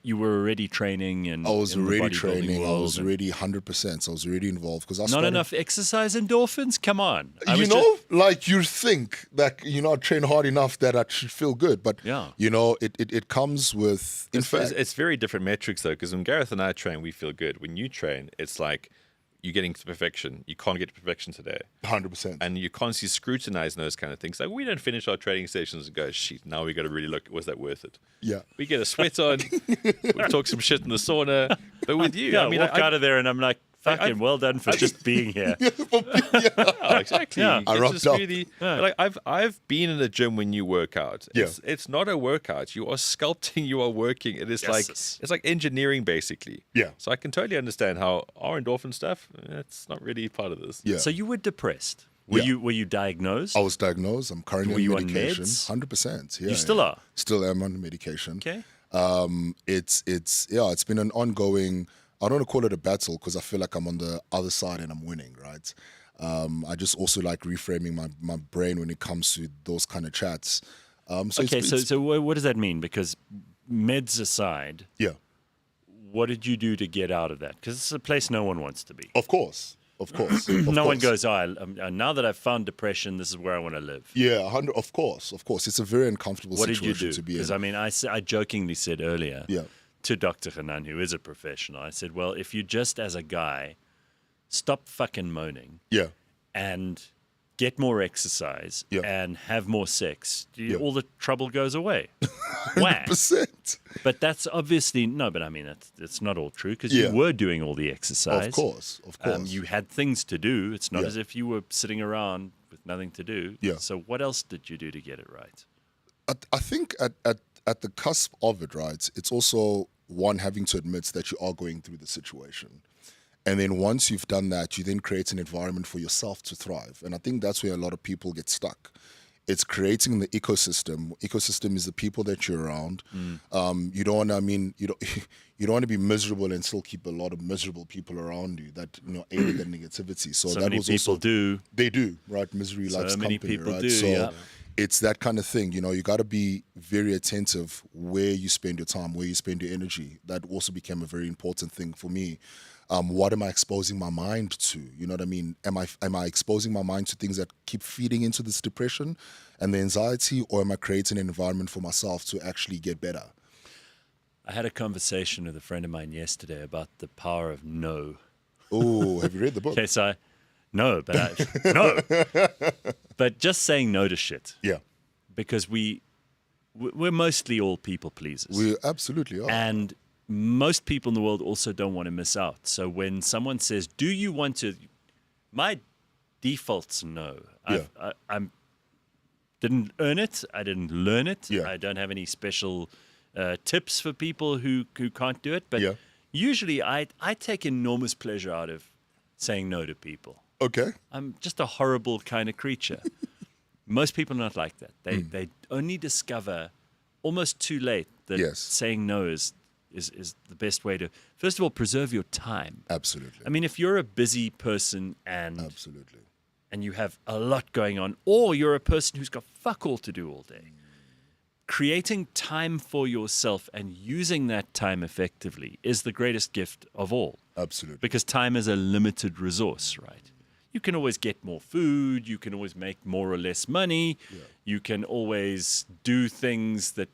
you were already training and I was in the already bodybuilding training. I world was and already 100%. So I was already involved because I not started. enough exercise endorphins. Come on, I You was know, just- like you think that I train hard enough that I should feel good, but Yeah. it comes with. In fact, It's very different metrics though, because when Gareth and I train, we feel good. When you train, it's like you're getting to perfection. You can't get to perfection today. 100%. And you're constantly scrutinizing those kind of things. Like, we don't finish our training sessions and go, shit, now we got to really look, was that worth it? Yeah. We get a sweat on, we talk some shit in the sauna. But with you, yeah, I mean, walk out of there and I'm like, Fucking well done for just being here. Yeah, exactly. Yeah. I It's rocked just up. really Yeah. like I've been in the gym when you work out. Yeah. It's not a workout. You are sculpting. You are working. It is Yes. it's like engineering basically. Yeah. So I can totally understand how our endorphin stuff. It's not really part of this. Yeah. So you were depressed. Were Yeah. you diagnosed? I was diagnosed. I'm currently Were on you on medication. meds? 100%. Yeah. You still are? Still am on medication. Okay. It's been an ongoing. I don't want to call it a battle because I feel like I'm on the other side and I'm winning, right? I just also like reframing my brain when it comes to those kind of chats. Okay, so what does that mean? Because meds aside, yeah, what did you do to get out of that? Because it's a place no one wants to be. of course. No one goes, now that I've found depression, this is where I want to live. Yeah, 100. Of course. It's a very uncomfortable What did you situation do? to be in. Because I mean, I jokingly said earlier Yeah. to Dr. Hanan, who is a professional, I said, well, if you just as a guy stop fucking moaning Yeah, and get more exercise Yeah. and have more sex, Yeah. all the trouble goes away. Whack. 100%. But that's obviously no. But I mean, it's not all true because Yeah. you were doing all the exercise. Of course. You had things to do. It's not Yeah. as if you were sitting around with nothing to do. Yeah. So what else did you do to get it right? I think at the cusp of it, right, it's also one having to admit that you are going through the situation. And then once you've done that, you then create an environment for yourself to thrive. And I think that's where a lot of people get stuck. It's creating the ecosystem. Ecosystem is the people that you're around. You don't want to, you don't want to be miserable and still keep a lot of miserable people around you that, aid the negativity. So that many was people also, do. They do, right? Misery So loves many company, people right? do, So yeah. it's that kind of thing. You got to be very attentive where you spend your time, where you spend your energy. That also became a very important thing for me. What am I exposing my mind to? You know what I mean? Am I exposing my mind to things that keep feeding into this depression and the anxiety, or am I creating an environment for myself to actually get better? I had a conversation with a friend of mine yesterday about the power of no. Oh, have you read the book? Okay, so no, but just saying no to shit Yeah, because we're mostly all people pleasers. we absolutely are. And most people in the world also don't want to miss out. So when someone says, "Do you want to?" My default's no. I didn't earn it. I didn't learn it. Yeah. I don't have any special tips for people who can't do it. But Yeah. usually, I take enormous pleasure out of saying no to people. Okay. I'm just a horrible kind of creature. Most people are not like that. They only discover almost too late that Yes. saying no is the best way to, first of all, preserve your time. Absolutely. I mean, if you're a busy person and Absolutely. you have a lot going on, or you're a person who's got fuck all to do all day, creating time for yourself and using that time effectively is the greatest gift of all. Absolutely. Because time is a limited resource, right? You can always get more food. You can always make more or less money. You can always do things that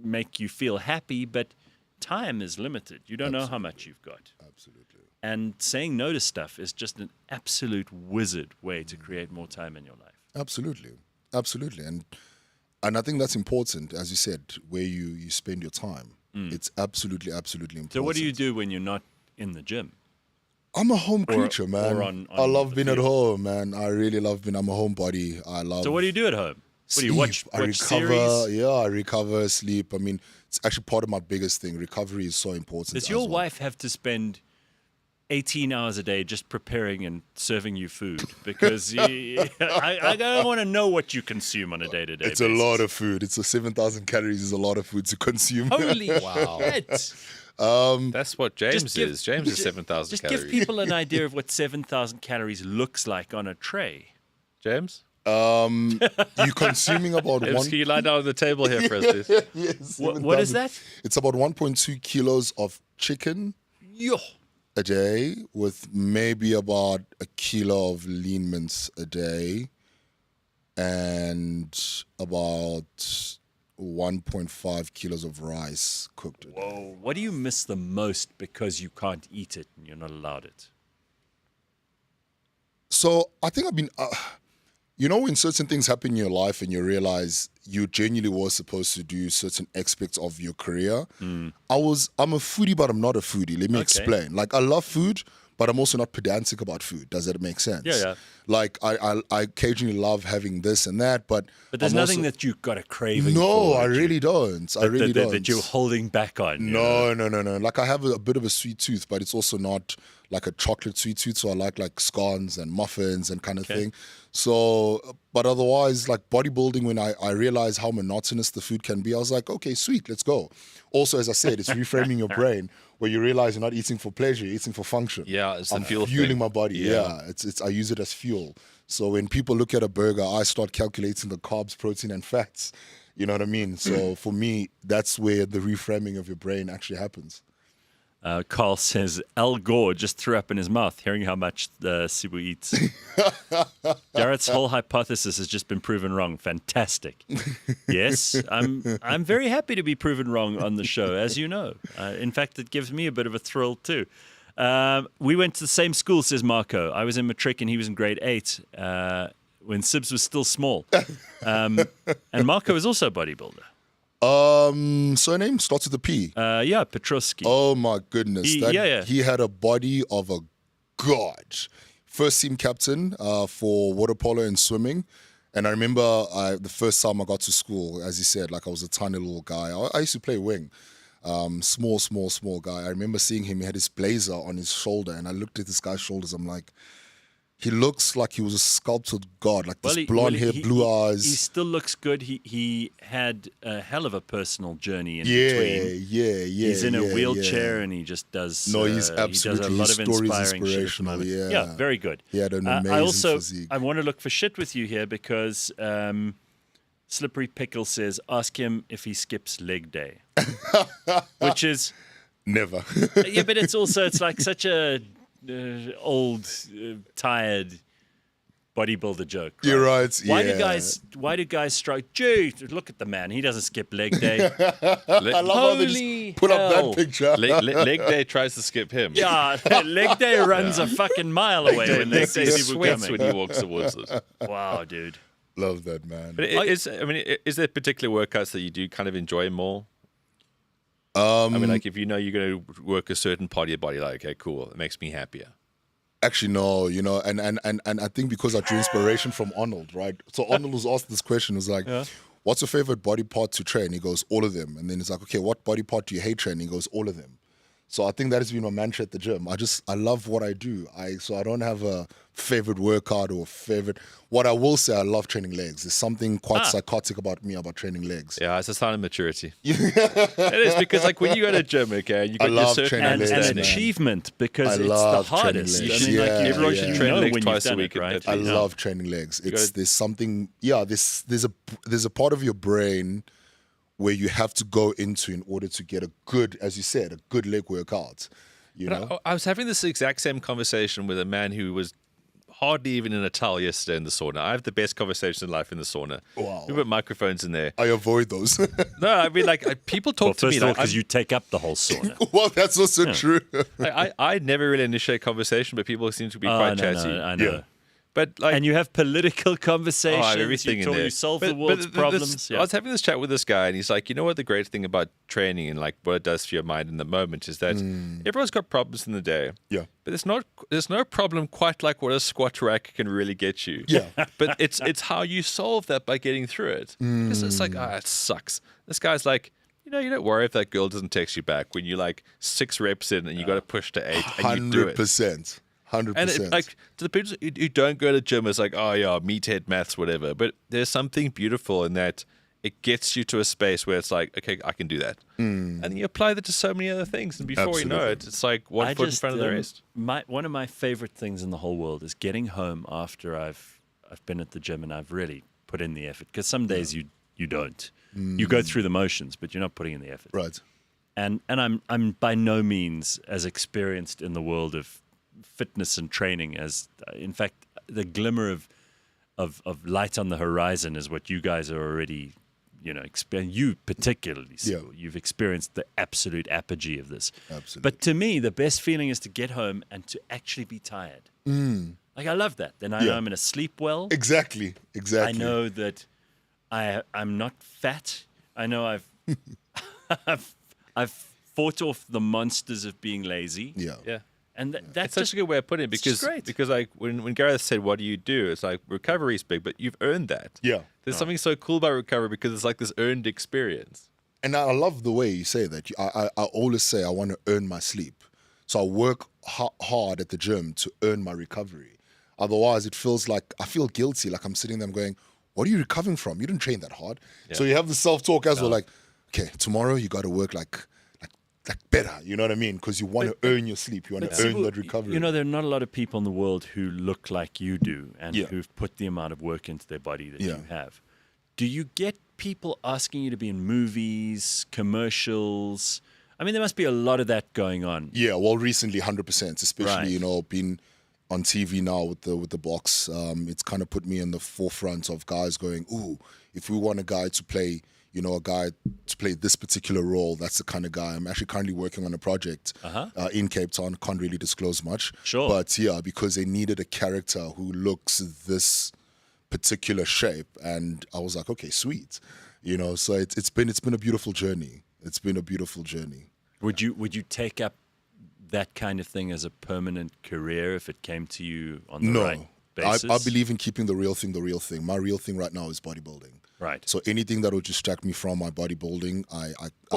make you feel happy, but time is limited. You don't know how much you've got. Absolutely. And saying no to stuff is just an absolute wizard way to create more time in your life. Absolutely. Absolutely. And I think that's important, as you said, where you spend your time. It's absolutely important. So what do you do when you're not in the gym? I'm a home creature, man. or on I love the being at field. home, man. I really love being. I'm a homebody. I love. So what do you do at home? What do you watch? I Watch recover. series? Yeah, I recover, sleep. I mean, it's actually part of my biggest thing. Recovery is so important. Does as your well. wife have to spend 18 hours a day just preparing and serving you food? Because I don't want to know what you consume on a day-to-day It's basis. a lot of food. It's 7,000 calories. Is a lot of food to consume. Holy shit. That's what James Just give- is. James is 7,000 Just calories. give people an idea of what 7,000 calories looks like on a tray. James? You're consuming about James, one. can you lie down on the table here for us, please? Yes, What is 7,000. that? It's about 1.2 kilos of chicken Yo. a day, with maybe about a kilo of lean mince a day, and about 1.5 kilos of rice cooked a day. Whoa. What do you miss the most because you can't eat it and you're not allowed it? So I think I've been, when certain things happen in your life and you realize you genuinely were supposed to do certain aspects of your career. I'm a foodie, but I'm not a foodie. Let me Okay. explain. Like, I love food, but I'm also not pedantic about food. Does that make sense? Yeah. Like I occasionally love having this and that, but there's I'm nothing also, that you've got a craving No, for. I really don't. I really don't. That you're holding back on. you know? No. Like I have a bit of a sweet tooth, but it's also not like a chocolate sweet tooth. So I like scones and muffins and kind of thing. So, but otherwise, like bodybuilding, when I realized how monotonous the food can be, I was like, okay, sweet, let's go. Also, as I said, it's reframing your brain where you realize you're not eating for pleasure, you're eating for function. Yeah, it's the I'm fuel fueling thing. my body. Yeah, it's I use it as fuel. So when people look at a burger, I start calculating the carbs, protein, and fats. You know what I mean? So for me, that's where the reframing of your brain actually happens. Carl says Al Gore just threw up in his mouth hearing how much Sibu eats. Garrett's whole hypothesis has just been proven wrong. Fantastic. Yes, I'm very happy to be proven wrong on the show, as you know. In fact, it gives me a bit of a thrill too. We went to the same school, says Marco. I was in matric and he was in grade 8 when Sibs was still small. And Marco is also a bodybuilder. Surname starts with a P. Yeah, Petrovsky. Oh my goodness. He- He had a body of a god. First team captain for water polo and swimming. And I remember the first time I got to school, as he said, like I was a tiny little guy. I used to play wing. Small guy. I remember seeing him. He had his blazer on his shoulder, and I looked at this guy's shoulders. I'm like, he looks like he was a sculpted god, like this blonde hair, blue eyes. He still looks good. He had a hell of a personal journey in Yeah. between. He's in a wheelchair and he just does. No, he's he absolutely, does a lot his of story is inspiring shit at the inspirational, moment. yeah. Very good. He had an I amazing also physique. I want to look for shit with you here because Slippery Pickle says ask him if he skips leg day, which is Never. yeah, but it's like such a old tired bodybuilder joke. Right? You're right. Why do guys strike? Gee, look at the man. He doesn't skip leg day. I love how they Holy just put up hell. that picture. Leg day tries to skip him. Yeah, leg day runs a fucking mile away when they Leg see day people sweats coming. when he walks towards it. Wow, dude. Love that, man. But is there particular workouts that you do kind of enjoy more? I mean, like if you know you're going to work a certain part of your body, like, okay, cool, it makes me happier. Actually, no, and I think because I drew inspiration from Arnold, right? So Arnold was asked this question, was like, what's your favorite body part to train? He goes, all of them. And then he's like, okay, what body part do you hate training? He goes, all of them. So I think that has been my mantra at the gym. I love what I do. So I don't have a favorite workout or favorite. What I will say, I love training legs. There's something quite psychotic about me about training legs. Yeah, it's a sign of maturity. It is because like when you go to gym, okay, you got your love certain training And legs, an man. achievement because I it's the love training hardest. legs. I mean, Yeah, like everyone should you train know legs when twice you've a done week it, at right? least. I Yeah. love training legs. There's something, there's a part of your brain where you have to go into in order to get a good, as you said, a good leg workout. You know? But I was having this exact same conversation with a man who was hardly even in a towel yesterday in the sauna. I have the best conversation in life in the sauna. Wow. We put microphones in there. I avoid those. No, I mean, like people talk Well, to me first of all, like because you take up the whole sauna. Well, that's also true. I never really initiate conversation, but people seem to be quite chatty. No, I know. Yeah. But like, And you have political conversations. I have everything you in there. You solve But- the world's but problems. I was having this chat with this guy, and he's like, you know what the great thing about training and like what it does for your mind in the moment is that everyone's got problems in the day. Yeah. But there's no problem quite like what a squat rack can really get you. Yeah. But it's how you solve that by getting through it. Because it's like, it sucks. This guy's like, you don't worry if that girl doesn't text you back when you like 6 reps in and you got to push to 8 and you do it. 100%. 100%. And it, like to the people who don't go to gym, it's like, oh yeah, meathead maths, whatever. But there's something beautiful in that. It gets you to a space where it's like, okay, I can do that, and then you apply that to so many other things, and before you know Absolutely. it, it's like one foot in front of the rest. One of my favorite things in the whole world is getting home after I've been at the gym and I've really put in the effort. Because some days you don't. You go through the motions, but you're not putting in the effort. Right. And I'm by no means as experienced in the world of fitness and training as, in fact, the glimmer of light on the horizon is what you guys are already, you particularly, Sibu, you've experienced the absolute apogee of this. Absolutely. But to me, the best feeling is to get home and to actually be tired. Like, I love that. Then I know I'm going to sleep well. Exactly. I know that I'm not fat. I know I've fought off the monsters of being lazy. Yeah. Yeah, And that's That's such a good way of putting it it's just because great. like when Gareth said, "What do you do?" It's like recovery is big, but you've earned that. Yeah. There's something so cool about recovery because it's like this earned experience. And I love the way you say that. I always say I want to earn my sleep. So I work hard at the gym to earn my recovery. Otherwise, it feels like I feel guilty. Like I'm sitting there going, what are you recovering from? You didn't train that hard. So you have the self-talk as well, like, okay, tomorrow you got to work like better. You know what I mean? Because you want to earn your sleep. You want to earn that recovery. You know, there are not a lot of people in the world who look like you do and who've put the amount of work into their body that you have. Do you get people asking you to be in movies, commercials? I mean, there must be a lot of that going on. Yeah, well, recently, 100%, especially, Right. you know, being on TV now with the box. It's kind of put me in the forefront of guys going, ooh, if we want a guy to play, you know, a guy to play this particular role, that's the kind of guy. I'm actually currently working on a project in Cape Town. Can't really disclose much. Sure. But yeah, because they needed a character who looks this particular shape, and I was like, okay, sweet. You know, so it's been a beautiful journey. It's been a beautiful journey. Would you take up that kind of thing as a permanent career if it came to you on the right basis? I believe in keeping the real thing the real thing. My real thing right now is bodybuilding. Right. So anything that will distract me from my bodybuilding, I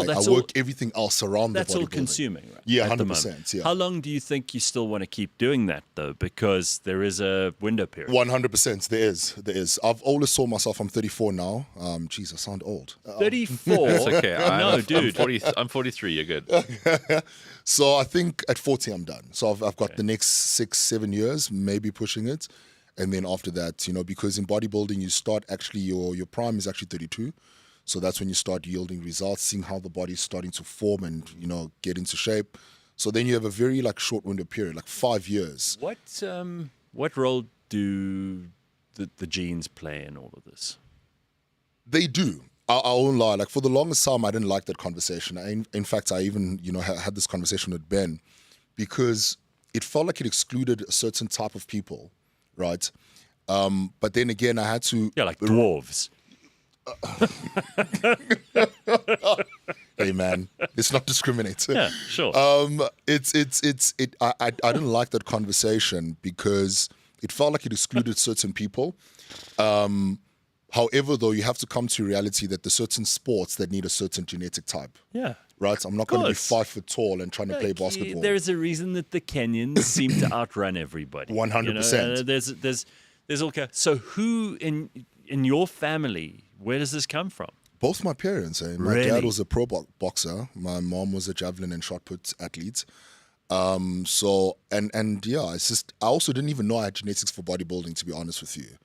that's work all- everything else around the bodybuilding. That's all consuming, right? Yeah, at the 100%, moment. yeah. How long do you think you still want to keep doing that, though? Because there is a window period. 100%. There is. I've always saw myself. I'm 34 now. Geez, I sound old. 34? It's okay. No, dude. I'm 43. You're good. So I think at 40 I'm done. So I've got the next 6-7 years, maybe pushing it. And then after that, you know, because in bodybuilding, you start actually, your prime is actually 32. So that's when you start yielding results, seeing how the body's starting to form and, you know, get into shape. So then you have a very short window period, 5 years. What role do the genes play in all of this? They do. I won't lie. For the longest time, I didn't like that conversation. In fact, I even, you know, had this conversation with Ben because it felt like it excluded a certain type of people, right? But then again, I had to... Yeah, like dwarves. Hey, man, let's not discriminate. Yeah, sure. I didn't like that conversation because it felt like it excluded certain people. However, though, you have to come to reality that there's certain sports that need a certain genetic type. Yeah. Right? I'm not going to be course. 5 foot tall and trying to play Like, basketball. There's a reason that the Kenyans seem to outrun everybody. 100%. There's all kind. So who in your family? Where does this come from? Both my parents. My Really? dad was a pro boxer. My mom was a javelin and shot put athlete. So yeah, it's just I also didn't even know I had genetics for bodybuilding. To be honest with you,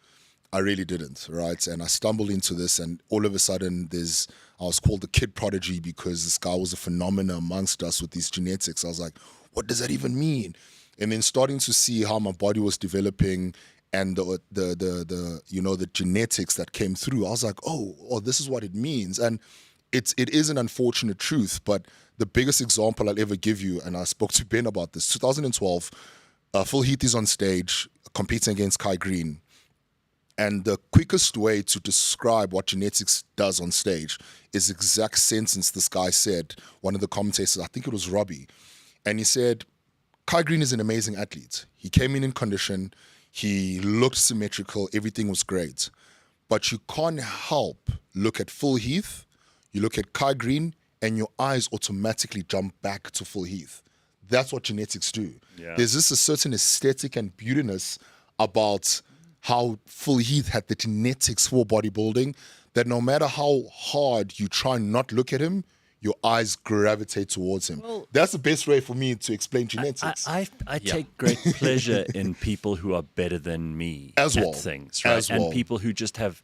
I really didn't. Right, and I stumbled into this, and all of a sudden, I was called the kid prodigy because this guy was a phenomenon amongst us with these genetics. I was like, what does that even mean? And then starting to see how my body was developing and the you know, the genetics that came through, I was like, oh, this is what it means. And it is an unfortunate truth, but the biggest example I'll ever give you, and I spoke to Ben about this, 2012, Phil Heath is on stage competing against Kai Green. And the quickest way to describe what genetics does on stage is the exact sentence this guy said, one of the commentators, I think it was Robbie, and he said, Kai Green is an amazing athlete. He came in condition, he looked symmetrical, everything was great. But you can't help look at Phil Heath, you look at Kai Green, and your eyes automatically jump back to Phil Heath. That's what genetics do. Yeah. There's just a certain aesthetic and beautiness about how Phil Heath had the genetics for bodybuilding that no matter how hard you try not look at him, your eyes gravitate towards him. Well, that's the best way for me to explain genetics. I take great pleasure in people who are better than me As at well. things, right? As And well. people who just have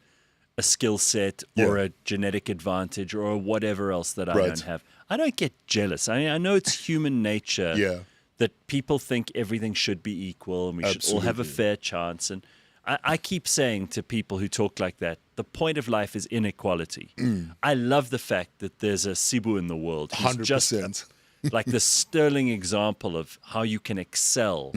a skill set Yeah. or a genetic advantage or whatever else that I Right. don't have. I don't get jealous. I mean, I know it's human nature Yeah. that people think everything should be equal and we should all have a Absolutely. fair chance. And I keep saying to people who talk like that, the point of life is inequality. I love the fact that there's a Sibu in the world who's 100%. just like the sterling example of how you can excel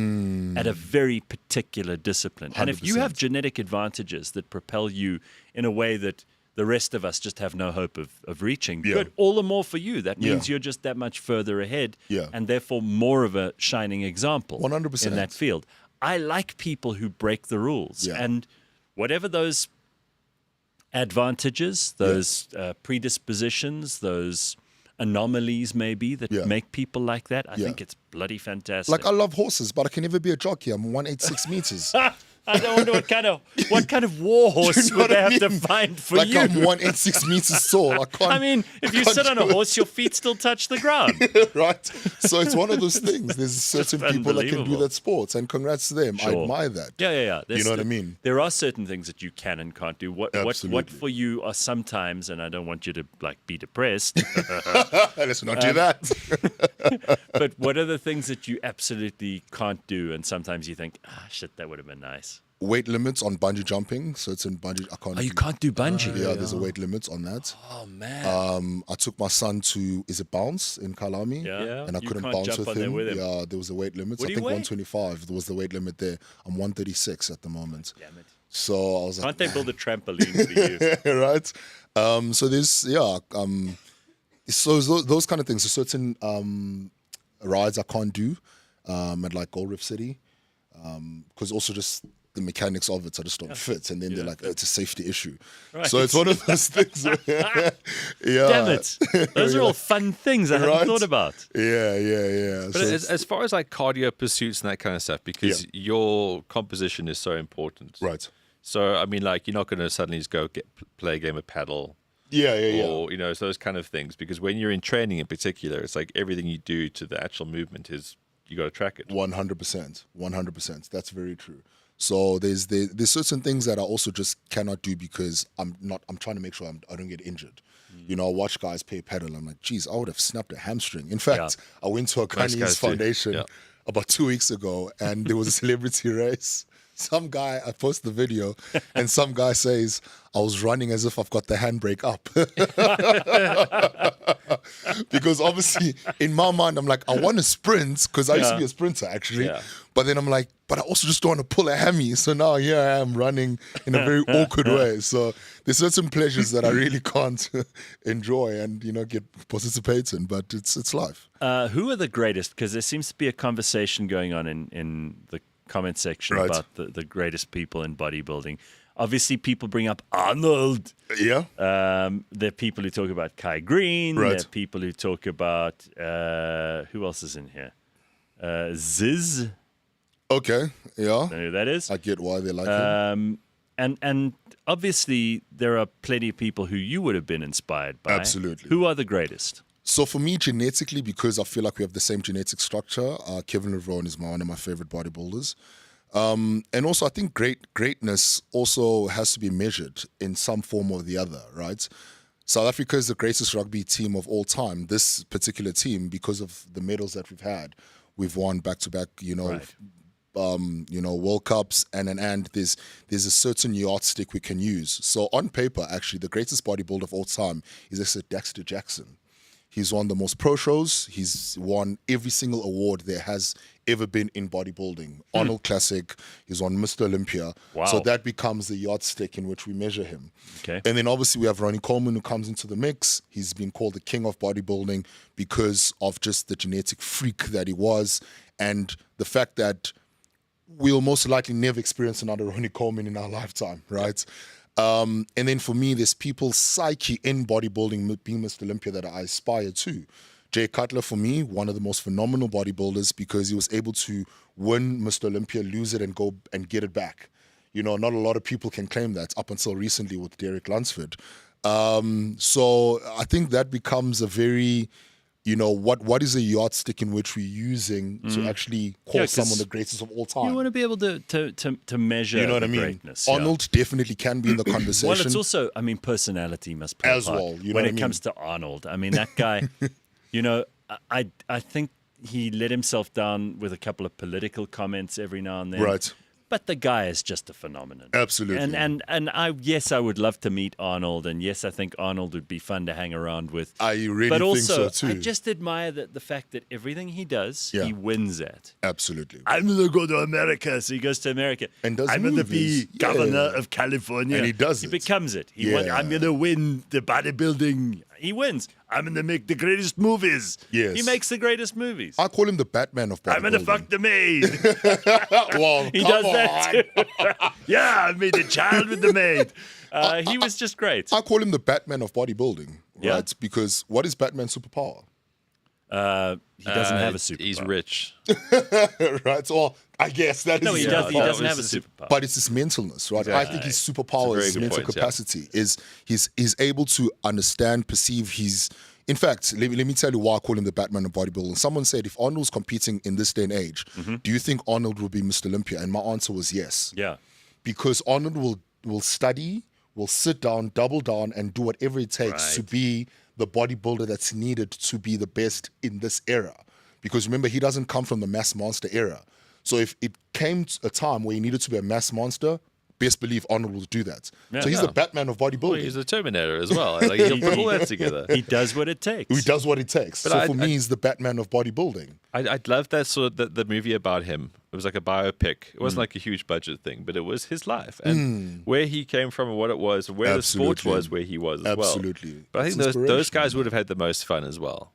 at a very particular discipline. And if you have 100%. genetic advantages that propel you in a way that the rest of us just have no hope of reaching. Yeah. Good. All the more for you. That Yeah. means you're just that much further ahead, Yeah. and therefore more of a shining example 100%. in that field. I like people who break the rules, Yeah. and whatever those advantages, those predispositions, those anomalies maybe that Yeah. make people like that, I Yeah. think it's bloody fantastic. Like I love horses, but I can never be a jockey. I'm 186 meters. I don't wonder what kind of war horse know would what they I have to mean? find for Like you. I'm 186 meters tall. I can't. I mean, if you can't sit on a do it. horse, your feet still touch the ground. Right? So it's one of those things. There's certain people that can do unbelievable. that sport, and congrats to them. I Sure. admire that. Yeah. You know what I mean? There are certain things that you can and can't do. What Absolutely. for you are sometimes, and I don't want you to like be depressed, Let's not do that. but what are the things that you absolutely can't do, and sometimes you think, shit, that would have been nice. Weight limits on bungee jumping. So it's in bungee. I can't. Oh, you can't do bungee. Yeah, there's a weight limit on that. Oh man. I took my son to Bounce in Kalami, Yeah. and I You couldn't can't bounce jump with on there him. with him. Yeah, there was a weight limit. What I do you think weigh? 125 was the weight limit there. I'm 136 at the moment. Damn it. So I was like, Can't they build a trampoline for you? right? So there's so those kind of things. So certain rides I can't do at like Gold Reef City because also just the mechanics of it, I just don't fit. And then they're like, it's a safety issue. Right. So it's one of those things. Where, yeah. Damn it. Those are all fun things I hadn't Right? thought about. Yeah. But So as far as like cardio pursuits and that kind of stuff, because your composition is so important. right. So I mean, like you're not going to suddenly just go play a game of paddle, Yeah. or it's those kind of things. Because when you're in training, in particular, it's like everything you do to the actual movement is you got to track it. 100%. That's very true. So there's certain things that I also just cannot do because I'm trying to make sure I don't get injured. You know, I watch guys play paddle. I'm like, geez, I would have snapped a hamstring. In fact, I went to a Most Chinese guys do. foundation Yeah. about 2 weeks ago, and there was a celebrity race. Some guy, I posted the video, and some guy says, I was running as if I've got the handbrake up. Because obviously, in my mind, I'm like, I want to sprint, because I used to be a sprinter, actually. Yeah. But then I'm like, but I also just don't want to pull a hammy. So now here I am running in a very awkward way. So there's certain pleasures that I really can't enjoy and, participate in. But it's life. Who are the greatest? Because there seems to be a conversation going on in the comment section Right. about the greatest people in bodybuilding. Obviously, people bring up Arnold. Yeah. There are people who talk about Kai Green. Right. There are people who talk about who else is in here? Ziz. Okay. Yeah. Don't know who that is. I get why they like him. And obviously, there are plenty of people who you would have been inspired by. Absolutely. Who are the greatest? So for me, genetically, because I feel like we have the same genetic structure, Kevin Levrone is one of my favorite bodybuilders. And also, I think greatness also has to be measured in some form or the other, right? South Africa is the greatest rugby team of all time. This particular team, because of the medals that we've won back-to-back, Right. World Cups, and there's a certain yardstick we can use. So on paper, actually, the greatest bodybuilder of all time is actually Dexter Jackson. He's won the most pro shows. He's won every single award there has ever been in bodybuilding. Arnold Classic. He's won Mr. Olympia. Wow. So that becomes the yardstick in which we measure him. Okay. And then obviously we have Ronnie Coleman who comes into the mix. He's been called the king of bodybuilding because of just the genetic freak that he was and the fact that we'll most likely never experience another Ronnie Coleman in our lifetime, right? And then for me, there's people's psyche in bodybuilding, being Mr. Olympia, that I aspire to. Jay Cutler, for me, one of the most phenomenal bodybuilders because he was able to win Mr. Olympia, lose it, and go and get it back. Not a lot of people can claim that up until recently with Derek Lunsford. So I think that becomes a very... what is a yardstick in which we're using to actually call 'cause someone the greatest of all time? You want to be able to measure You know what the I mean? greatness. yeah. Arnold definitely can be in the conversation. Well, it's also, personality must play As a part. well, you know when what it I mean? comes to Arnold, that guy, I think he let himself down with a couple of political comments every now and then. Right. But the guy is just a phenomenon. Absolutely. And I would love to meet Arnold, and yes, I think Arnold would be fun to hang around with. I really but think also, so too. I just admire the fact that everything he does, Yeah. he wins at. Absolutely. I'm gonna go to America, so he goes to America. And does I'm gonna movies. be governor Yeah. of California, And he does He it. becomes it. Yeah. I'm gonna win the bodybuilding. He wins. I'm gonna make the greatest movies. Yes. He makes the greatest movies. I call him the Batman of bodybuilding. I'm gonna fuck the maid. Well, He come does on. that too. Yeah, I made a child with the maid. He was just great. I call him the Batman of bodybuilding, Yeah. right? Because what is Batman's superpower? He doesn't have a superpower. He's rich. Right? So I guess that is No, he his does. He superpower. doesn't have a It's a superpower. But it's his mentalness, right? I think his superpower It's a very is good mental point, yeah. capacity. Is he's able to understand, perceive his. In fact, let me tell you why I call him the Batman of bodybuilding. Someone said if Arnold's competing in this day and age, do you think Arnold will be Mr. Olympia? And my answer was yes, Yeah. because Arnold will study, will sit down, double down, and do whatever it takes to Right. be the bodybuilder that's needed to be the best in this era. Because remember, he doesn't come from the mass monster era. So if it came to a time where he needed to be a mass monster, best believe Arnold will do that. Yeah. So he's the Batman of bodybuilding. Well, he's a Terminator as well. Like he'll put all that together. He does what it takes. He does what it takes. But So I- for me, he's the Batman of bodybuilding. I'd love that sort of the movie about him. It was like a biopic. It Mm. wasn't like a huge budget thing, but it was his life and where he came from and what it was, where the sport Absolutely. was, where he was as well. Absolutely. But I It's think those inspirational, guys would have had the most fun as well.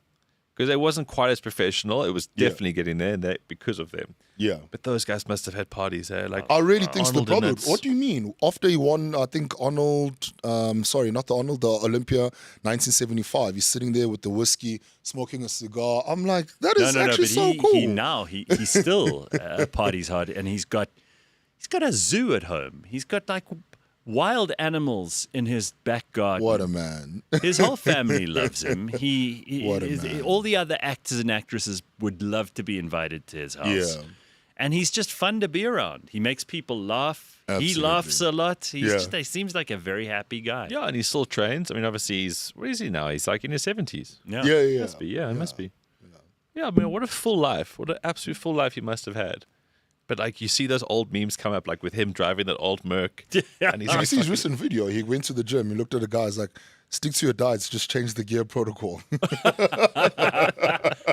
Because it wasn't quite as professional. It was definitely getting there and because of them. Yeah. But those guys must have had parties there. Like I really think so. The Arnold and brother. it's- What do you mean? After he won, I think Arnold. Sorry, not the Arnold. The Olympia, 1975. He's sitting there with the whiskey, smoking a cigar. I'm like, that is actually but so he, cool. he still parties hard, and he's got a zoo at home. He's got like wild animals in his back garden. What a man. His whole family loves him. What a man. All the other actors and actresses would love to be invited to his house. Yeah. And he's just fun to be around. He makes people laugh. He Absolutely. laughs a lot. Yeah. He seems like a very happy guy. Yeah, and he still trains. I mean, obviously, what is he now? He's like in his 70s. Yeah. Yeah. Must be, it must be. Yeah, I mean, what a full life. What an absolute full life he must have had. But like you see those old memes come up, like with him driving that old Merc. And he's Did you like, see his recent video? He went to the gym. He looked at the guys like, stick to your diets. Just change the gear protocol.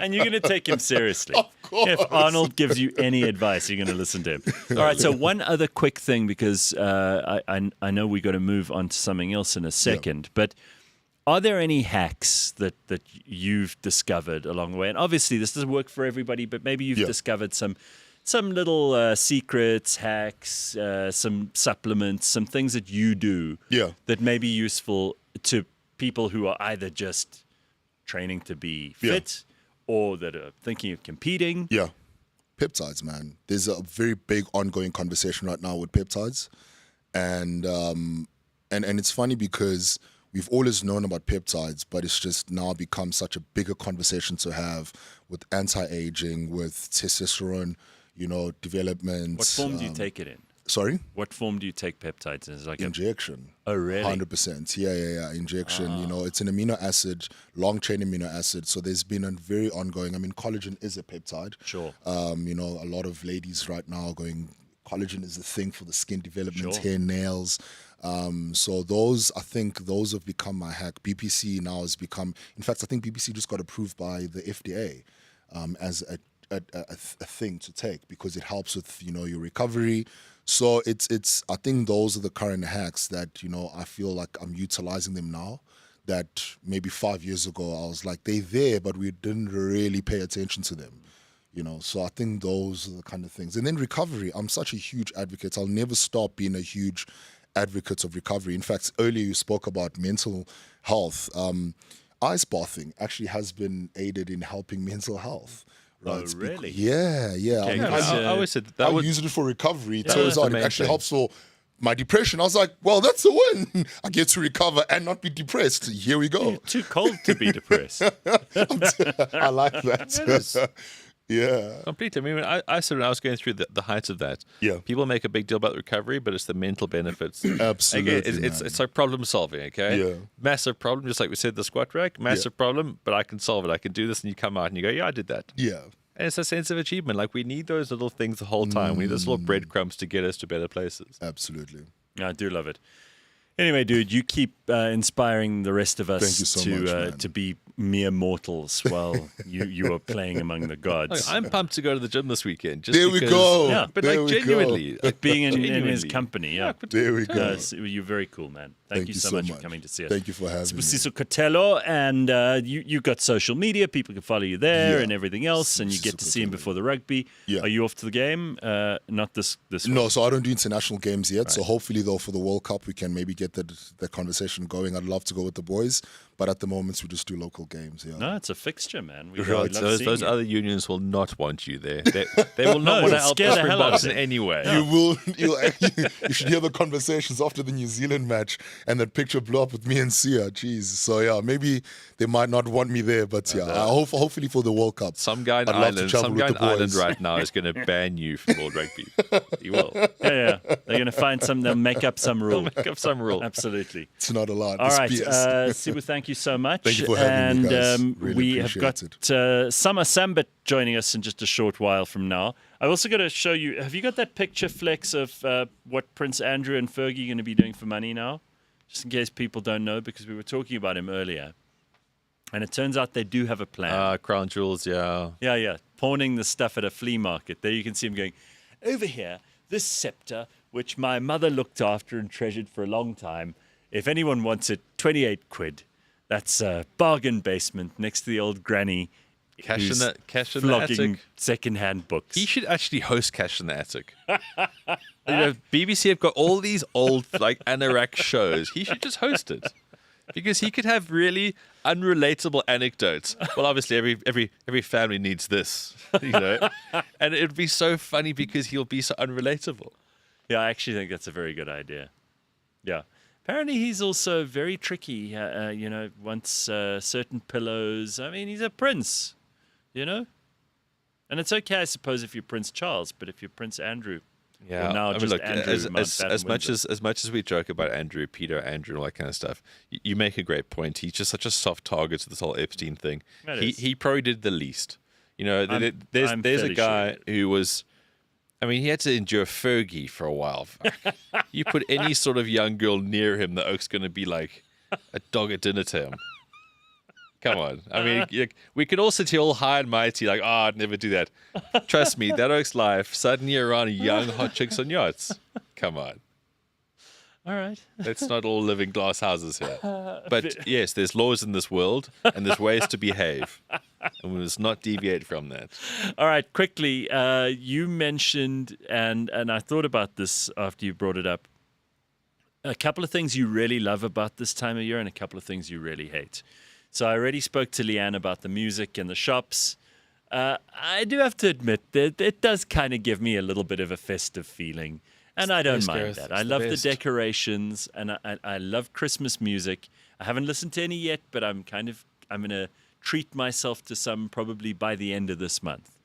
And you're going to take him seriously. Of course. If Arnold gives you any advice, you're going to listen to him. All right. So one other quick thing, because I know we got to move on to something else in a second, but are there any hacks that you've discovered along the way? And obviously, this doesn't work for everybody, but maybe you've discovered some little secrets, hacks, some supplements, some things that you do that may be useful to people who are either just training to be fit or that are thinking of competing. Yeah. Peptides, man. There's a very big ongoing conversation right now with peptides. And it's funny because we've always known about peptides, but it's just now become such a bigger conversation to have with anti-aging, with testosterone, development. What form do you take it in? Sorry? What form do you take peptides in? Is it like Injection. Oh, really? 100%. Yeah. Injection. It's an amino acid, long chain amino acid. So there's been a very ongoing. I mean, collagen is a peptide. Sure. A lot of ladies right now are going. Collagen is the thing for the skin development, Sure. hair, nails. So those, I think, those have become my hack. BPC now has become. In fact, I think BPC just got approved by the FDA as a thing to take because it helps with your recovery. So it's I think those are the current hacks that I feel like I'm utilizing them now. That maybe 5 years ago I was like they're there, but we didn't really pay attention to them. So I think those are the kind of things. And then recovery, I'm such a huge advocate. I'll never stop being a huge advocate of recovery. In fact, earlier you spoke about mental health. Ice bathing actually has been aided in helping mental health. Right? Oh, really? Yeah. Okay, I always said that I would used it for recovery. It Yeah, turns that's the out it main actually thing. helps for my depression. I was like, well, that's a win. I get to recover and not be depressed. Here we go. Too cold to be depressed. I like that. Yeah. completely. I mean, I said when I was going through the heights of that. Yeah. People make a big deal about recovery, but it's the mental benefits. Absolutely, Again, it's man. it's like problem solving. Okay. Yeah. Massive problem, just like we said, the squat rack. Massive problem, but I can solve it. I can do this, and you come out and you go, yeah, I did that. Yeah. And it's a sense of achievement. Like, we need those little things the whole time. We need those little breadcrumbs to get us to better places. Absolutely. I do love it. Anyway, dude, you keep inspiring the rest of us Thank you so much, man. to be mere mortals while you are playing among the gods. Like, I'm pumped to go to the gym this weekend. Just There we because, go. Yeah, But There like, we go. genuinely. Like, Being in his genuinely. company, yeah. There we go. You're very cool, man. Thank you so much for coming to see us. Thank you for having me. Sibusiso Kotelo, and you got social media. People can follow you there Yeah. and everything else, and you get to see him Kotelo. before the rugby. Yeah. Are you off to the game? Not this No, week. so I don't do international games yet. So hopefully, though, for the World Cup, we can maybe get the conversation going. I'd love to go with the boys, but at the moment, we just do local games. Yeah. No, it's a fixture, man. We Right, love those seeing you. other unions will not want you there. They will not No, want to it'll help scare the the hell out of Springboks in them. any way. You should hear the conversations after the New Zealand match, and that picture blew up with me and Siya. Jeez. So yeah, maybe they might not want me there, but yeah, hopefully for the World Cup. Some guy in I'd love to Ireland, travel some with guy in the Ireland boys. right now is going to ban you from World Rugby. He will. Yeah. They're going to find some. They'll make up some rule. Make up some rule. Absolutely. It's not allowed. All It's right, BS. Sibu, thank you so much. Thank you for having me, guys. And Really we have got appreciate Summer Sambit joining us in just a short while from now. I also got to show you. Have you got that picture, Flex, of what Prince Andrew and Fergie are going to be doing for money now? Just in case people don't know, because we were talking about him earlier. And it turns out they do have a plan. Crown Jewels, yeah. Yeah. Pawning the stuff at a flea market. There you can see him going, over here, this scepter, which my mother looked after and treasured for a long time. If anyone wants it, 28 quid. That's a bargain basement next to the old granny Cash who's in the flogging attic. second-hand books. He should actually host Cash in the Attic. BBC have got all these old like anorak shows. He should just host it. Because he could have really unrelatable anecdotes. Well, obviously every family needs this, And it'd be so funny because he'll be so unrelatable. Yeah, I actually think that's a very good idea. Yeah. Apparently he's also very tricky, wants certain pillows. I mean, he's a prince, And it's okay, I suppose, if you're Prince Charles, but if you're Prince Andrew, Yeah, or now I mean, just look, Andrew as Mountbatten much Windsor. as we joke about Andrew, Peter, Andrew, all that kind of stuff, you make a great point. He's just such a soft target to this whole Epstein thing. That is. He probably did the least. There's I'm a fairly guy sure. who was. I mean, he had to endure Fergie for a while. You put any sort of young girl near him, the oak's going to be like a dog at dinner to him. Come on. I mean, we could all sit here all high and mighty, like, I'd never do that. Trust me, that oak's life. Suddenly you're around young, hot chicks on yachts. Come on. All right. Let's not all live in glass houses here. But yes, there's laws in this world, and there's ways to behave. And we must not deviate from that. All right, quickly, you mentioned, and I thought about this after you brought it up, a couple of things you really love about this time of year and a couple of things you really hate. So I already spoke to Leigh-Ann about the music and the shops. I do have to admit that it does kind of give me a little bit of a festive feeling. And I don't best, mind Gareth. that. It's I the love the best. decorations, and I love Christmas music. I haven't listened to any yet, but I'm going to treat myself to some probably by the end of this month.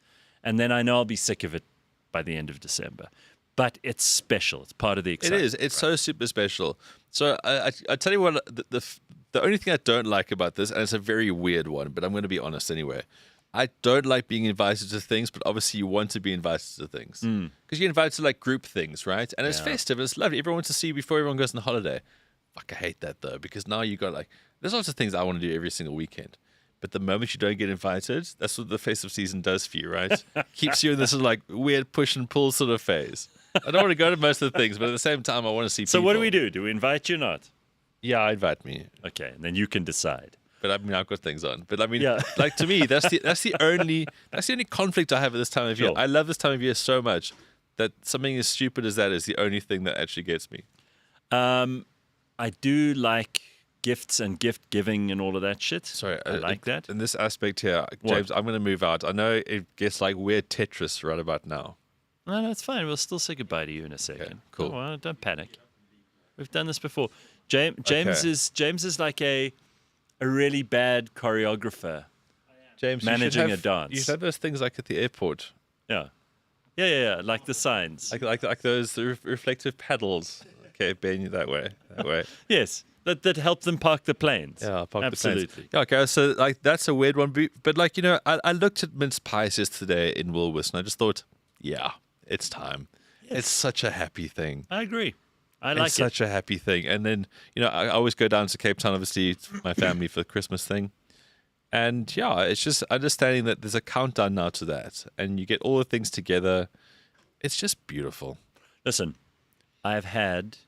And then I know I'll be sick of it by the end of December. But it's special. It's part of the It excitement. is. It's so super special. So I tell you what, the only thing I don't like about this, and it's a very weird one, but I'm going to be honest anyway. I don't like being invited to things, but obviously you want to be invited to things. Because you're invited to like group things, right? And it's festive, it's lovely. Everyone wants to see you before everyone goes on holiday. Fuck, I hate that though, because now you got like, there's lots of things I want to do every single weekend. But the moment you don't get invited, that's what the festive season does for you, right? Keeps you in this sort of like weird push and pull sort of phase. I don't want to go to most of the things, but at the same time, I want to see people. So what do we do? Do we invite you or not? Yeah, invite me. Okay, and then you can decide. But I mean, I've got things on. But I mean, Yeah. like to me, that's the only conflict I have at this time of year. Sure. I love this time of year so much that something as stupid as that is the only thing that actually gets me. I do like gifts and gift giving and all of that shit. Sorry, I like that. In this aspect here, James, I'm going to move out. I know it gets like weird Tetris right about now. No, it's fine. We'll still say goodbye to you in a second. cool. Come on, don't panic. We've done this before. James Okay. is like a really bad choreographer. James, Managing you a dance. You should have those things like at the airport, Yeah, like the signs. like those reflective paddles. Okay, bend you that way. Yes, that help them park the planes. Yeah, park the absolutely. planes. Yeah, okay, so like that's a weird one, but like I looked at mince pies yesterday in Woolworths, and I just thought, yeah, it's time. It's such a happy thing. I agree. I like It's such a happy thing. And then I always go down to Cape Town, obviously, with my family for the Christmas thing. And yeah, it's just understanding that there's a countdown now to that, and you get all the things together. It's just beautiful. Listen, I've had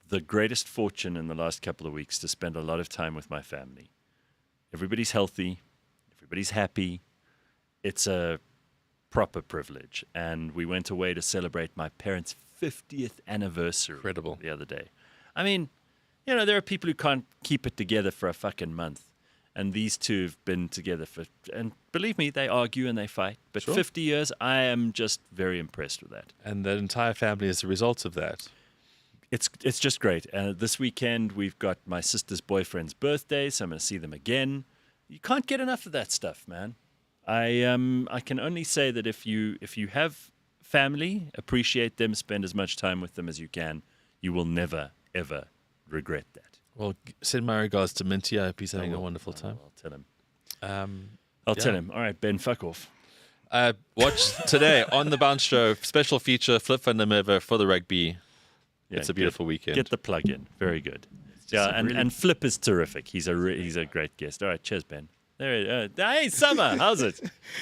the greatest fortune in the last couple of weeks to spend a lot of time with my family. Everybody's healthy. Everybody's happy. It's a proper privilege. And we went away to celebrate my parents' 50th anniversary. Incredible. The other day. I mean, there are people who can't keep it together for a fucking month. And these two have been together and believe me, they argue and they fight. But 50 years, I am just very impressed with that. And the entire family is a result of that. It's just great. This weekend, we've got my sister's boyfriend's birthday, so I'm going to see them again. You can't get enough of that stuff, man. I can only say that if you have family, appreciate them, spend as much time with them as you can. You will never, ever regret that. Well, send my regards to Minty. I hope he's having a wonderful time. I'll tell him. I'll Tell him. All right, Ben, fuck off. Watch today on the Bounce Show, special feature, Flip van der Merwe for the rugby. Yeah, It's a beautiful weekend. Get the plug in. Very good. Yeah, and Flip is terrific. He's a great guest. All right, cheers, Ben. Hey, Summer, how's it?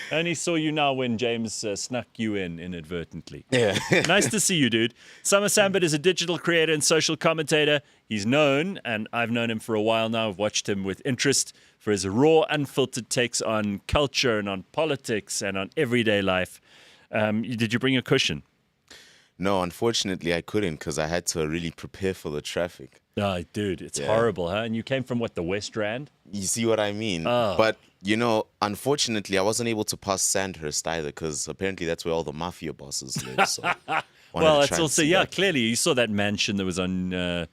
I only saw you now when James snuck you in inadvertently. Yeah. Nice to see you, dude. Summer Sambit is a digital creator and social commentator. He's known, and I've known him for a while now. I've watched him with interest for his raw, unfiltered takes on culture and on politics and on everyday life. Did you bring a cushion? No, unfortunately, I couldn't because I had to really prepare for the traffic. Oh, dude, it's horrible, huh? And you came from what, the West Rand? You see what I mean? Oh. But, unfortunately, I wasn't able to pass Sandhurst either because apparently that's where all the mafia bosses live. So Well, it's also, clearly you saw that mansion that was on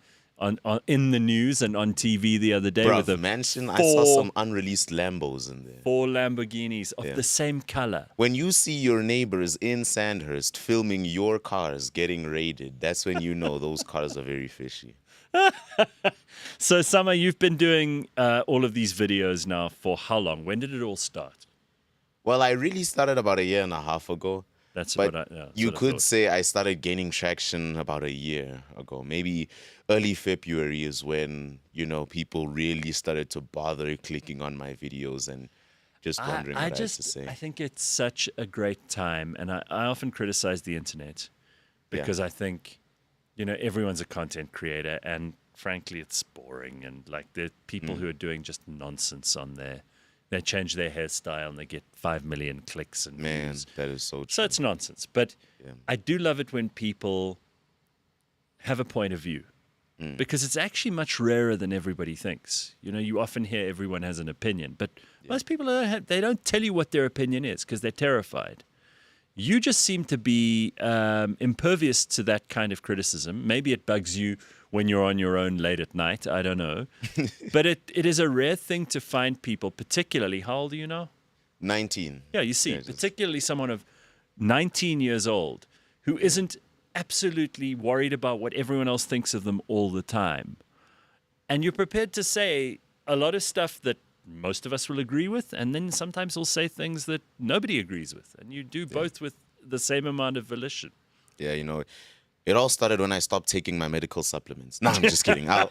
in the news and on TV the other day. Bruv, with the mansion, I saw some unreleased Lambos in there. 4 Lamborghinis of the same color. When you see your neighbors in Sandhurst filming your cars getting raided, that's when you know those cars are very fishy. So, Summer, you've been doing all of these videos now for how long? When did it all start? Well, I really started about a year and a half ago. That's But what I you could thought. say I started gaining traction about a year ago. Maybe early February is when, people really started to bother clicking on my videos and just wondering what I had to say. I think it's such a great time, and I often criticize the internet because I think, everyone's a content creator, and frankly, it's boring. And like the people who are doing just nonsense on there, they change their hairstyle and they get 5 million clicks and Man, views. that is so true. So it's nonsense. But I do love it when people have a point of view because it's actually much rarer than everybody thinks. You often hear everyone has an opinion, but most people they don't tell you what their opinion is because they're terrified. You just seem to be impervious to that kind of criticism. Maybe it bugs you when you're on your own late at night. I don't know. But it is a rare thing to find people, particularly, how old are you now? 19. Yeah, you see, particularly someone of 19 years old who isn't absolutely worried about what everyone else thinks of them all the time. And you're prepared to say a lot of stuff that most of us will agree with, and then sometimes we'll say things that nobody agrees with. And you do both with the same amount of volition. Yeah, it all started when I stopped taking my medical supplements. No, I'm just kidding. You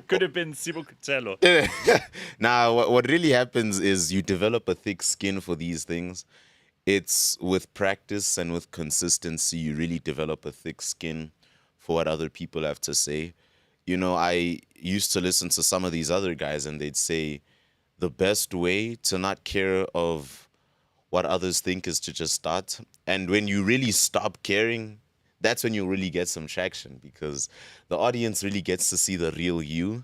could have been Siya Kolisi. Now, what really happens is you develop a thick skin for these things. It's with practice and with consistency, you really develop a thick skin for what other people have to say. I used to listen to some of these other guys and they'd say the best way to not care of what others think is to just start. And when you really stop caring, that's when you really get some traction because the audience really gets to see the real you.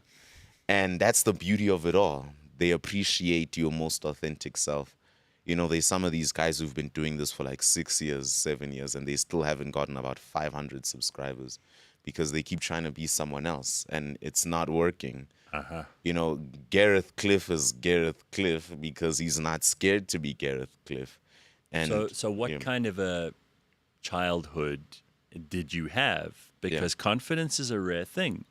And that's the beauty of it all. They appreciate your most authentic self. There's some of these guys who've been doing this for like 6 years, 7 years, and they still haven't gotten about 500 subscribers because they keep trying to be someone else and it's not working. Gareth Cliff is Gareth Cliff because he's not scared to be Gareth Cliff. And so what kind of a childhood did you have? Because confidence is a rare thing.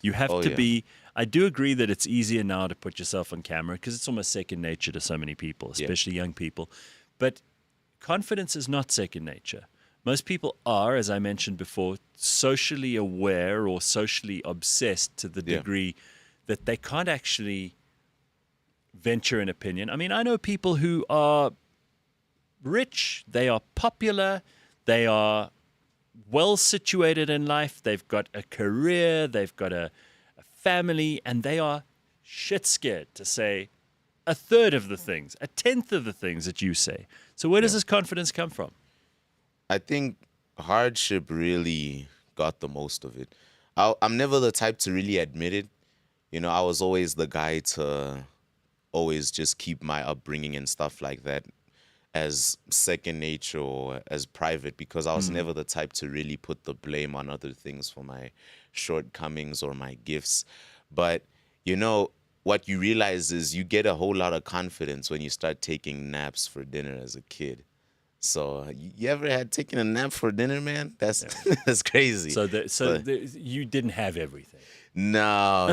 You have Oh, to yeah. be. I do agree that it's easier now to put yourself on camera because it's almost second nature to so many people, especially young people. But confidence is not second nature. Most people are, as I mentioned before, socially aware or socially obsessed to the Yeah. degree that they can't actually venture an opinion. I mean, I know people who are rich, they are popular, they are well situated in life, they've got a career, they've got a family, and they are shit scared to say a third of the things, a tenth of the things that you say. So where does this confidence come from? I think hardship really got the most of it. I'm never the type to really admit it. You know, I was always the guy to always just keep my upbringing and stuff like that as second nature or as private because I was never the type to really put the blame on other things for my shortcomings or my gifts. But, you know, what you realize is you get a whole lot of confidence when you start taking naps for dinner as a kid. So you ever had taken a nap for dinner, man? That's that's crazy. So you didn't have everything. No,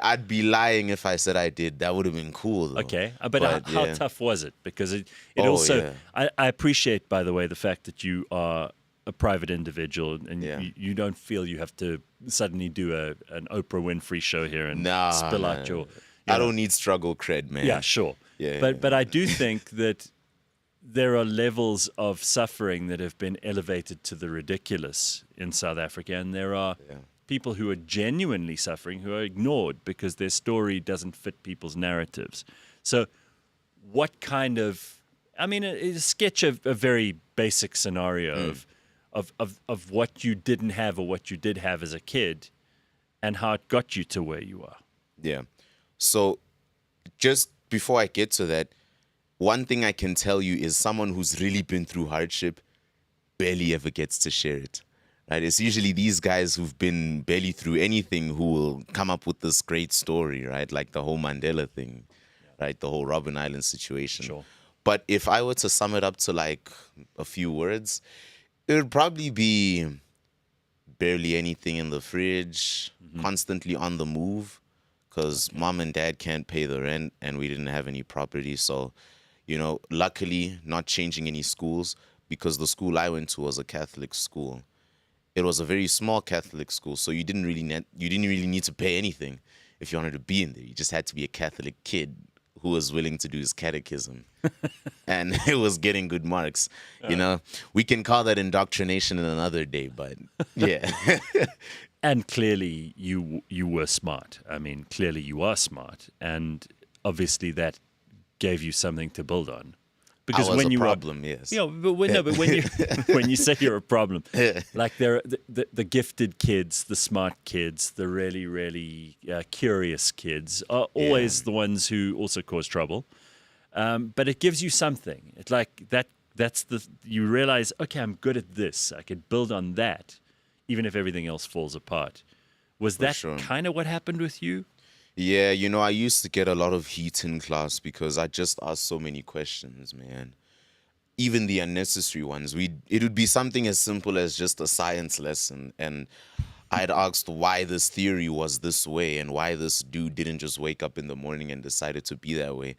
I'd be lying if I said I did. That would have been cool, though. Okay, but how yeah. tough was it? Because it Oh, also, yeah. I appreciate, by the way, the fact that you are a private individual and Yeah. you don't feel you have to suddenly do an Oprah Winfrey show here and Nah, spill nah, out your. I don't need struggle cred, man. Yeah, sure. Yeah, But I do think that there are levels of suffering that have been elevated to the ridiculous in South Africa, and there are people who are genuinely suffering who are ignored because their story doesn't fit people's narratives. So what kind of, I mean, a sketch of a very basic scenario of what you didn't have or what you did have as a kid and how it got you to where you are. Yeah. So just before I get to that, one thing I can tell you is someone who's really been through hardship barely ever gets to share it. Right? It's usually these guys who've been barely through anything who will come up with this great story, right? Like the whole Mandela thing, right? The whole Robben Island situation. Sure. But if I were to sum it up to like a few words, it would probably be barely anything in the fridge, constantly on the move, because mom and dad can't pay the rent and we didn't have any property. So, you know, luckily not changing any schools because the school I went to was a Catholic school. It was a very small Catholic school, so you didn't really need to pay anything if you wanted to be in there. You just had to be a Catholic kid who was willing to do his catechism, and it was getting good marks. You know, we can call that indoctrination in another day, but yeah. And clearly you were smart. I mean, clearly you are smart, and obviously that gave you something to build on. Because I was when a you problem, yes. You know, but when you when you say you're a problem, like there the gifted kids, the smart kids, the really curious kids are always the ones who also cause trouble. But it gives you something. It's like that's you realize, okay, I'm good at this. I could build on that, even if everything else falls apart. Was that kind of what happened with you? Yeah, you know, I used to get a lot of heat in class because I just asked so many questions, man. Even the unnecessary ones. It would be something as simple as just a science lesson, and I'd asked why this theory was this way and why this dude didn't just wake up in the morning and decided to be that way.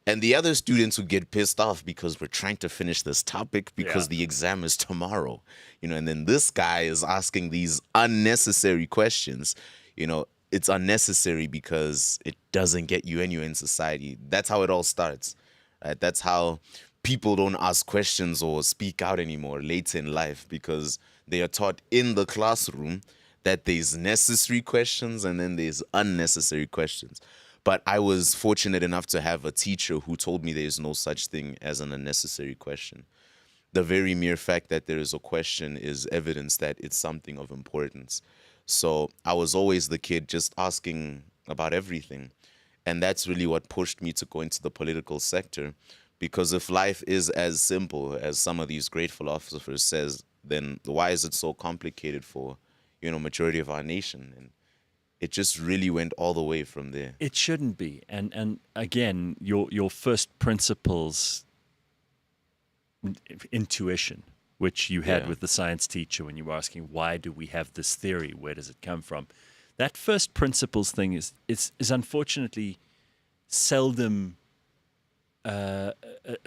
And the other students would get pissed off because we're trying to finish this topic because the exam is tomorrow. You know, and then this guy is asking these unnecessary questions. You know, it's unnecessary because it doesn't get you anywhere in society. That's how it all starts. Right? That's how people don't ask questions or speak out anymore later in life, because they are taught in the classroom that there's necessary questions and then there's unnecessary questions. But I was fortunate enough to have a teacher who told me there's no such thing as an unnecessary question. The very mere fact that there is a question is evidence that it's something of importance. So I was always the kid just asking about everything. And that's really what pushed me to go into the political sector. Because if life is as simple as some of these great philosophers says, then why is it so complicated for, you know, majority of our nation? And it just really went all the way from there. It shouldn't be. And again, your first principles intuition, which you had with the science teacher when you were asking, why do we have this theory? Where does it come from? that first principles thing is unfortunately seldom a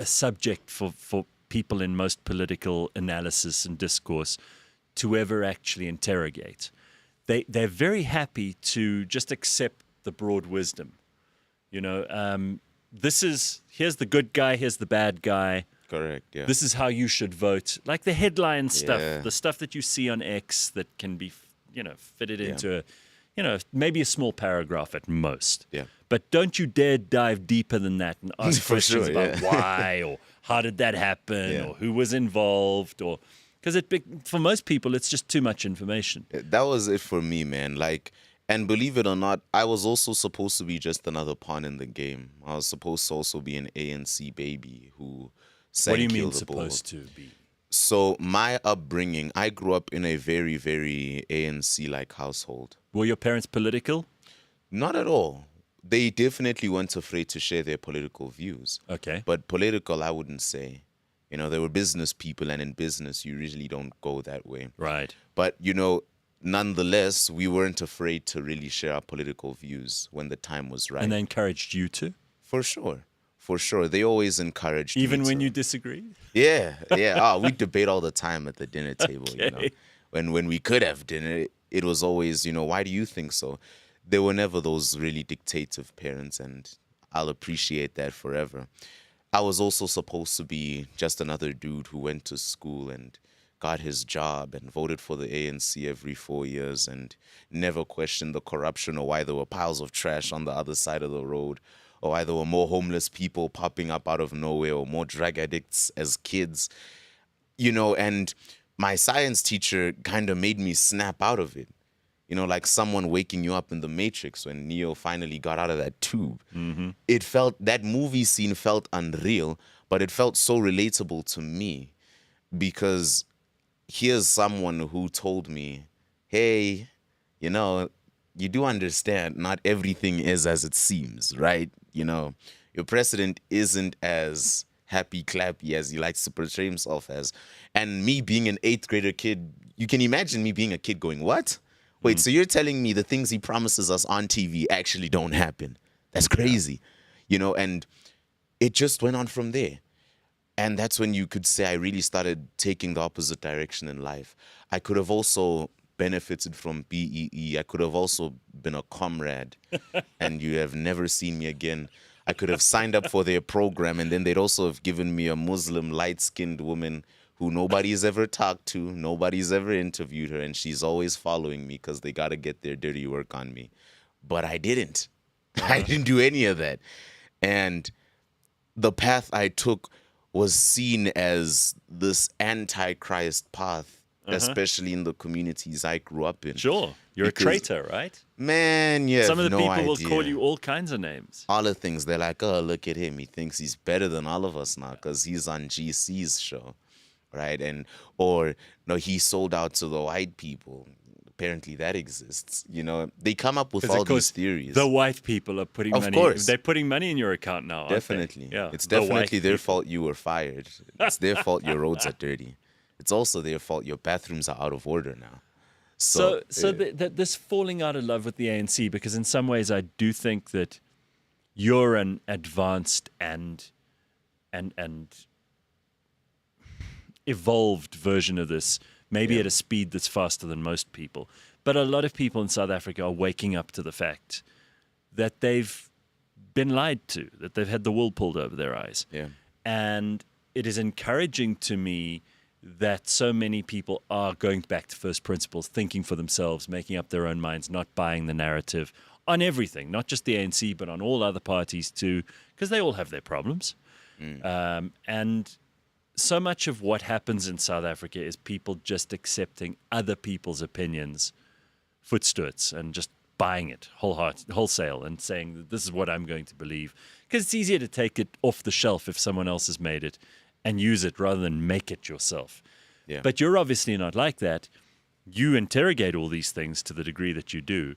subject for people in most political analysis and discourse to ever actually interrogate. They're very happy to just accept the broad wisdom. You know, here's the good guy, here's the bad guy. Correct. Yeah. This is how you should vote. Like the headline stuff, Yeah. the stuff that you see on X that can be, fitted Yeah. into maybe a small paragraph at most. Yeah. But don't you dare dive deeper than that and ask For questions sure, about yeah. why or how did that happen Yeah. or who was involved or because for most people it's just too much information. That was it for me, man. Like, and believe it or not, I was also supposed to be just another pawn in the game. I was supposed to also be an ANC baby who sang What do you Kill mean the supposed Bull. to be? So my upbringing, I grew up in a very, very ANC-like household. Were your parents political? Not at all. They definitely weren't afraid to share their political views. Okay. But political, I wouldn't say. You know, they were business people, and in business, you usually don't go that way. Right. But, nonetheless, we weren't afraid to really share our political views when the time was right. And they encouraged you to? For sure. For sure. They always encouraged me Even when to. you disagreed? Yeah, yeah. We debate all the time at the dinner table, Okay. When we could have dinner, it was always, why do you think so? There were never those really dictative parents, and I'll appreciate that forever. I was also supposed to be just another dude who went to school and got his job and voted for the ANC every 4 years and never questioned the corruption or why there were piles of trash on the other side of the road or why there were more homeless people popping up out of nowhere or more drug addicts as kids, and my science teacher kind of made me snap out of it. Like someone waking you up in the Matrix when Neo finally got out of that tube. Mm-hmm. That movie scene felt unreal, but it felt so relatable to me because here's someone who told me, hey, you do understand not everything is as it seems, right? Your president isn't as happy clappy as he likes to portray himself as. And me being an 8th grader kid, you can imagine me being a kid going, what? Wait, so you're telling me the things he promises us on TV actually don't happen? That's crazy. And it just went on from there. And that's when you could say I really started taking the opposite direction in life. I could have also benefited from BEE. I could have also been a comrade and you have never seen me again. I could have signed up for their program and then they'd also have given me a Muslim light-skinned woman who nobody's ever talked to, nobody's ever interviewed her, and she's always following me because they got to get their dirty work on me. But I didn't. I didn't do any of that. And the path I took was seen as this anti-Christ path, especially in the communities I grew up in. Sure. You're a traitor, right? Man, yeah. Some of the no people idea. will call you all kinds of names. All the things. They're like, oh, look at him. He thinks he's better than all of us now because he's on GC's show. Right? Or he sold out to the white people. Apparently that exists. They come up with all these theories. The white people are putting money. Of course. They're putting money in your account now. Definitely. Yeah. It's The white definitely their people. fault you were fired. It's their fault your roads are dirty. It's also their fault your bathrooms are out of order now. So this falling out of love with the ANC, because in some ways I do think that you're an advanced and evolved version of this, maybe at a speed that's faster than most people. But a lot of people in South Africa are waking up to the fact that they've been lied to, that they've had the wool pulled over their eyes. Yeah. And it is encouraging to me that so many people are going back to first principles, thinking for themselves, making up their own minds, not buying the narrative on everything, not just the ANC, but on all other parties too, because they all have their problems. And so much of what happens in South Africa is people just accepting other people's opinions, footstoots, and just buying it wholesale and saying that this is what I'm going to believe. Because it's easier to take it off the shelf if someone else has made it and use it rather than make it yourself. Yeah. But you're obviously not like that. You interrogate all these things to the degree that you do.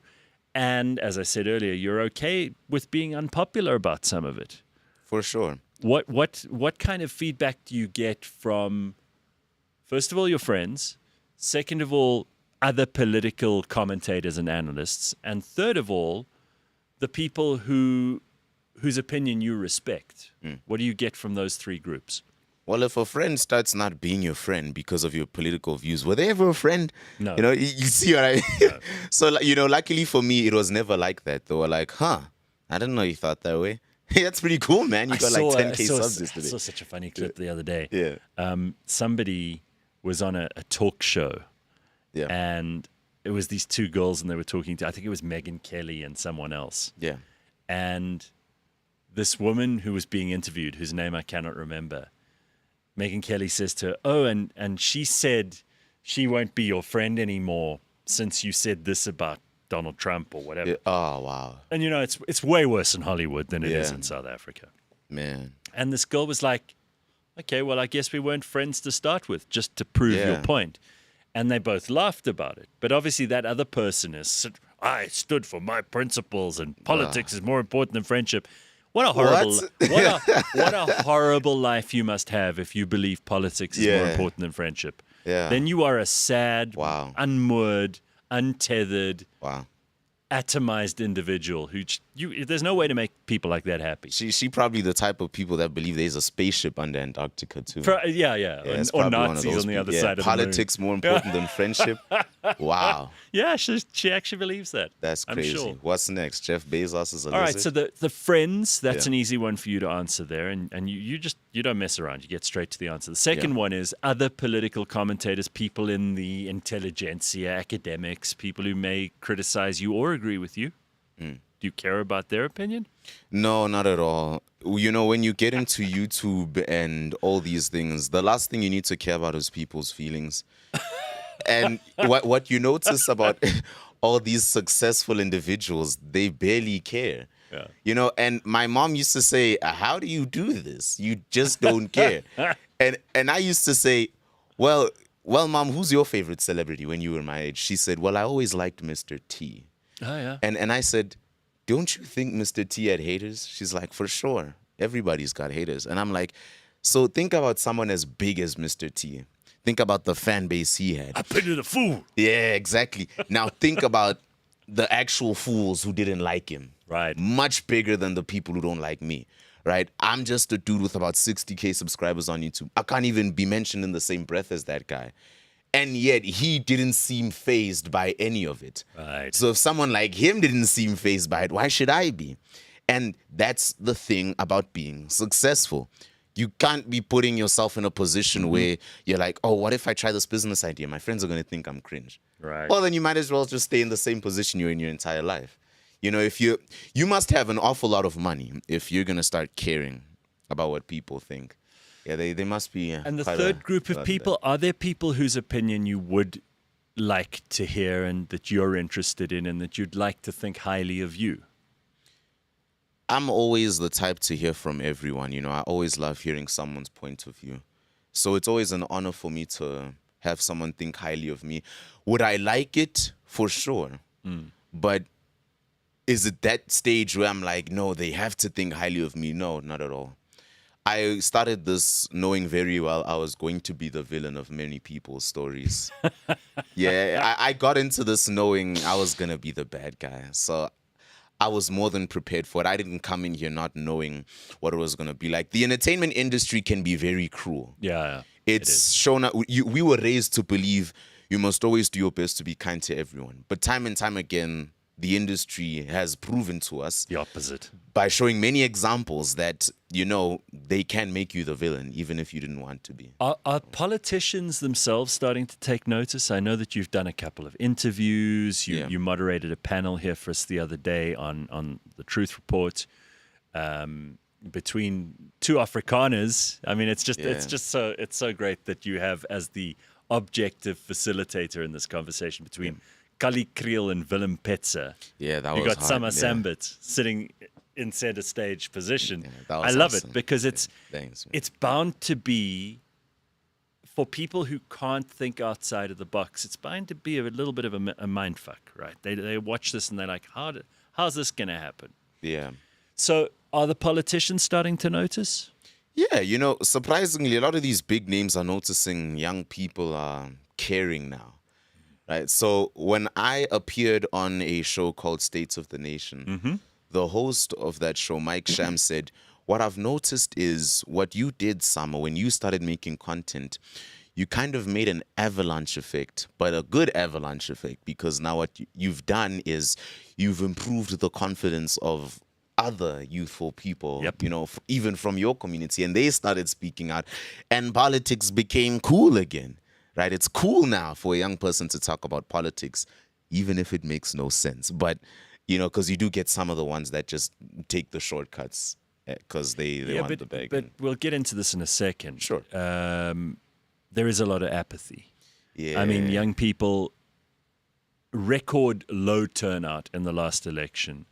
And as I said earlier, you're okay with being unpopular about some of it. For sure. What kind of feedback do you get from, first of all, your friends, second of all, other political commentators and analysts, and third of all, the people whose opinion you respect. What do you get from those three groups? Well, if a friend starts not being your friend because of your political views, were they ever a friend? No. You know, you see what I mean? So, like, you know, luckily for me, it was never like that. They were like, I didn't know you thought that way. Hey, that's pretty cool, man. You got like 10K subs I yesterday. saw such a funny clip the other day. Yeah. Somebody was on a talk show, Yeah. and it was these two girls, and they were talking to, I think it was Megyn Kelly and someone else. Yeah. And this woman who was being interviewed, whose name I cannot remember, Megyn Kelly says to her, "Oh, and she said she won't be your friend anymore since you said this about Donald Trump or whatever." Yeah. Oh, wow. And you know, it's way worse in Hollywood than it is Yeah. in South Africa. Man. And this girl was like, "Okay, well, I guess we weren't friends to start with, just to prove your Yeah. point." And they both laughed about it. But obviously, that other person is, I stood for my principles, and politics is more important than friendship. What a horrible, what a horrible life you must have if you believe politics is more Yeah. important than friendship. Yeah. Then you are a sad, Wow. unmoored, untethered, Wow. atomized individual who there's no way to make people like that happy. She probably the type of people that believe there's a spaceship under Antarctica too. Yeah. it's Or probably one of Nazis those on the people. other Yeah, side of the moon. politics more important than friendship. Wow, Yeah, she actually believes that. that's I'm crazy. sure. What's next? Jeff Bezos is a All right, lizard? so the friends, that's Yeah. an easy one for you to answer there, and you don't mess around. You get straight to the answer. The second one is other political commentators, people in the intelligentsia, academics, people who may criticize you or agree with you. Do you care about their opinion? No, not at all. You know, when you get into YouTube and all these things, the last thing you need to care about is people's feelings. And what you notice about all these successful individuals, they barely care. Yeah. You know, and my mom used to say, "How do you do this? You just don't care." and I used to say, well, mom, who's your favorite celebrity when you were my age? She said, "Well, I always liked Mr. T." Oh, yeah. And I said, "Don't you think Mr. T had haters?" She's like, "For sure. Everybody's got haters." And I'm like, so think about someone as big as Mr. T. Think about the fan base he had. I pity the fool. Yeah, exactly. Now think about the actual fools who didn't like him. Right. Much bigger than the people who don't like me. Right? I'm just a dude with about 60K subscribers on YouTube. I can't even be mentioned in the same breath as that guy. And yet he didn't seem fazed by any of it. Right. So if someone like him didn't seem fazed by it, why should I be? And that's the thing about being successful. You can't be putting yourself in a position where you're like, oh, what if I try this business idea? My friends are going to think I'm cringe. Right. Well, then you might as well just stay in the same position you're in your entire life. You know, if you must have an awful lot of money if you're going to start caring about what people think. Yeah, they must be. And the third group of people, are there people whose opinion you would like to hear and that you're interested in and that you'd like to think highly of you? I'm always the type to hear from everyone. You know, I always love hearing someone's point of view. So it's always an honor for me to have someone think highly of me. Would I like it? For sure. But is it that stage where I'm like, no, they have to think highly of me? No, not at all. I started this knowing very well I was going to be the villain of many people's stories. Yeah, I got into this knowing I was going to be the bad guy. So I was more than prepared for it. I didn't come in here not knowing what it was going to be like. The entertainment industry can be very cruel. Yeah. It's shown, we were raised to believe you must always do your best to be kind to everyone. But time and time again, the industry has proven to us The opposite. by showing many examples that, you know, they can make you the villain, even if you didn't want to be. Are politicians themselves starting to take notice? I know that you've done a couple of interviews. You moderated a panel here for us the other day on the Truth Report between two Afrikaners. I mean, it's so great that you have as the objective facilitator in this conversation between Kali Kriel and Willem Petzer. Yeah, that you was got hard. Sama Sambit sitting in center stage position. Yeah, that I was love awesome. it because it's Thanks, man. it's bound to be, for people who can't think outside of the box, it's bound to be a little bit of a mind fuck, right? They watch this and they're like, how's this going to happen? Yeah. So are the politicians starting to notice? Yeah, you know, surprisingly, a lot of these big names are noticing young people are caring now. right? So when I appeared on a show called States of the Nation, the host of that show, Mike Sham, said, what I've noticed is what you did, Summer, when you started making content, you kind of made an avalanche effect, but a good avalanche effect, because now what you've done is you've improved the confidence of other youthful people, Yep. you know, even from your community, and they started speaking out, and politics became cool again, right? It's cool now for a young person to talk about politics, even if it makes no sense. But, you know, because you do get some of the ones that just take the shortcuts because they want the bag. But we'll get into this in a second. Sure. There is a lot of apathy. Yeah. I mean, young people, record low turnout in the last election.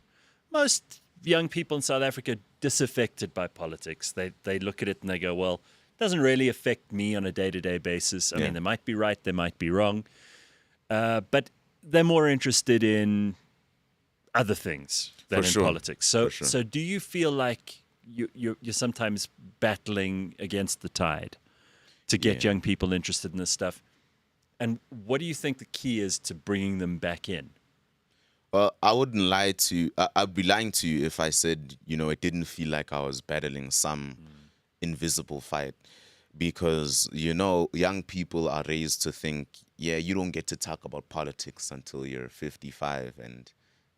Most young people in South Africa disaffected by politics. They look at it and they go, well, it doesn't really affect me on a day-to-day basis. I mean, they might be right, they might be wrong. But they're more interested in other things than For in sure. politics. So, For sure. so do you feel like you're sometimes battling against the tide to get young people interested in this stuff? And what do you think the key is to bringing them back in? Well, I wouldn't lie to you. I'd be lying to you if I said, you know, it didn't feel like I was battling some invisible fight. Because, you know, young people are raised to think, yeah, you don't get to talk about politics until you're 55 and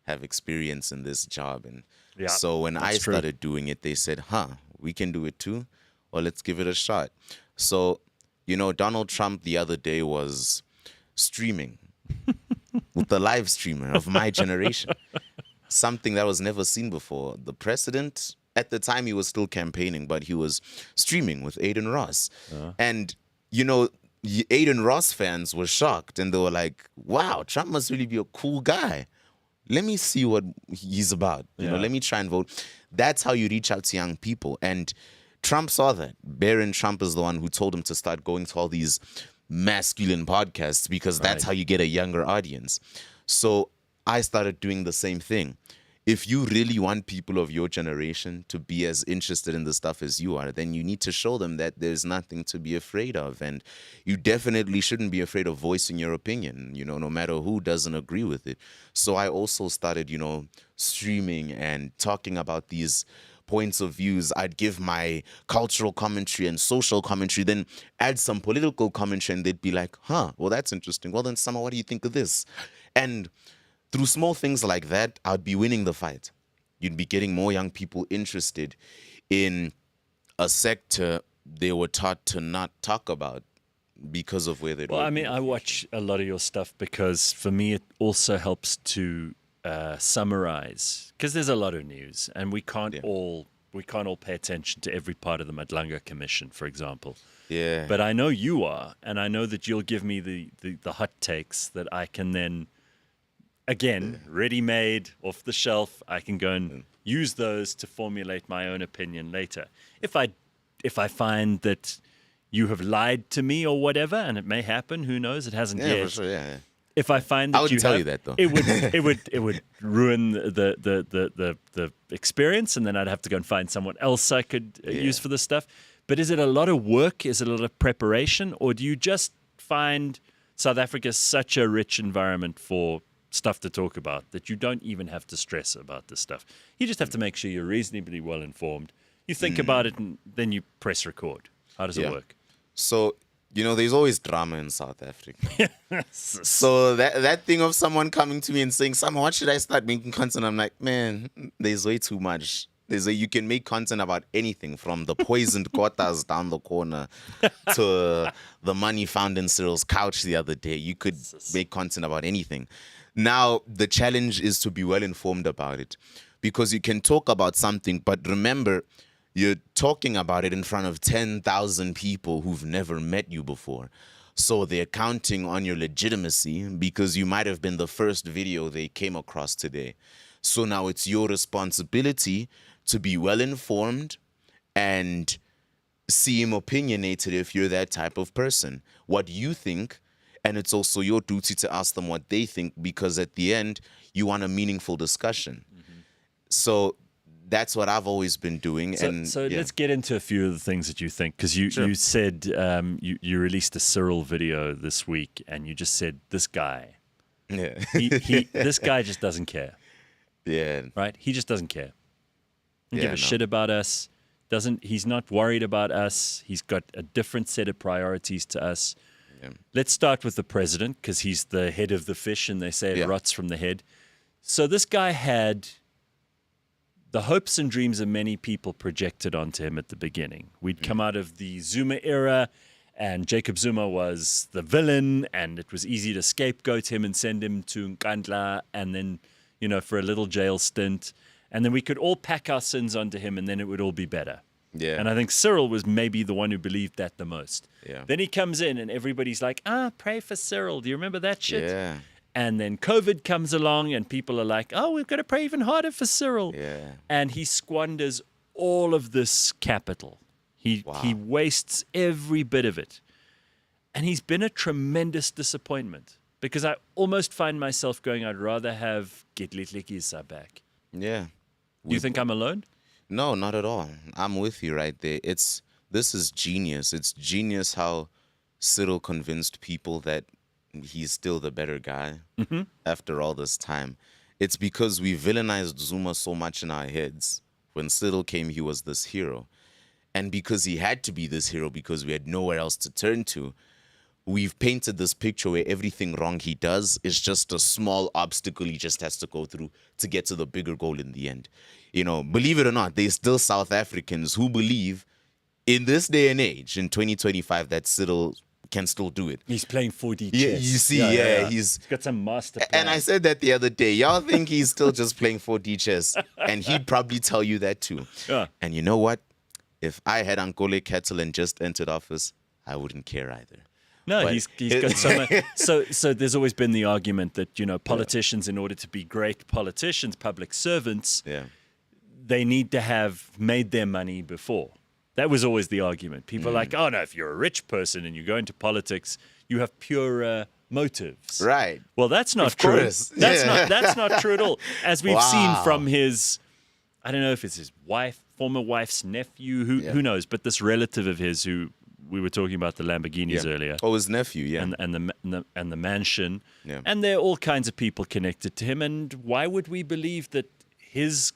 have experience in this job. And so when I true. started doing it, they said, we can do it too. Well, let's give it a shot. So, you know, Donald Trump the other day was streaming with the live streamer of my generation. Something that was never seen before. The president, at the time he was still campaigning, but he was streaming with Aiden Ross. And, you know, Aiden Ross fans were shocked and they were like, wow, Trump must really be a cool guy. Let me see what he's about. You know, let me try and vote. That's how you reach out to young people. And Trump saw that. Barron Trump is the one who told him to start going to all these masculine podcasts because that's how you get a younger audience. So I started doing the same thing. If you really want people of your generation to be as interested in the stuff as you are, then you need to show them that there's nothing to be afraid of. And you definitely shouldn't be afraid of voicing your opinion, you know, no matter who doesn't agree with it. So I also started, you know, streaming and talking about these points of views. I'd give my cultural commentary and social commentary, then add some political commentary, and they'd be like, well, that's interesting. Well, then, Summer, what do you think of this? And through small things like that, I'd be winning the fight. You'd be getting more young people interested in a sector they were taught to not talk about because of where they're. Well, I mean, I watch a lot of your stuff because for me it also helps to summarize, because there's a lot of news and we can't all pay attention to every part of the Madlanga Commission, for example. Yeah. But I know you are, and I know that you'll give me the hot takes that I can then, again, ready-made, off the shelf, I can go and use those to formulate my own opinion later. If I find that you have lied to me or whatever, and it may happen, who knows, it hasn't yet. For sure, yeah. If I find that I wouldn't tell you that, though. it would ruin the experience, and then I'd have to go and find someone else I could use for this stuff. But is it a lot of work? Is it a lot of preparation, or do you just find South Africa such a rich environment for stuff to talk about that you don't even have to stress about this stuff? You just have to make sure you're reasonably well informed. You think about it, and then you press record. How does it work? So, you know, there's always drama in South Africa. So that thing of someone coming to me and saying, Summer, what should I start making content? I'm like, man, there's way too much. You can make content about anything, from the poisoned quarters down the corner to the money found in Cyril's couch the other day. You could make content about anything. Now, the challenge is to be well informed about it, because you can talk about something, but remember, you're talking about it in front of 10,000 people who've never met you before. So they're counting on your legitimacy because you might have been the first video they came across today. So now it's your responsibility to be well informed and seem opinionated if you're that type of person. What you think, and it's also your duty to ask them what they think, because at the end, you want a meaningful discussion. So that's what I've always been doing. So let's get into a few of the things that you think, because you said you released a Cyril video this week, and you just said this guy, this guy just doesn't care. Yeah. Right? He just doesn't care. He doesn't give a shit about us. He's not worried about us. He's got a different set of priorities to us. Yeah. Let's start with the president, because he's the head of the fish, and they say it rots from the head. So this guy had the hopes and dreams of many people projected onto him at the beginning. We'd come out of the Zuma era, and Jacob Zuma was the villain, and it was easy to scapegoat him and send him to Nkandla, and then, for a little jail stint. And then we could all pack our sins onto him, and then it would all be better. Yeah. And I think Cyril was maybe the one who believed that the most. Yeah. Then he comes in, and everybody's like, pray for Cyril. Do you remember that shit? Yeah. And then COVID comes along, and people are like, we've got to pray even harder for Cyril. Yeah. And he squanders all of this capital. He wastes every bit of it. And he's been a tremendous disappointment, because I almost find myself going, I'd rather have Getlitlekisa back. Yeah. Do you think I'm alone? No, not at all. I'm with you right there. This is genius. It's genius how Cyril convinced people that he's still the better guy after all this time. It's because we villainized Zuma so much in our heads. When Cyril came, he was this hero. And because he had to be this hero, because we had nowhere else to turn to, we've painted this picture where everything wrong he does is just a small obstacle he just has to go through to get to the bigger goal in the end. Believe it or not, there's still South Africans who believe in this day and age, in 2025, that Cyril can still do it. He's playing 4D chess. Yeah, you see, he's got some master plan. And I said that the other day. Y'all think he's still just playing 4D chess, and he'd probably tell you that too. Yeah. And you know what? If I had Ankole Kettle and just entered office, I wouldn't care either. No, but he's got so much. So there's always been the argument that, politicians, in order to be great politicians, public servants, they need to have made their money before. That was always the argument. People are like, oh, no, if you're a rich person and you go into politics, you have pure motives. Right. Well, that's not of true. Course. That's not true at all. As we've seen from his, I don't know if it's his wife, former wife's nephew, who knows, but this relative of his who we were talking about the Lamborghinis earlier. Oh, his nephew, and the mansion. Yeah. And there are all kinds of people connected to him. And why would we believe that his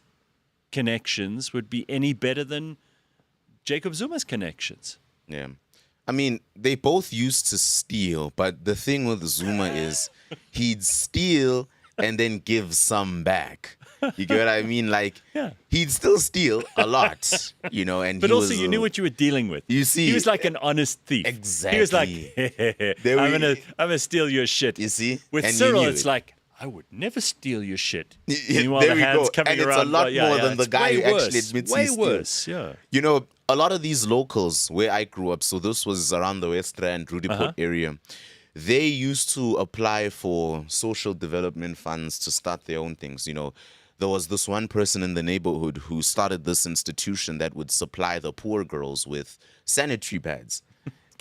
connections would be any better than Jacob Zuma's connections? Yeah. I mean, they both used to steal, but the thing with Zuma is he'd steal and then give some back. You get what I mean? Like, he'd still steal a lot, and but also you knew what you were dealing with. You see, he was like an honest thief. Exactly. He was like, I'm gonna steal your shit. You see, with and Cyril, it's like, I would never steal your shit. Meanwhile, there the hands go. coming and around. It's a lot more than the guy who actually admits way he steals. worse. Yeah. A lot of these locals where I grew up, so this was around the West Rand, Rudiport area, they used to apply for social development funds to start their own things. There was this one person in the neighborhood who started this institution that would supply the poor girls with sanitary pads.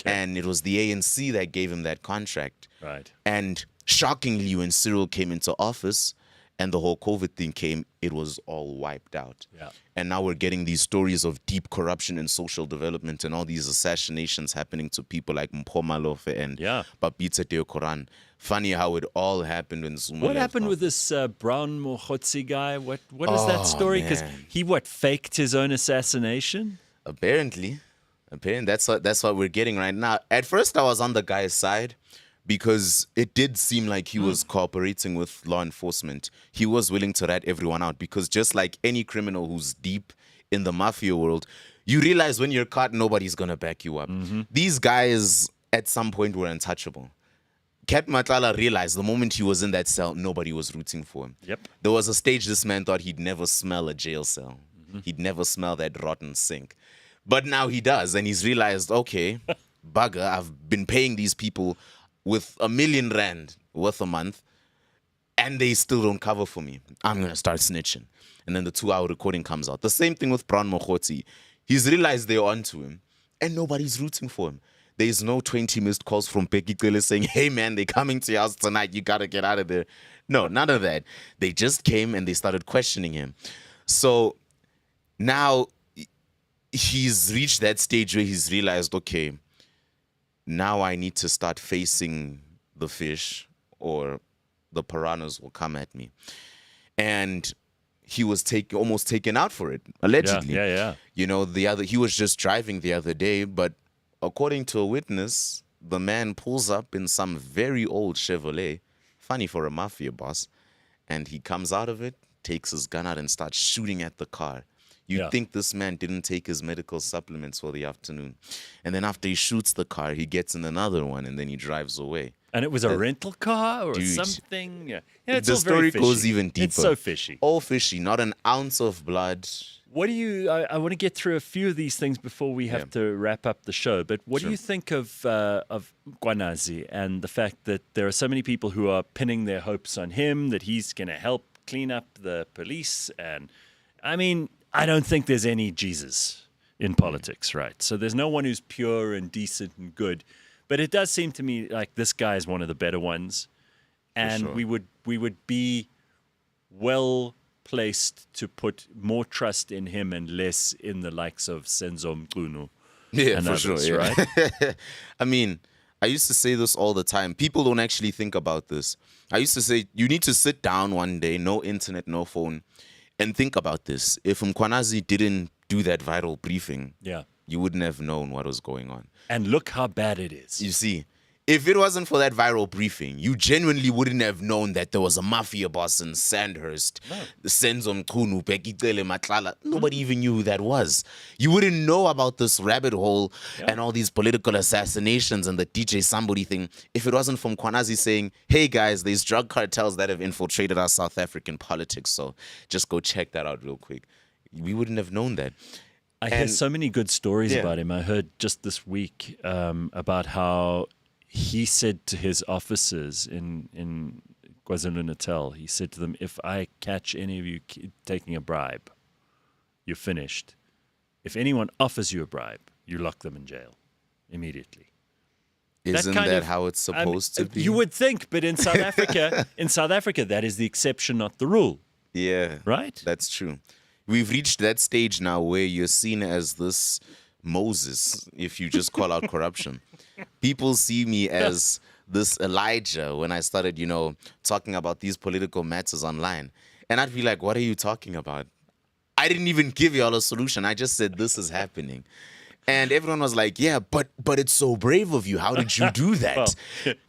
And it was the ANC that gave him that contract. Right. And shockingly, when Cyril came into office and the whole COVID thing came, it was all wiped out. Yeah. And now we're getting these stories of deep corruption in social development and all these assassinations happening to people like Mpho Malofe and Babita Deokoran. Funny how it all happened when Zuma What happened with this Brown Mohotsi guy? What is that story? Because he faked his own assassination? Apparently that's what we're getting right now. At first I was on the guy's side because it did seem like he was cooperating with law enforcement. He was willing to rat everyone out because just like any criminal who's deep in the mafia world, you realize when you're caught, nobody's going to back you up. These guys at some point were untouchable. Kat Matlala realized the moment he was in that cell, nobody was rooting for him. Yep. There was a stage this man thought he'd never smell a jail cell. He'd never smell that rotten sink. But now he does, and he's realized, okay, bugger, I've been paying these people with R1 million worth a month, and they still don't cover for me. I'm going to start snitching. And then the 2-hour recording comes out. The same thing with Brown Mohotsi. He's realized they're onto him, and nobody's rooting for him. There's no 20 missed calls from Becky Clearly saying, hey, man, they're coming to your house tonight. You got to get out of there. No, none of that. They just came and they started questioning him. So Now he's reached that stage where he's realized, okay, now I need to start facing the fish or the piranhas will come at me. And he was almost taken out for it, allegedly. Yeah. You know, he was just driving the other day, but according to a witness, the man pulls up in some very old Chevrolet, funny for a mafia boss, and he comes out of it, takes his gun out and starts shooting at the car. You'd think this man didn't take his medical supplements for the afternoon. And then after he shoots the car, he gets in another one and then he drives away. And it was a rental car or Dude, something? Yeah. It's the all very story goes fishy. even deeper. It's so fishy. All fishy, not an ounce of blood. What do you? I want to get through a few of these things before we have to wrap up the show. But what do you think of Gwanazi and the fact that there are so many people who are pinning their hopes on him, that he's going to help clean up the police? And I mean, I don't think there's any Jesus in politics, right? So there's no one who's pure and decent and good. But it does seem to me like this guy is one of the better ones, and we would be well placed to put more trust in him and less in the likes of Senzo Mchunu. Yeah, and for others, sure. Yeah. Right? I mean, I used to say this all the time. People don't actually think about this. I used to say, you need to sit down one day, no internet, no phone, and think about this. If Mkwanazi didn't do that viral briefing, you wouldn't have known what was going on. And look how bad it is. You see, if it wasn't for that viral briefing, you genuinely wouldn't have known that there was a mafia boss in Sandhurst, Senzo Mchunu, Bekitele Matlala. Nobody even knew who that was. You wouldn't know about this rabbit hole and all these political assassinations and the DJ somebody thing if it wasn't from Kwanazi saying, hey guys, there's drug cartels that have infiltrated our South African politics, so just go check that out real quick. We wouldn't have known that. I hear so many good stories about him. I heard just this week about how he said to his officers in KwaZulu-Natal, he said to them, if I catch any of you taking a bribe, you're finished. If anyone offers you a bribe, you lock them in jail immediately. Isn't that how it's supposed to be? You would think, but in South Africa, that is the exception, not the rule. Yeah. Right? That's true. We've reached that stage now where you're seen as this Moses if you just call out corruption. People see me as this Elijah when I started, talking about these political matters online. And I'd be like, what are you talking about? I didn't even give y'all a solution. I just said this is happening. And everyone was like, yeah, but it's so brave of you. How did you do that?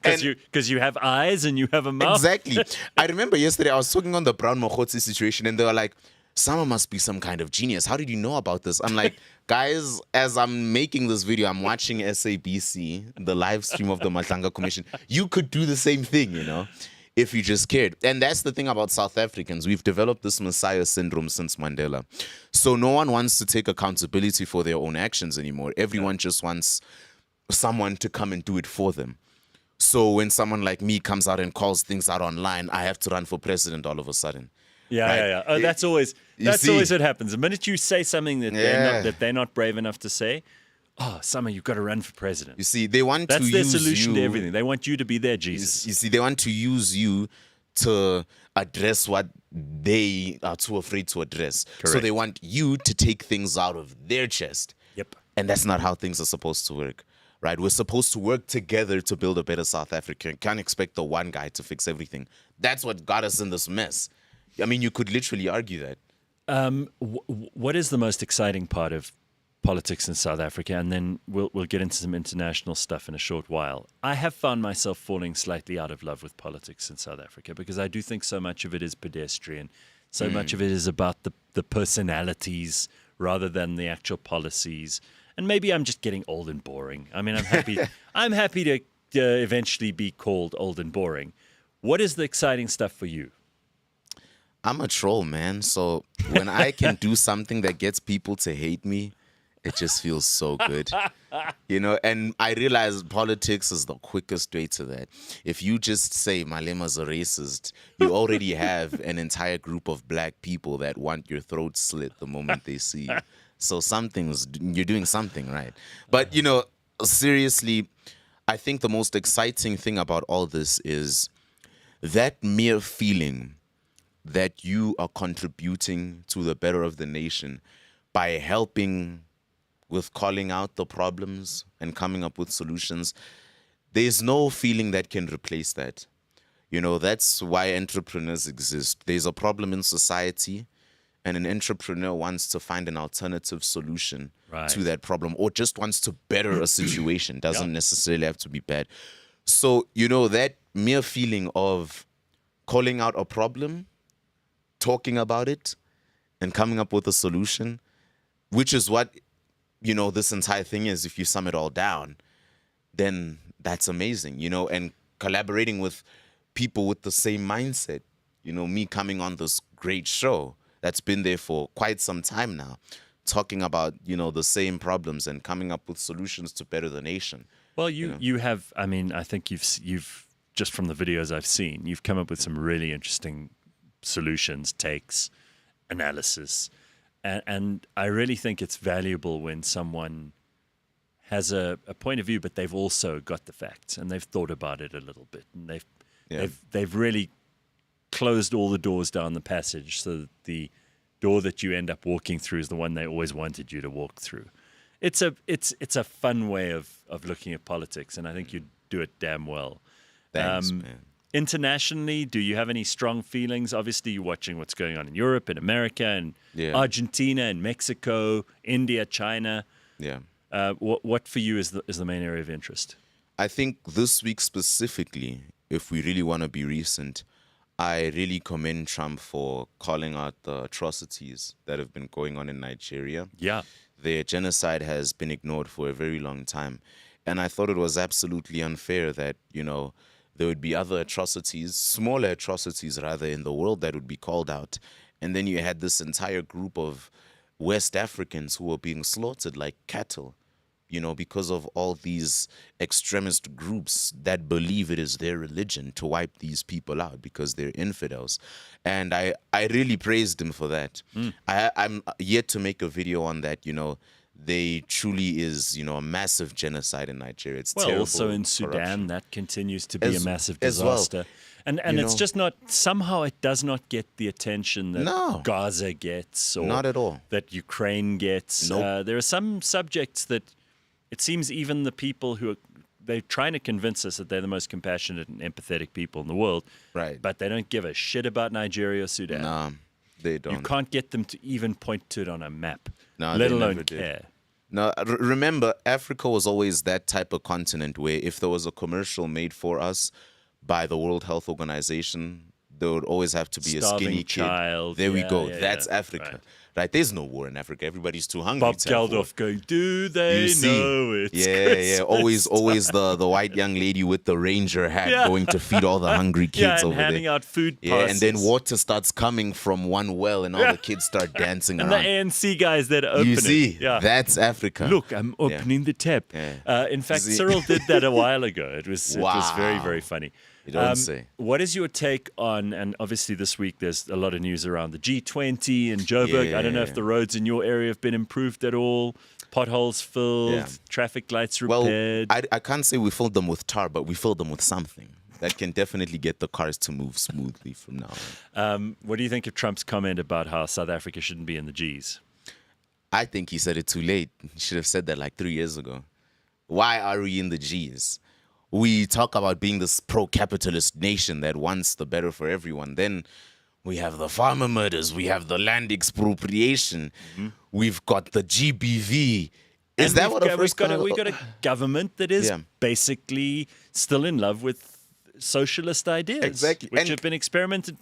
Because you have eyes and you have a mouth. Exactly. I remember yesterday I was talking on the Brown Mokotsi situation and they were like, Sama must be some kind of genius. How did you know about this? I'm like, guys, as I'm making this video, I'm watching SABC, the live stream of the Madlanga Commission. You could do the same thing, if you just cared. And that's the thing about South Africans. We've developed this Messiah syndrome since Mandela. So no one wants to take accountability for their own actions anymore. Everyone just wants someone to come and do it for them. So when someone like me comes out and calls things out online, I have to run for president all of a sudden. Yeah. Oh, that's always what happens. The minute you say something that they're not brave enough to say, Summer, you've got to run for president. You see, they want that's to their use solution you, to everything. They want you to be their Jesus. You see, they want to use you to address what they are too afraid to address. Correct. So they want you to take things out of their chest. Yep. And that's not how things are supposed to work. Right? We're supposed to work together to build a better South Africa. You can't expect the one guy to fix everything. That's what got us in this mess. I mean, you could literally argue that. What is the most exciting part of politics in South Africa? And then we'll get into some international stuff in a short while. I have found myself falling slightly out of love with politics in South Africa because I do think so much of it is pedestrian. So much of it is about the personalities rather than the actual policies. And maybe I'm just getting old and boring. I mean, I'm happy to eventually be called old and boring. What is the exciting stuff for you? I'm a troll, man. So when I can do something that gets people to hate me, it just feels so good. And I realize politics is the quickest way to that. If you just say Malema's a racist, you already have an entire group of black people that want your throat slit the moment they see you. So you're doing something right. But, seriously, I think the most exciting thing about all this is that mere feeling that you are contributing to the better of the nation by helping with calling out the problems and coming up with solutions, there's no feeling that can replace that. That's why entrepreneurs exist. There's a problem in society, and an entrepreneur wants to find an alternative solution to that problem, or just wants to better a situation. Doesn't necessarily have to be bad. So, that mere feeling of calling out a problem, talking about it, and coming up with a solution, which is what, this entire thing is. If you sum it all down, then that's amazing, and collaborating with people with the same mindset. Me coming on this great show that's been there for quite some time now, talking about, the same problems and coming up with solutions to better the nation. Well, you have, I think you've just from the videos I've seen, you've come up with some really interesting solutions, takes, analysis. And I really think it's valuable when someone has a point of view, but they've also got the facts and they've thought about it a little bit, and they've really closed all the doors down the passage, so that the door that you end up walking through is the one they always wanted you to walk through. It's a fun way of looking at politics, and I think you do it damn well. Thanks, man. Internationally, do you have any strong feelings? Obviously, you're watching what's going on in Europe and America and Argentina and Mexico, India, China. Yeah. What for you is the main area of interest? I think this week specifically, if we really want to be recent, I really commend Trump for calling out the atrocities that have been going on in Nigeria. Yeah. Their genocide has been ignored for a very long time. And I thought it was absolutely unfair that, there would be other atrocities, smaller atrocities rather, in the world that would be called out. And then you had this entire group of West Africans who were being slaughtered like cattle, because of all these extremist groups that believe it is their religion to wipe these people out because they're infidels. And I really praised him for that. I'm yet to make a video on that, They truly is, a massive genocide in Nigeria. It's terrible. Also in Sudan, corruption. that continues to be a massive as well. disaster. And it's just not, somehow it does not get the attention that Gaza gets, or not at all, that Ukraine gets. Nope. There are some subjects that it seems even the people who they're trying to convince us that they're the most compassionate and empathetic people in the world. Right. But they don't give a shit about Nigeria or Sudan. No, they don't. You can't get them to even point to it on a map, No, let they alone never did. care. Now, remember, Africa was always that type of continent where if there was a commercial made for us by the World Health Organization, there would always have to be a Starving skinny child. kid. There we Yeah, go. yeah, That's yeah. Africa. Right. There's no war in Africa. Everybody's too hungry. Bob to have war. Geldof going, do they know it's Yeah. Christmas Always the white young lady with the ranger hat going to feed all the hungry kids and over handing there. out food Yeah, and then passes. water starts coming from one well, and all the kids start dancing And the around. ANC guys that open You it. see, Yeah. that's Africa. Look, I'm opening the tap. Yeah. In fact, See? Cyril did that a while ago. It was very, Wow. very funny. You don't say. What is your take on, and obviously this week there's a lot of news around the G20 and Joburg. I don't know if Yeah. the roads in your area have been improved at all, potholes filled, traffic lights repaired. Well, I can't say we filled them with tar, but we filled them with something that can definitely get the cars to move smoothly from now on. What do you think of Trump's comment about how South Africa shouldn't be in the Gs? I think he said it too late. He should have said that like 3 years ago. Why are we in the Gs? We talk about being this pro-capitalist nation that wants the better for everyone. Then we have the farmer murders. We have the land expropriation. We've got the GBV. Is And that what we've got a government that is basically still in love with socialist ideas, Exactly. which And- have been experimented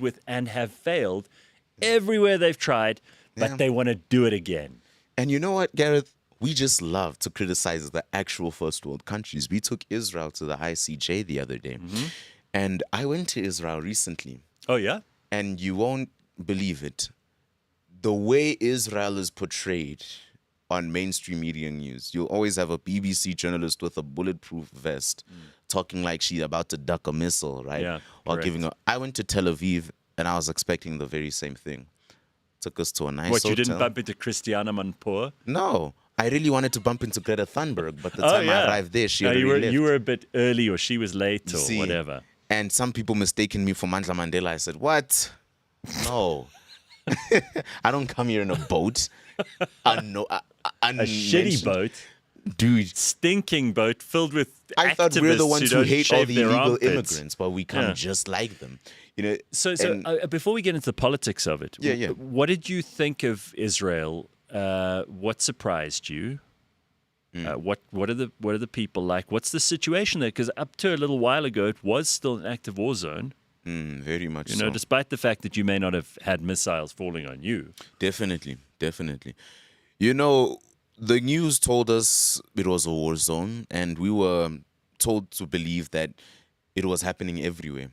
with and have failed everywhere they've tried, but they want to do it again. And you know what, Gareth? We just love to criticize the actual first world countries. We took Israel to the ICJ the other day. And I went to Israel recently. Oh, yeah? And you won't believe it. The way Israel is portrayed on mainstream media news, you'll always have a BBC journalist with a bulletproof vest talking like she's about to duck a missile, right? Yeah, Or correct. giving I went to Tel Aviv and I was expecting the very same thing. Took us to a nice What, you hotel. didn't bump into Christiana Manpour? No. I really wanted to bump into Greta Thunberg, but the time I arrived there, she already left. You were a bit early, or she was late, or See, whatever. And some people mistaken me for Mandla Mandela. I said, what? No. I don't come here in a boat. A shitty boat. Dude, Stinking boat filled with I thought we're the activists ones who don't hate all shave the their illegal armpits. immigrants, but we come Yeah. just like them. You know. So and- before we get into the politics of it, Yeah, yeah. what did you think of Israel? What surprised you? What are the people like? What's the situation there? Because up to a little while ago, it was still an active war zone. very much You know, so. despite the fact that you may not have had missiles falling on you. Definitely. You know, the news told us it was a war zone, and we were told to believe that it was happening everywhere.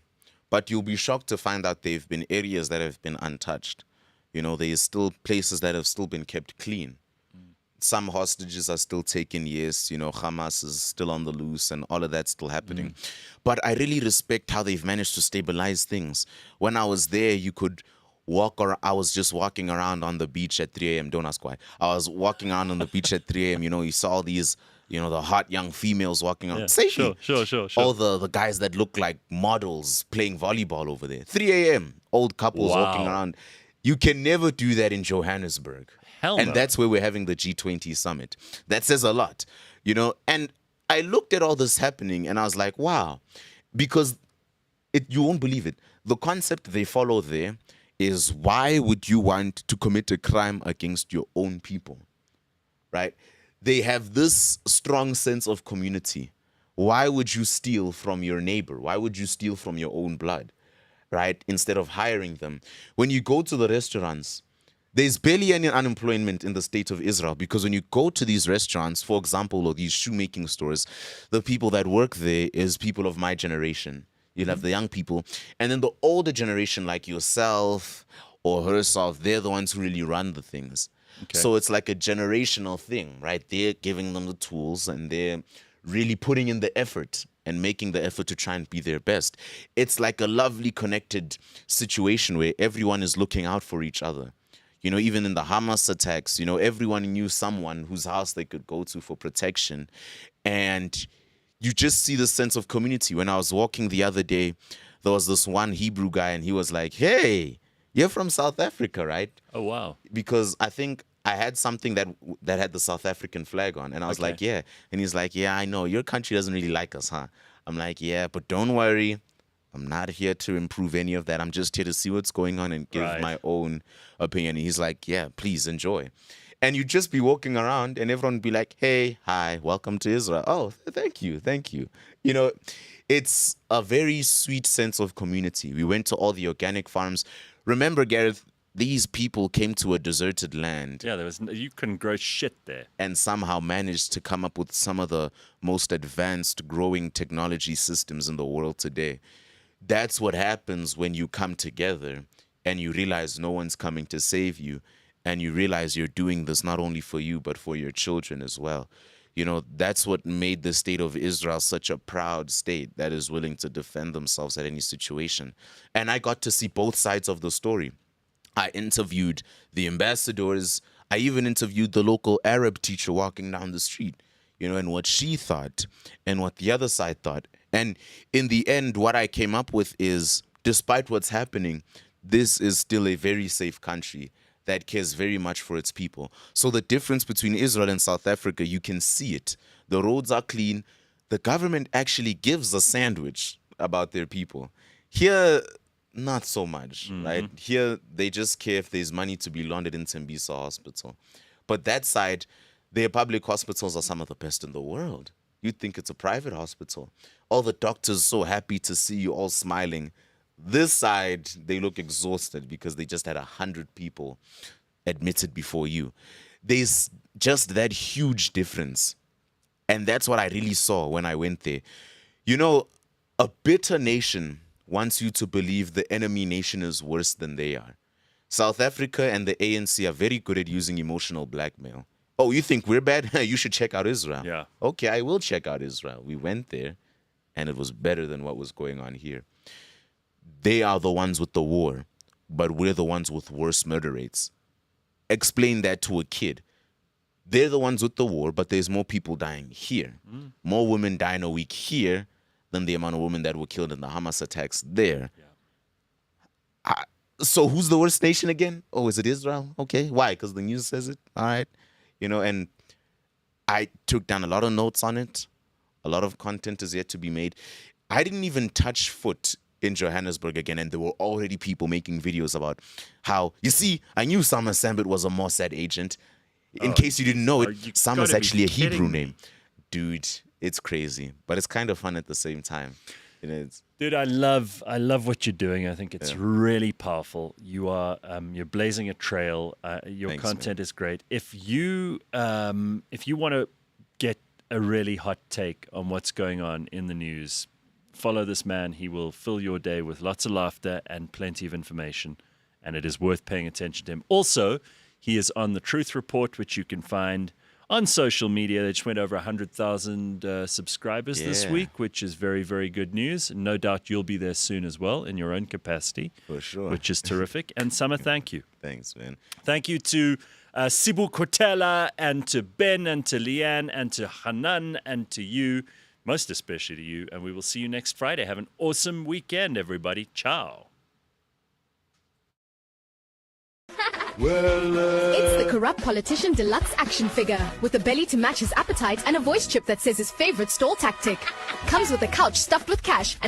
But you'll be shocked to find out there have been areas that have been untouched. You know, there's still places that have still been kept clean. Some hostages are still taken, yes. You know, Hamas is still on the loose and all of that's still happening. But I really respect how they've managed to stabilize things. When I was there, you could walk around. I was just walking around on the beach at 3 a.m. Don't ask why. I was walking around on the beach at 3 a.m. You know, you saw all these, you know, the hot young females walking around. Safely. Sure. All the guys that look like models playing volleyball over there. 3 a.m. Old couples walking Wow. around. You can never do that in Johannesburg. Hell And no. that's where we're having the G20 summit. That says a lot, you know. And I looked at all this happening and I was like, wow, because you won't believe it. The concept they follow there is, why would you want to commit a crime against your own people, right? They have this strong sense of community. Why would you steal from your neighbor? Why would you steal from your own blood, right? Instead of hiring them. When you go to the restaurants, there's barely any unemployment in the state of Israel, because when you go to these restaurants, for example, or these shoemaking stores, the people that work there is people of my generation. You'll have the young people, and then the older generation like yourself or herself, they're the ones who really run the things. Okay. So it's like a generational thing, right? They're giving them the tools and they're really putting in the effort and making the effort to try and be their best. It's like a lovely connected situation where everyone is looking out for each other. You know, even in the Hamas attacks, you know, everyone knew someone whose house they could go to for protection. And you just see the sense of community. When I was walking the other day, there was this one Hebrew guy and he was like, hey, you're from South Africa, right? Oh, wow. Because I think I had something that had the South African flag on. And I was like, yeah. And he's like, yeah, I know. Your country doesn't really like us, huh? I'm like, yeah, but don't worry. I'm not here to improve any of that. I'm just here to see what's going on and give my own opinion. And he's like, yeah, please enjoy. And you'd just be walking around and everyone would be like, hey, hi, welcome to Israel. Oh, thank you. You know, it's a very sweet sense of community. We went to all the organic farms. Remember, Gareth, these people came to a deserted land. Yeah, you couldn't grow shit there. And somehow managed to come up with some of the most advanced growing technology systems in the world today. That's what happens when you come together and you realize no one's coming to save you, and you realize you're doing this not only for you but for your children as well. You know, that's what made the state of Israel such a proud state that is willing to defend themselves at any situation. And I got to see both sides of the story. I interviewed the ambassadors. I even interviewed the local Arab teacher walking down the street, you know, and what she thought and what the other side thought. And in the end, what I came up with is, despite what's happening, this is still a very safe country that cares very much for its people. So the difference between Israel and South Africa, you can see it. The roads are clean. The government actually gives a sandwich about their people. Here, not so much, right? Here, they just care if there's money to be laundered in Tembisa Hospital. But that side, their public hospitals are some of the best in the world. You'd think it's a private hospital. All the doctors so happy to see you all smiling. This side, they look exhausted because they just had 100 people admitted before you. There's just that huge difference. And that's what I really saw when I went there. You know, a bitter nation wants you to believe the enemy nation is worse than they are. South Africa and the ANC are very good at using emotional blackmail. Oh, you think we're bad? You should check out Israel. Yeah. Okay, I will check out Israel. We went there, and it was better than what was going on here. They are the ones with the war, but we're the ones with worse murder rates. Explain that to a kid. They're the ones with the war, but there's more people dying here. More women die in a week here than the amount of women that were killed in the Hamas attacks there. so who's the worst nation again? Oh, is it Israel? Okay, why? Because the news says it. All right, and I took down a lot of notes on it. A lot of content is yet to be made. I didn't even touch foot in Johannesburg again, and there were already people making videos about how, you see, I knew Sambit was a Mossad agent. In case you didn't know it, Sam is actually a Hebrew name. Dude, it's crazy, but it's kind of fun at the same time. Dude, I love what you're doing. I think it's really powerful. You are you're blazing a trail. Your Thanks, content is great. If you want to get a really hot take on what's going on in the news, follow this man. He will fill your day with lots of laughter and plenty of information, and it is worth paying attention to him. Also, he is on the Truth Report, which you can find on social media. They just went over 100,000 subscribers this week, which is very, very good news. And no doubt you'll be there soon as well in your own capacity. For sure. Which is terrific. And Summer, thank you. Thanks, man. Thank you to Sibu Kotelo and to Ben and to Leigh-Ann and to Hanan and to you, most especially to you. And we will see you next Friday. Have an awesome weekend, everybody. Ciao. It's the corrupt politician deluxe action figure with a belly to match his appetite and a voice chip that says his favorite stall tactic. Comes with a couch stuffed with cash and a